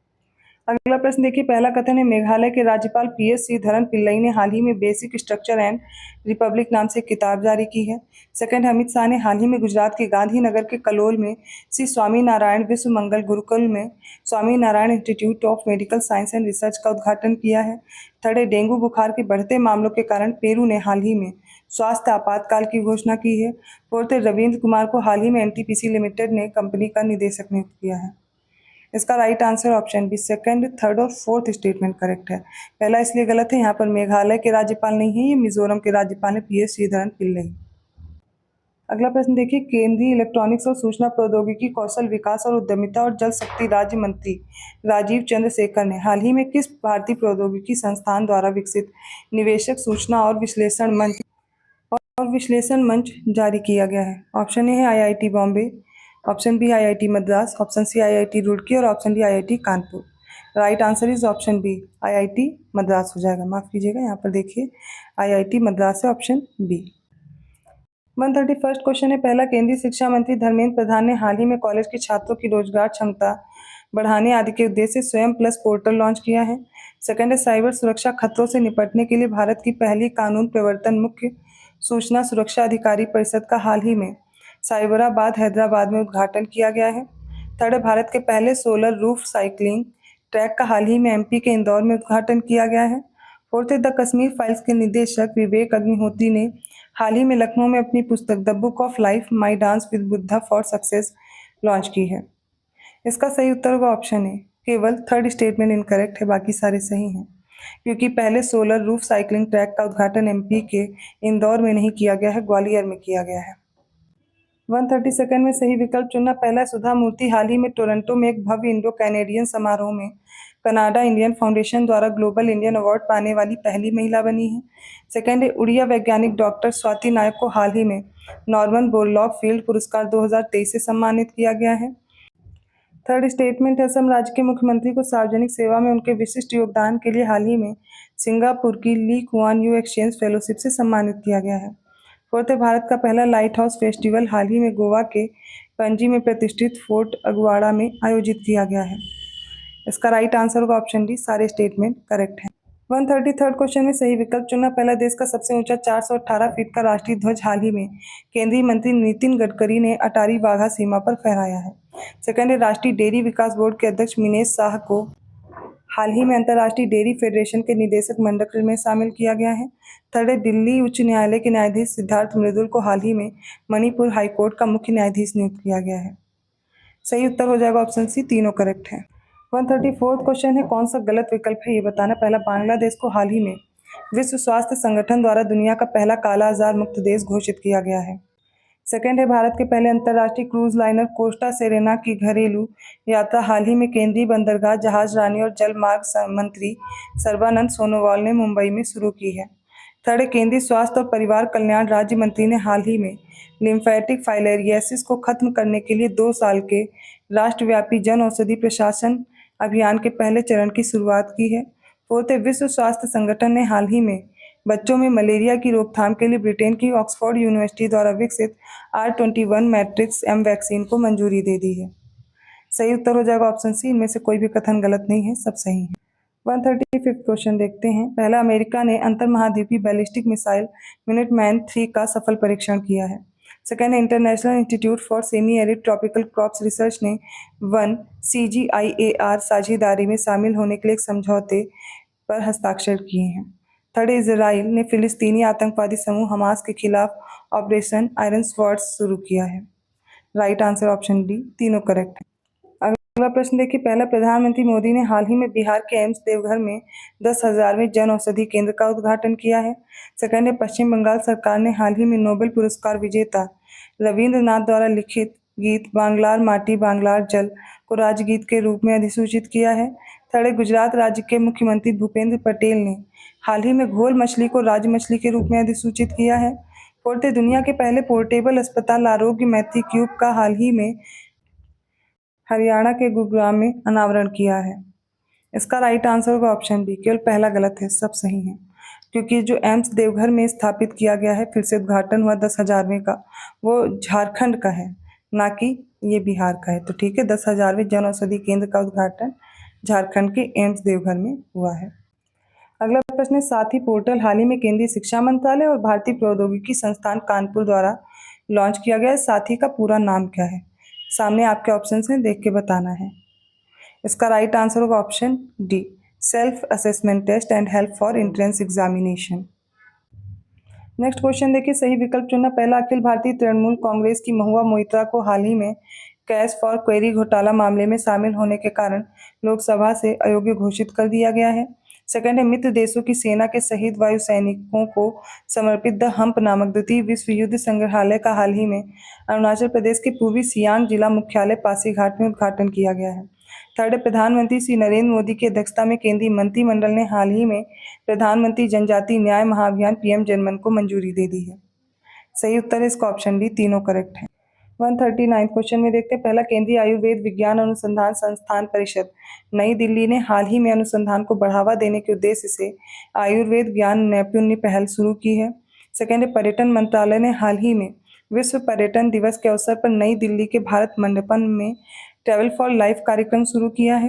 अगला प्रश्न देखिए, पहला कथन है मेघालय के राज्यपाल PS श्रीधरन पिल्लई ने हाल ही में बेसिक स्ट्रक्चर एंड रिपब्लिक नाम से एक किताब जारी की है। सेकंड, अमित शाह ने हाल ही में गुजरात के गांधीनगर के कलोल में श्री स्वामी नारायण विश्व मंगल गुरुकुल में Swami Narayan institute of medical science and research का उद्घाटन किया है। थर्ड है, डेंगू बुखार के बढ़ते मामलों के कारण पेरू ने हाल ही में स्वास्थ्य आपातकाल की घोषणा की है। फोर्थ है, रविंद्र कुमार को हाल ही में NTPC लिमिटेड ने कंपनी का निदेशक नियुक्त किया है। इसका right answer option B, second, third और फोर्थ स्टेटमेंट करेक्ट है। पहला इसलिए गलत है, यहाँ पर मेघालय के राज्यपाल नहीं है, ये मिजोरम के राज्यपाल है PS श्रीधरन पिल्लई। अगला प्रश्न देखिए, केंद्रीय इलेक्ट्रॉनिक्स और सूचना प्रौद्योगिकी कौशल विकास और उद्यमिता और जल शक्ति राज्य मंत्री राजीव चंद्रशेखर ने हाल ही में किस भारतीय प्रौद्योगिकी संस्थान द्वारा विकसित निवेशक सूचना और विश्लेषण मंच जारी किया गया है। ऑप्शन ए है IIT Bombay, option B IIT Madras, option C IIT Roorkee और option D IIT Kanpur. Right answer is option B, IIT Madras हो जाएगा, माफ कीजिएगा, यहाँ पर देखिए IIT मद्रास है, ऑप्शन बी। 131 क्वेश्चन है, पहला, केंद्रीय शिक्षा मंत्री धर्मेंद्र प्रधान ने हाल ही में कॉलेज के छात्रों की रोजगार क्षमता बढ़ाने आदि के उद्देश्य से स्वयं प्लस पोर्टल लॉन्च किया है। सेकंड है, साइबर सुरक्षा खतरों से निपटने के लिए भारत की पहली कानून प्रवर्तन मुख्य सूचना सुरक्षा अधिकारी परिषद का हाल ही में साइबराबाद हैदराबाद में उद्घाटन किया गया है। थर्ड है, भारत के पहले सोलर रूफ साइकिलिंग ट्रैक का हाल ही में MP के इंदौर में उद्घाटन किया गया है। फोर्थ है, द कश्मीर फाइल्स के निदेशक विवेक अग्निहोत्री ने हाल ही में लखनऊ में अपनी पुस्तक the book of life my dance with Buddha for success launch की है। इसका सही उत्तर होगा ऑप्शन ए, केवल थर्ड स्टेटमेंट इनकरेक्ट है, बाकी सारे सही हैं, क्योंकि पहले सोलर रूफ साइकिलिंग ट्रैक का उद्घाटन MP के इंदौर में नहीं किया गया है, ग्वालियर में किया गया है। 132 में सही विकल्प चुनना पहला, सुधा मूर्ति हाल ही में टोरंटो में एक भव्य इंडो कैनेडियन समारोह में कनाडा इंडियन फाउंडेशन द्वारा ग्लोबल इंडियन अवार्ड पाने वाली पहली महिला बनी है। सेकंड है, उड़िया वैज्ञानिक डॉक्टर स्वाति नायक को हाल ही में नॉर्मन बोरलॉग फील्ड पुरस्कार 2023 से सम्मानित किया गया है। थर्ड स्टेटमेंट है, असम राज्य के मुख्यमंत्री को सार्वजनिक सेवा में उनके विशिष्ट योगदान के लिए हाल ही में सिंगापुर की Lee Kuan Yew exchange fellowship से सम्मानित किया गया है। फोर्थ है, भारत का पहला लाइट हाउस फेस्टिवल हाल ही में गोवा के पणजी में प्रतिष्ठित फोर्ट अगुआड़ा में आयोजित किया गया है। इसका राइट आंसर होगा ऑप्शन डी, सारे स्टेटमेंट करेक्ट हैं। 133 क्वेश्चन में सही विकल्प चुनना पहला, देश का सबसे ऊंचा 418 फीट का राष्ट्रीय ध्वज हाल ही में केंद्रीय मंत्री नितिन गडकरी ने अटारी वाघा सीमा पर फहराया है। सेकंड है, राष्ट्रीय डेयरी विकास बोर्ड के अध्यक्ष मिनेश शाह को हाल ही में अंतर्राष्ट्रीय डेयरी फेडरेशन के निदेशक मंडल में शामिल किया गया है। थर्ड है, दिल्ली उच्च न्यायालय के न्यायाधीश सिद्धार्थ मृदुल को हाल ही में मणिपुर हाईकोर्ट का मुख्य न्यायाधीश नियुक्त किया गया है। सही उत्तर हो जाएगा ऑप्शन सी, तीनों करेक्ट है। 134 क्वेश्चन है, कौन सा गलत विकल्प है ये बताना। पहला, बांग्लादेश को हाल ही में विश्व स्वास्थ्य संगठन द्वारा दुनिया का पहला काला आजार मुक्त देश घोषित किया गया है। सेकंड है, भारत के पहले अंतर्राष्ट्रीय क्रूज लाइनर कोस्टा सेरेना की घरेलू यात्रा हाल ही में केंद्रीय बंदरगाह जहाज रानी और जल मार्ग मंत्री सर्बानंद सोनोवाल ने मुंबई में शुरू की है। थर्ड है, केंद्रीय स्वास्थ्य और परिवार कल्याण राज्य मंत्री ने हाल ही में लिम्फेटिक फाइलेरियासिस को खत्म करने के लिए 2 साल के राष्ट्रव्यापी जन औषधि प्रशासन अभियान के पहले चरण की शुरुआत की है। फोर्थ है, विश्व स्वास्थ्य संगठन ने हाल ही में बच्चों में मलेरिया की रोकथाम के लिए ब्रिटेन की ऑक्सफोर्ड यूनिवर्सिटी द्वारा विकसित R21 मैट्रिक्स M वैक्सीन को मंजूरी दे दी है। सही उत्तर हो जाएगा ऑप्शन सी, इनमें से कोई भी कथन गलत नहीं है, सब सही है। 135 क्वेश्चन देखते हैं। पहला, अमेरिका ने अंतर महाद्वीपीय बैलिस्टिक मिसाइल मिनटमैन 3 का सफल परीक्षण किया है। Second, international institute for semi arid tropical crops research ने 1 CGIAR साझेदारी में शामिल होने के लिए एक समझौते पर हस्ताक्षर किए हैं। थर्ड, इजराइल ने फिलिस्तीनी आतंकवादी समूह हमास के खिलाफ ऑपरेशन आयरन स्वॉर्ड शुरू किया है। राइट आंसर ऑप्शन डी, तीनों करेक्ट है। अगला प्रश्न देखिए, पहला प्रधानमंत्री मोदी ने हाल ही में बिहार के एम्स देवघर में 10,000वें जन औषधि केंद्र का उद्घाटन किया है। सेकंड है, पश्चिम बंगाल सरकार ने हाल ही में नोबेल पुरस्कार विजेता रविंद्रनाथ द्वारा लिखित गीत बांग्लार माटी बांग्लार जल को राजगीत के रूप में अधिसूचित किया है। थर्ड है, गुजरात राज्य के मुख्यमंत्री भूपेंद्र पटेल ने हाल ही में घोल मछली को राज्य मछली के रूप में अधिसूचित किया है। फोर्थ है, दुनिया के पहले पोर्टेबल अस्पताल आरोग्य मैत्री क्यूब का हाल ही में हरियाणा के गुरुग्राम में अनावरण किया है। इसका राइट आंसर होगा ऑप्शन बी, केवल पहला गलत है, सब सही है। क्योंकि जो एम्स देवघर में स्थापित किया गया है, फिर से उद्घाटन हुआ 10,000वें का, वो झारखंड का है, ना कि ये बिहार का है। तो ठीक है, 10,000वें जन औषधि केंद्र का उद्घाटन झारखंड के एम्स देवघर में हुआ है। अगला प्रश्न है, साथी पोर्टल हाल ही में केंद्रीय शिक्षा मंत्रालय और भारतीय प्रौद्योगिकी संस्थान कानपुर द्वारा लॉन्च किया गया है। साथी का पूरा नाम क्या है? सामने आपके ऑप्शन हैं, देख के बताना है। इसका राइट आंसर होगा option D, self assessment test and help for entrance examination. Next question देखिए, सही विकल्प चुनना। पहला, अखिल भारतीय तृणमूल कांग्रेस की महुआ मोइत्रा को हाल ही में कैश फॉर क्वेरी घोटाला मामले में शामिल होने के कारण लोकसभा से अयोग्य घोषित कर दिया गया है। सेकंड है, मित्र देशों की सेना के शहीद वायु सैनिकों को समर्पित द हम्प नामक द्वितीय विश्व युद्ध संग्रहालय का हाल ही में अरुणाचल प्रदेश के पूर्वी सियांग जिला मुख्यालय पासीघाट में उद्घाटन किया गया है। थर्ड है, प्रधानमंत्री श्री नरेंद्र मोदी की अध्यक्षता में केंद्रीय मंत्रिमंडल ने हाल ही में प्रधानमंत्री जनजातीय न्याय महाअभियान पीएम जनमन को मंजूरी दे दी है। सही उत्तर है इसका ऑप्शन डी, तीनों करेक्ट है। 139 क्वेश्चन में देखते हैं, पहला, केंद्रीय आयुर्वेद विज्ञान अनुसंधान संस्थान परिषद नई दिल्ली ने हाल ही में अनुसंधान को बढ़ावा देने के उद्देश्य से आयुर्वेद ज्ञान नैपुण्य पहल शुरू की है। सेकेंड है, पर्यटन मंत्रालय ने हाल ही में विश्व पर्यटन दिवस के अवसर पर नई दिल्ली के भारत मंडपम में ट्रैवल फॉर लाइफ कार्यक्रम शुरू किया है।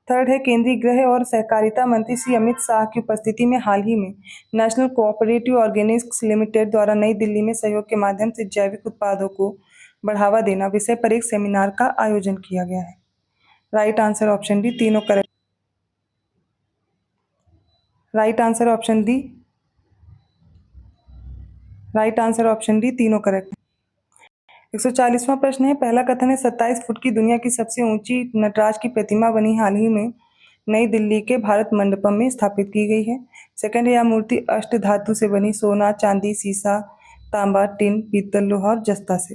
थर्ड है, केंद्रीय गृह और सहकारिता मंत्री श्री अमित शाह की उपस्थिति में हाल ही में नेशनल कोऑपरेटिव ऑर्गेनिक्स लिमिटेड द्वारा नई दिल्ली में सहयोग के माध्यम से जैविक उत्पादों को बढ़ावा देना विषय पर एक सेमिनार का आयोजन किया गया है। राइट आंसर ऑप्शन डी, तीनों correct. Right answer option D, right answer option D, तीनों करेक्ट। 140वां प्रश्न है, पहला कथन है, 27 फुट की दुनिया की सबसे ऊंची नटराज की प्रतिमा बनी हाल ही में नई दिल्ली के भारत मंडपम में स्थापित की गई है। सेकंड है, यह मूर्ति अष्ट धातु से बनी सोना चांदी सीसा तांबा टिन पीतल लोहा और जस्ता से।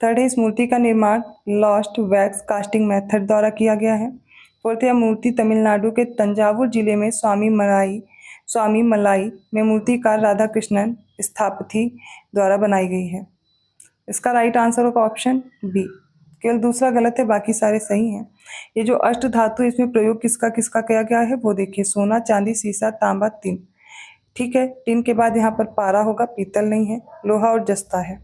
थर्ड है, इस मूर्ति का निर्माण लॉस्ट वैक्स कास्टिंग मेथड द्वारा किया गया है। फोर्थ, यह मूर्ति तमिलनाडु के तंजावुर जिले में स्वामी मलाई में मूर्तिकार राधा कृष्णन स्थापति द्वारा बनाई गई है। इसका राइट आंसर होगा ऑप्शन बी, केवल दूसरा गलत है, बाकी सारे सही हैं। ये जो अष्ट धातु, इसमें प्रयोग किसका किसका किया गया है वो देखिए, सोना चांदी सीसा तांबा टिन। ठीक है, टिन के बाद यहाँ पर पारा होगा, पीतल नहीं है, लोहा और जस्ता है।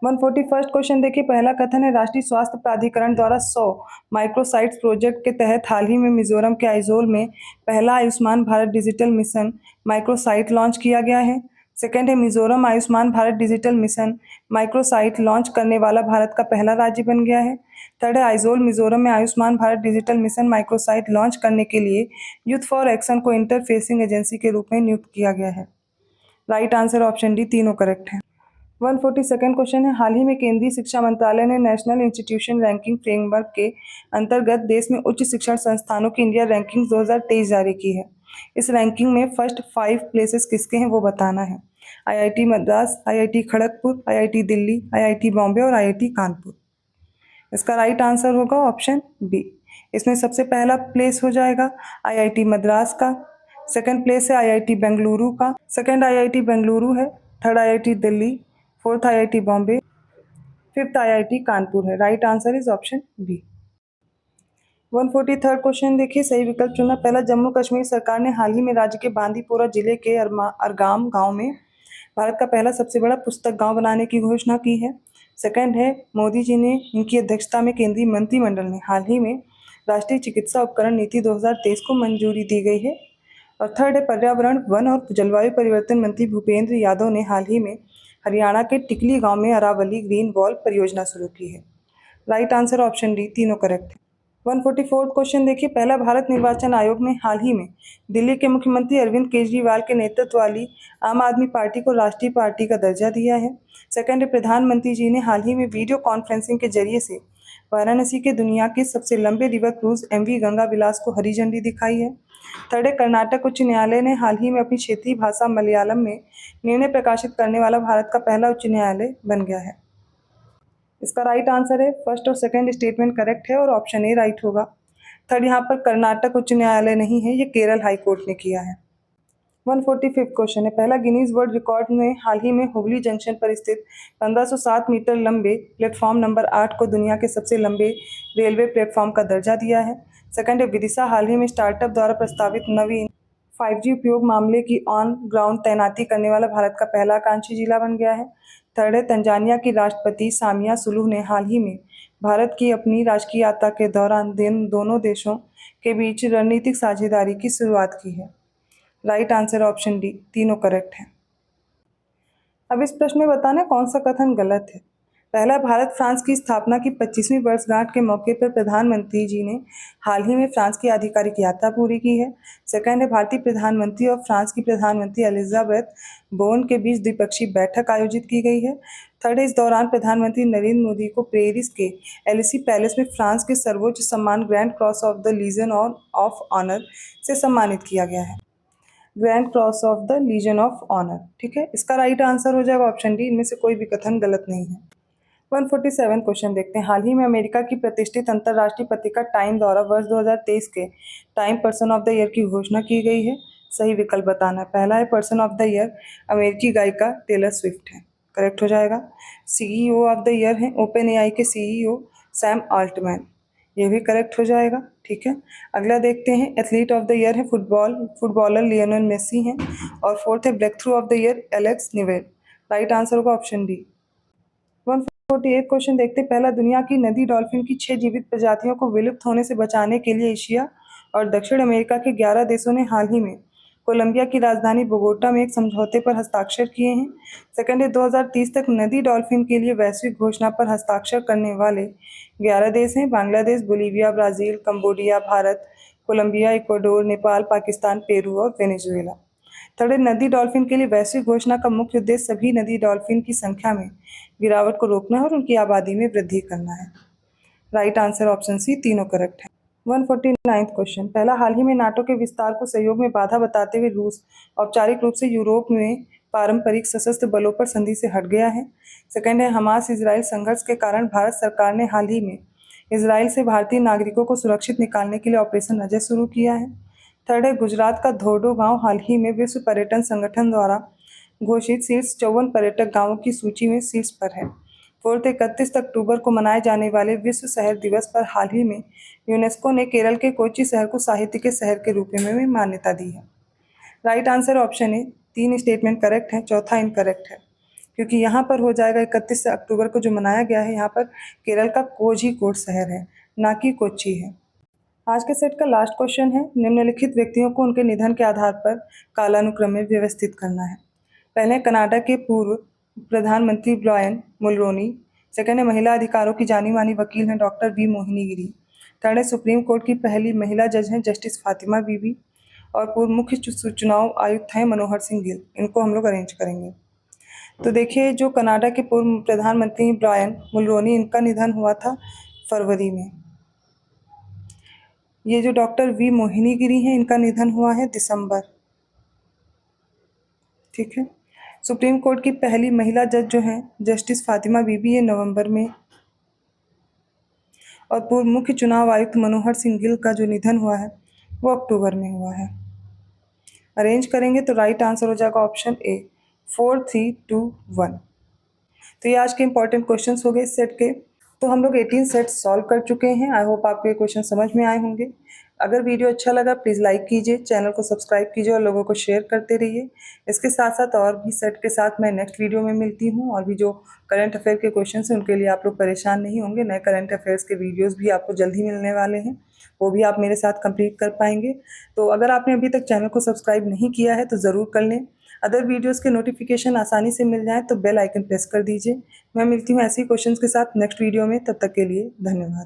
141 क्वेश्चन देखिए, पहला कथन है, राष्ट्रीय स्वास्थ्य प्राधिकरण द्वारा 100 माइक्रोसाइट्स प्रोजेक्ट के तहत हाल ही में मिजोरम के आइजोल में पहला Ayushman Bharat digital mission microsite launch किया गया है। सेकंड है, Mizoram Ayushman Bharat digital mission microsite launch करने वाला भारत का पहला राज्य बन गया है। थर्ड है, आइजोल मिजोरम में Ayushman Bharat digital mission microsite launch करने के लिए यूथ फॉर एक्शन को इंटरफेसिंग एजेंसी के रूप में नियुक्त किया गया है। राइट आंसर ऑप्शन डी, तीनों करेक्ट है। 142 क्वेश्चन है, हाल ही में केंद्रीय शिक्षा मंत्रालय ने नेशनल इंस्टीट्यूशन रैंकिंग फ्रेमवर्क के अंतर्गत देश में उच्च शिक्षण संस्थानों की इंडिया रैंकिंग 2023 जारी की है। इस रैंकिंग में फर्स्ट 5 प्लेसेस किसके हैं वो बताना है। IIT Madras, IIT Kharagpur, IIT Delhi, IIT Bombay और आईआईटी कानपुर। इसका राइट आंसर होगा ऑप्शन बी। इसमें सबसे पहला प्लेस हो जाएगा आईआईटी मद्रास का, सेकंड प्लेस है आईआईटी बेंगलुरु का, सेकंड आईआईटी बेंगलुरु है, third IIT Delhi, fourth IIT Bombay, fifth IIT Kanpur है। Right answer is option B. 143 question देखिए, सही विकल्प चुनना। पहला, जम्मू कश्मीर सरकार ने हाल ही में राज्य के बांदीपोरा जिले के अरगाम गांव में भारत का पहला सबसे बड़ा पुस्तक गांव बनाने की घोषणा की है। सेकंड है, मोदी जी ने इनकी अध्यक्षता में केंद्रीय मंत्रिमंडल ने हाल ही में राष्ट्रीय चिकित्सा उपकरण नीति 2023 को मंजूरी दी गई है। और थर्ड है, पर्यावरण वन और जलवायु परिवर्तन मंत्री भूपेंद्र यादव ने हाल ही में हरियाणा के टिकली गांव में अरावली ग्रीन वॉल परियोजना शुरू की है। राइट आंसर ऑप्शन डी, तीनों करेक्ट है। 144 क्वेश्चन देखिए, पहला, भारत निर्वाचन आयोग ने हाल ही में दिल्ली के मुख्यमंत्री अरविंद केजरीवाल के नेतृत्व वाली आम आदमी पार्टी को राष्ट्रीय पार्टी का दर्जा दिया है। सेकंड है, प्रधानमंत्री जी ने हाल ही में वीडियो कॉन्फ्रेंसिंग के जरिए से वाराणसी के दुनिया के सबसे लंबे रिवर क्रूज MV गंगा विलास को हरी झंडी दिखाई है। थर्ड है, कर्नाटक उच्च न्यायालय ने हाल ही में अपनी क्षेत्रीय भाषा मलयालम में निर्णय प्रकाशित करने वाला भारत का पहला उच्च न्यायालय बन गया है। इसका राइट आंसर है, फर्स्ट और सेकंड स्टेटमेंट करेक्ट है और ऑप्शन ए राइट होगा। थर्ड, यहाँ पर कर्नाटक उच्च न्यायालय नहीं है, ये केरल हाई कोर्ट ने किया है। 145 क्वेश्चन है, पहला, गिनीज वर्ल्ड रिकॉर्ड ने हाल ही में हुगली जंक्शन पर स्थित 1507 मीटर लंबे प्लेटफॉर्म नंबर 8 को दुनिया के सबसे लंबे रेलवे प्लेटफॉर्म का दर्जा दिया है। सेकंड है, विदिशा हाल ही में स्टार्टअप द्वारा प्रस्तावित नवीन 5G उपयोग मामले की ऑन ग्राउंड तैनाती करने वाला भारत का पहला आकांक्षी जिला बन गया है। थर्ड है, तंजानिया की राष्ट्रपति सामिया सुलूह ने हाल ही में भारत की अपनी राजकीय यात्रा के दौरान दोनों देशों के बीच रणनीतिक साझेदारी की शुरुआत की है। राइट आंसर ऑप्शन डी, तीनों करेक्ट है। अब इस प्रश्न में बताना कौन सा कथन गलत है। पहला, भारत फ्रांस की स्थापना की 25वीं वर्षगांठ के मौके पर प्रधानमंत्री जी ने हाल ही में फ्रांस की आधिकारिक यात्रा पूरी की है। सेकंड है, भारतीय प्रधानमंत्री और फ्रांस की प्रधानमंत्री एलिजाबेथ बोर्न के बीच द्विपक्षीय बैठक आयोजित की गई है। थर्ड है, इस दौरान प्रधानमंत्री नरेंद्र मोदी को पेरिस के एलिसी पैलेस में फ्रांस के सर्वोच्च सम्मान Grand Cross of the Legion of Honour से सम्मानित किया गया है। Grand Cross of the Legion of Honour, ठीक है। इसका राइट आंसर हो जाएगा ऑप्शन डी, इनमें से कोई भी कथन गलत नहीं है। 147 क्वेश्चन देखते हैं, हाल ही में अमेरिका की प्रतिष्ठित अंतर्राष्ट्रीय पत्रिका टाइम द्वारा वर्ष 2023 के time person of the year की घोषणा की गई है। सही विकल्प बताना है। पहला है, पर्सन ऑफ द ईयर अमेरिकी गायिका टेलर स्विफ्ट है, करेक्ट हो जाएगा। CEO ऑफ द ईयर है ओपन AI के CEO सैम ऑल्टमैन, ये भी करेक्ट हो जाएगा, ठीक है। अगला देखते हैं, एथलीट ऑफ द ईयर है फुटबॉलर लियोनेल मेसी हैं। और फोर्थ है, breakthrough of the year Alex Nivel. Right answer होगा ऑप्शन डी। 148 क्वेश्चन देखते हैं, पहला, दुनिया की नदी डॉल्फिन की 6 जीवित प्रजातियों को विलुप्त होने से बचाने के लिए एशिया और दक्षिण अमेरिका के 11 देशों ने हाल ही में कोलंबिया की राजधानी बोगोटा में एक समझौते पर हस्ताक्षर किए हैं। सेकंड है, 2030 तक नदी डॉल्फिन के लिए वैश्विक घोषणा पर हस्ताक्षर करने वाले 11 देश हैं, Bangladesh, Bolivia, Brazil, Cambodia, Bharat, Colombia, Ecuador, Nepal, Pakistan, Peru और वेनेजुएला। थर्ड है, नदी डॉल्फिन के लिए वैश्विक घोषणा का मुख्य उद्देश्य सभी नदी डॉल्फिन की संख्या में गिरावट को रोकना है और उनकी आबादी में वृद्धि करना है। राइट आंसर ऑप्शन सी, तीनों करेक्ट है। 149 क्वेश्चन, पहला, हाल ही में नाटो के विस्तार को सहयोग में बाधा बताते हुए रूस औपचारिक रूप से यूरोप में पारंपरिक सशस्त्र बलों पर संधि से हट गया है। सेकंड है, हमास इजराइल संघर्ष के कारण भारत सरकार ने हाल ही में इजराइल से भारतीय नागरिकों को सुरक्षित निकालने के लिए ऑपरेशन अजय शुरू किया है। थर्ड है, गुजरात का धोर्डो गांव हाल ही में विश्व पर्यटन संगठन द्वारा घोषित शीर्ष 54 पर्यटक गांवों की सूची में शीर्ष पर है। फोर्थ, 31 अक्टूबर को मनाए जाने वाले विश्व शहर दिवस पर हाल ही में यूनेस्को ने केरल के कोच्चि शहर को साहित्य के शहर के रूप में मान्यता दी है। Right answer option A, 3 statement correct है, चौथा इनकरेक्ट है, क्योंकि यहाँ पर हो जाएगा 31 अक्टूबर को जो मनाया गया है, यहाँ पर केरल का कोझिकोड शहर है, ना कि कोच्चि है। आज के सेट का लास्ट क्वेश्चन है, निम्नलिखित व्यक्तियों को उनके निधन के आधार पर कालानुक्रम में व्यवस्थित करना है। पहले, कनाडा के पूर्व प्रधानमंत्री ब्रायन मुलरोनी। सेकंड है, महिला अधिकारों की जानी मानी वकील हैं डॉक्टर वी मोहिनीगिरी। थर्ड है, सुप्रीम कोर्ट की पहली महिला जज हैं जस्टिस फातिमा बीबी। और पूर्व मुख्य चुनाव आयुक्त हैं मनोहर सिंह गिल। इनको हम लोग अरेंज करेंगे। तो देखिए, जो कनाडा के पूर्व प्रधानमंत्री ब्रायन मुलरोनी, इनका निधन हुआ था फरवरी में। ये जो डॉक्टर वी मोहिनीगिरी हैं, इनका निधन हुआ है दिसंबर, ठीक है। सुप्रीम कोर्ट की पहली महिला जज जो हैं जस्टिस फातिमा बीबी, ये नवंबर में। और पूर्व मुख्य चुनाव आयुक्त मनोहर सिंह गिल का जो निधन हुआ है वो अक्टूबर में हुआ है। अरेंज करेंगे तो राइट आंसर हो जाएगा ऑप्शन ए, 4, 3, 2, 1। तो ये आज के इंपॉर्टेंट क्वेश्चंस हो गए इस सेट के। तो हम लोग 18 सेट्स सॉल्व कर चुके हैं। आई होप आपको ये क्वेश्चन समझ में आए होंगे। अगर वीडियो अच्छा लगा प्लीज़ लाइक कीजिए, चैनल को सब्सक्राइब कीजिए और लोगों को शेयर करते रहिए। इसके साथ साथ और भी सेट के साथ मैं नेक्स्ट वीडियो में मिलती हूँ। और भी जो करंट अफेयर के क्वेश्चन हैं उनके लिए आप लोग परेशान नहीं होंगे। नए करंट अफेयर्स के वीडियोज़ भी आपको जल्द ही मिलने वाले हैं, वो भी आप मेरे साथ कंप्लीट कर पाएंगे। तो अगर आपने अभी तक चैनल को सब्सक्राइब नहीं किया है तो ज़रूर कर लें। अदर वीडियोस के नोटिफिकेशन आसानी से मिल जाए तो बेल आइकन प्रेस कर दीजिए। मैं मिलती हूँ ऐसे ही क्वेश्चंस के साथ नेक्स्ट वीडियो में। तब तक के लिए धन्यवाद।